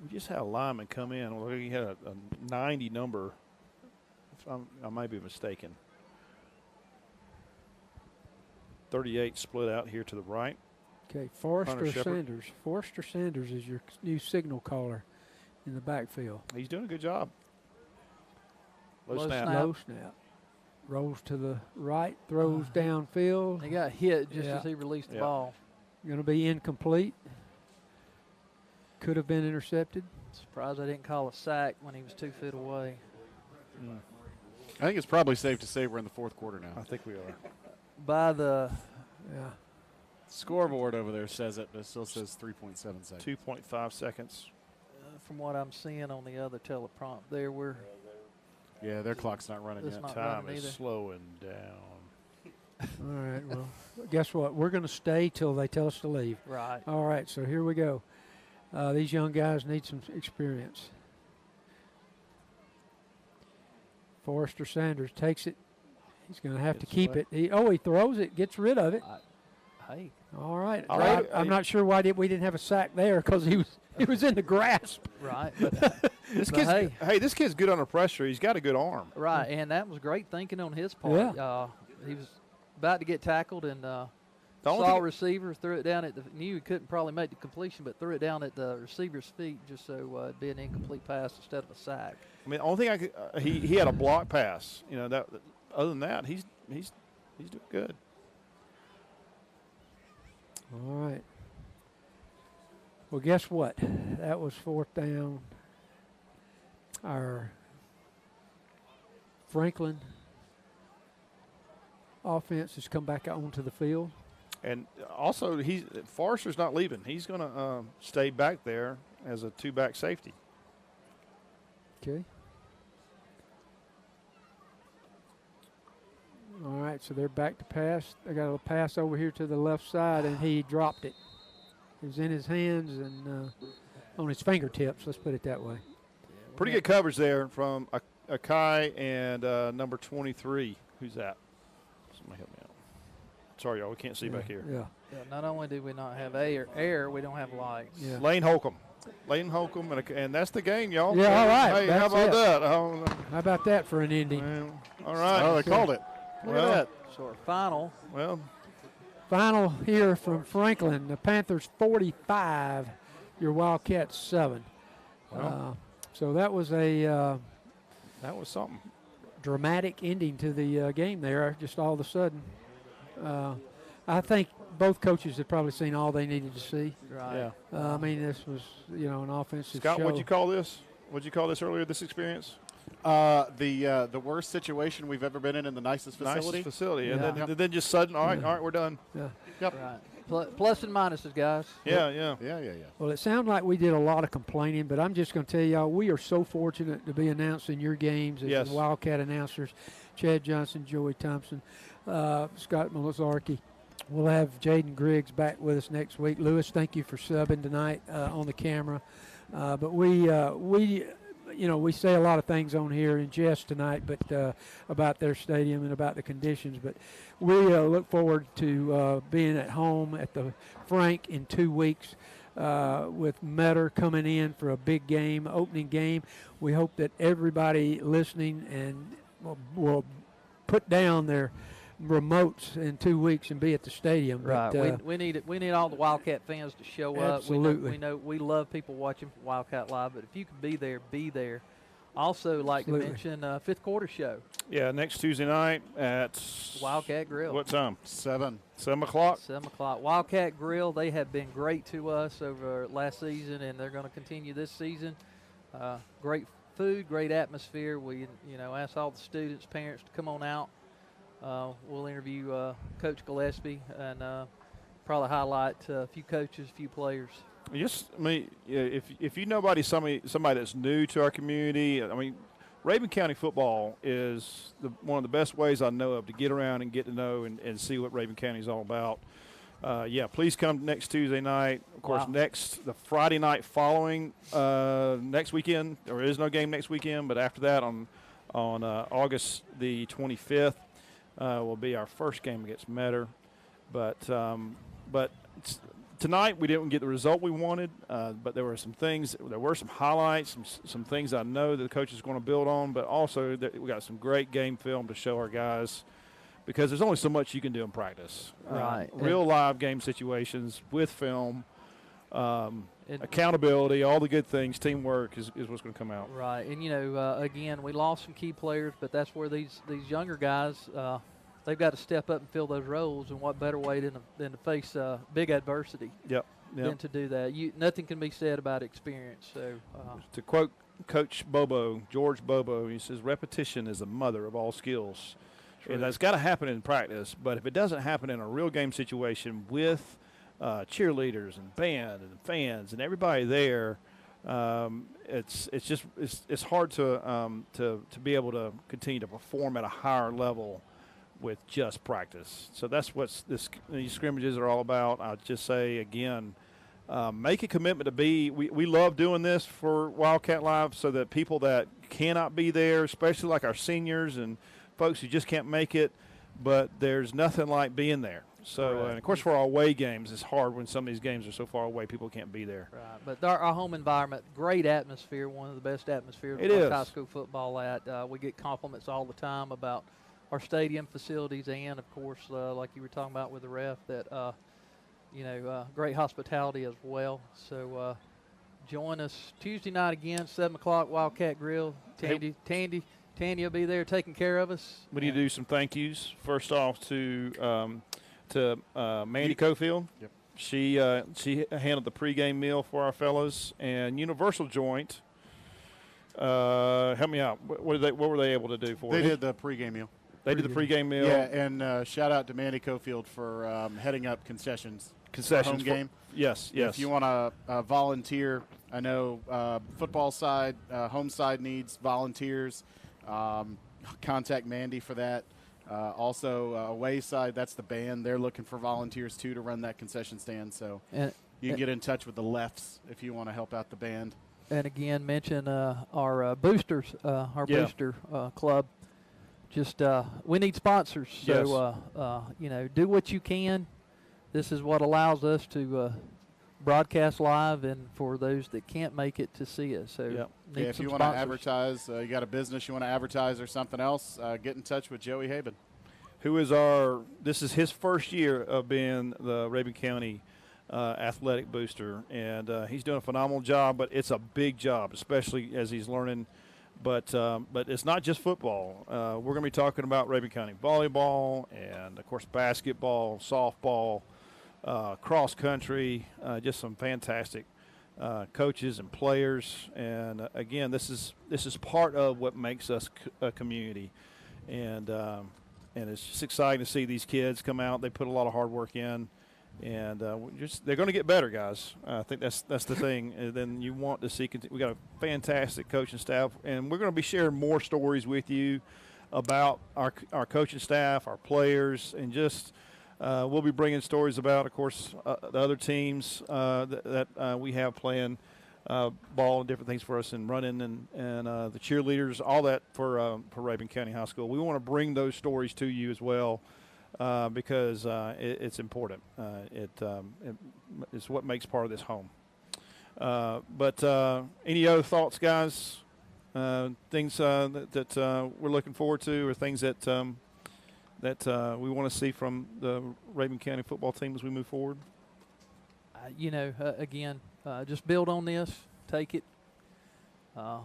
We just had a lineman come in. Well, he had a 90 number. I might be mistaken. 38 split out here to the right. Okay, Forrester Hunter Shepard. Sanders. Forrester Sanders is your new signal caller in the backfield. He's doing a good job. Low Low snap. snap. Low snap. rolls to the right, throws downfield. He got hit just Yeah. as he released the Yeah. ball. Going to be incomplete. Could have been intercepted. Surprised I didn't call a sack when he was 2 feet away. I think it's probably safe to say we're in the fourth quarter now. I think we are. By the Yeah. Scoreboard over there says it, but it still says 3.7 seconds. 2.5 seconds. from what I'm seeing on the other teleprompt there, Yeah, their clock's not running It's yet. not Time running is either. slowing down. All right, well, guess what? We're going to stay till they tell us to leave. Right. All right, so here we go. These young guys need some experience. Forrester Sanders takes it. He's going to have to Gets keep away. it. He throws it, gets rid of it. Hey. All right. All right. I'm not sure why we didn't have a sack there because he was in the grasp. Right. But, This but kid's hey, this kid's good under pressure. He's got a good arm. right, and that was great thinking on his part. Yeah. He was about to get tackled and only saw a thing- receiver, threw it down at knew he couldn't probably make the completion, but threw it down at the receiver's feet just so it'd be an incomplete pass instead of a sack. I mean, the only thing I could, he had a block pass. You know that. Other than that, he's doing good. All right. Well, guess what? That was fourth down. Our Franklin offense has come back out onto the field. And also, Forrester's not leaving. He's going to stay back there as a two-back safety. Okay. All right, so they're back to pass. They got a pass over here to the left side, and he dropped it. It was in his hands and on his fingertips, let's put it that way. Pretty good coverage there from Akai and number 23. Who's that? Somebody help me out. Sorry, y'all. We can't see back here. Yeah. Yeah, not only do we not have air, we don't have lights. Yeah. Lane Holcomb. And that's the game, y'all. Yeah, all right. Hey, how That's about it. that? Oh, How about that for an ending? well, all right. Oh, they called it. Look Well, at that. So our final, Well, Final here from Franklin. The Panthers 45, your Wildcats 7. So that was a that was something. dramatic ending to the game there, just all of a sudden. I think both coaches had probably seen all they needed to see. right? Yeah. I mean, this was, an offensive Scott, show. what'd you call this? What'd you call this earlier, this experience? The worst situation we've ever been in the nicest facility. Nicest facility. Yeah. And then just sudden, all right, we're done. Yeah. Right. Plus and minuses, guys. Yeah. Yeah. Well, it sounded like we did a lot of complaining, but I'm just going to tell y'all, we are so fortunate to be announcing your games as Yes. the Wildcat announcers. Chad Johnson, Joey Thompson, Scott Malazarki. We'll have Jaden Griggs back with us next week. Lewis, thank you for subbing tonight on the camera. But we say a lot of things on here in jest tonight, but about their stadium and about the conditions. But we look forward to being at home at the Frank in 2 weeks with Metter coming in for a big game, opening game. We hope that everybody listening and will put down their remotes in 2 weeks and be at the stadium. Right. But, We need all the Wildcat fans to show up. Absolutely. We know we love people watching Wildcat Live, but if you can be there, be there. Also, like Absolutely. to mention fifth quarter show, Yeah, next Tuesday night at Wildcat Grill. what time? 7. 7 o'clock? 7 o'clock. Wildcat Grill, they have been great to us over last season, and they're going to continue this season. Great food, great atmosphere. We, ask all the students, parents to come on out. We'll interview Coach Gillespie and probably highlight a few coaches, a few players. If you know somebody that's new to our community, I mean, Raven County football is one of the best ways I know of to get around and get to know and see what Raven County is all about. Please come next Tuesday night. Of course, Wow. the Friday night following next weekend. There is no game next weekend, but after that on August the 25th will be our first game against Metter. But tonight we didn't get the result we wanted, but there were some things. There were some highlights, some things I know that the coach is going to build on. But also we got some great game film to show our guys, because there's only so much you can do in practice. Right. Real live game situations with film. accountability, all the good things, teamwork is what's going to come out. Right, and again, we lost some key players, but that's where these younger guys, they've got to step up and fill those roles. And what better way than to face big adversity? Yep. Than to do that. Nothing can be said about experience. So to quote Coach Bobo, George Bobo, he says, "Repetition is the mother of all skills." And that's got to happen in practice. But if it doesn't happen in a real game situation with cheerleaders and band and fans and everybody there, it's hard to be able to continue to perform at a higher level with just practice. So that's what these scrimmages are all about. I'll just say again, make a commitment to be. We love doing this for Wildcat Live so that people that cannot be there, especially like our seniors and folks who just can't make it, but there's nothing like being there. So, and of course, for our away games, it's hard when some of these games are so far away, people can't be there. Right, but our home environment, great atmosphere, one of the best atmospheres of high school football at. We get compliments all the time about our stadium facilities and, of course, like you were talking about with the ref, that, great hospitality as well. So join us Tuesday night again, 7 o'clock, Wildcat Grill. Tandy will be there taking care of us. We need to do some thank yous. First off to Mandy Cofield. Yep. She handled the pregame meal for our fellows, and Universal Joint. Help me out. What were they able to do for us? They did the pregame meal. They did the pregame meal. Yeah, and shout out to Mandy Cofield for heading up concessions for home game. Yes. If you want to volunteer, I know football side, home side needs volunteers. Contact Mandy for that. Also, away side, that's the band. They're looking for volunteers, too, to run that concession stand. So you can get in touch with the Lefts if you want to help out the band. And, again, mention our boosters, booster club. Just we need sponsors. Yes. So, do what you can. This is what allows us to broadcast live, and for those that can't make it, to see it. So if you want to advertise, you got a business you want to advertise or something else, get in touch with Joey Haben. Who is this is his first year of being the Rabun County athletic booster, and he's doing a phenomenal job, but it's a big job, especially as he's learning. But it's not just football. We're going to be talking about Rabun County volleyball and, of course, basketball, softball, cross country, just some fantastic coaches and players. And again, this is part of what makes us a community, and it's just exciting to see these kids come out. They put a lot of hard work in, and they're going to get better, guys. I think that's the thing. And then you want to see. We got a fantastic coaching staff, and we're going to be sharing more stories with you about our coaching staff, our players, and just. We'll be bringing stories about, of course, the other teams that we have playing ball and different things for us, and running and the cheerleaders, all that for Rabun County High School. We want to bring those stories to you as well because it's important. It's what makes part of this home. But any other thoughts, guys? Things that we're looking forward to, or things that we want to see from the Rabun County football team as we move forward? Again, just build on this, take it on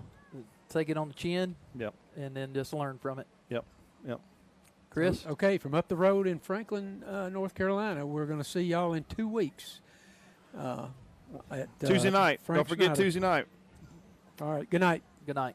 the chin, and then just learn from it. Yep. Chris? Okay, from up the road in Franklin, North Carolina, we're going to see y'all in 2 weeks. Tuesday night. Frank Don't forget Schneider. Tuesday night. All right, good night. Good night.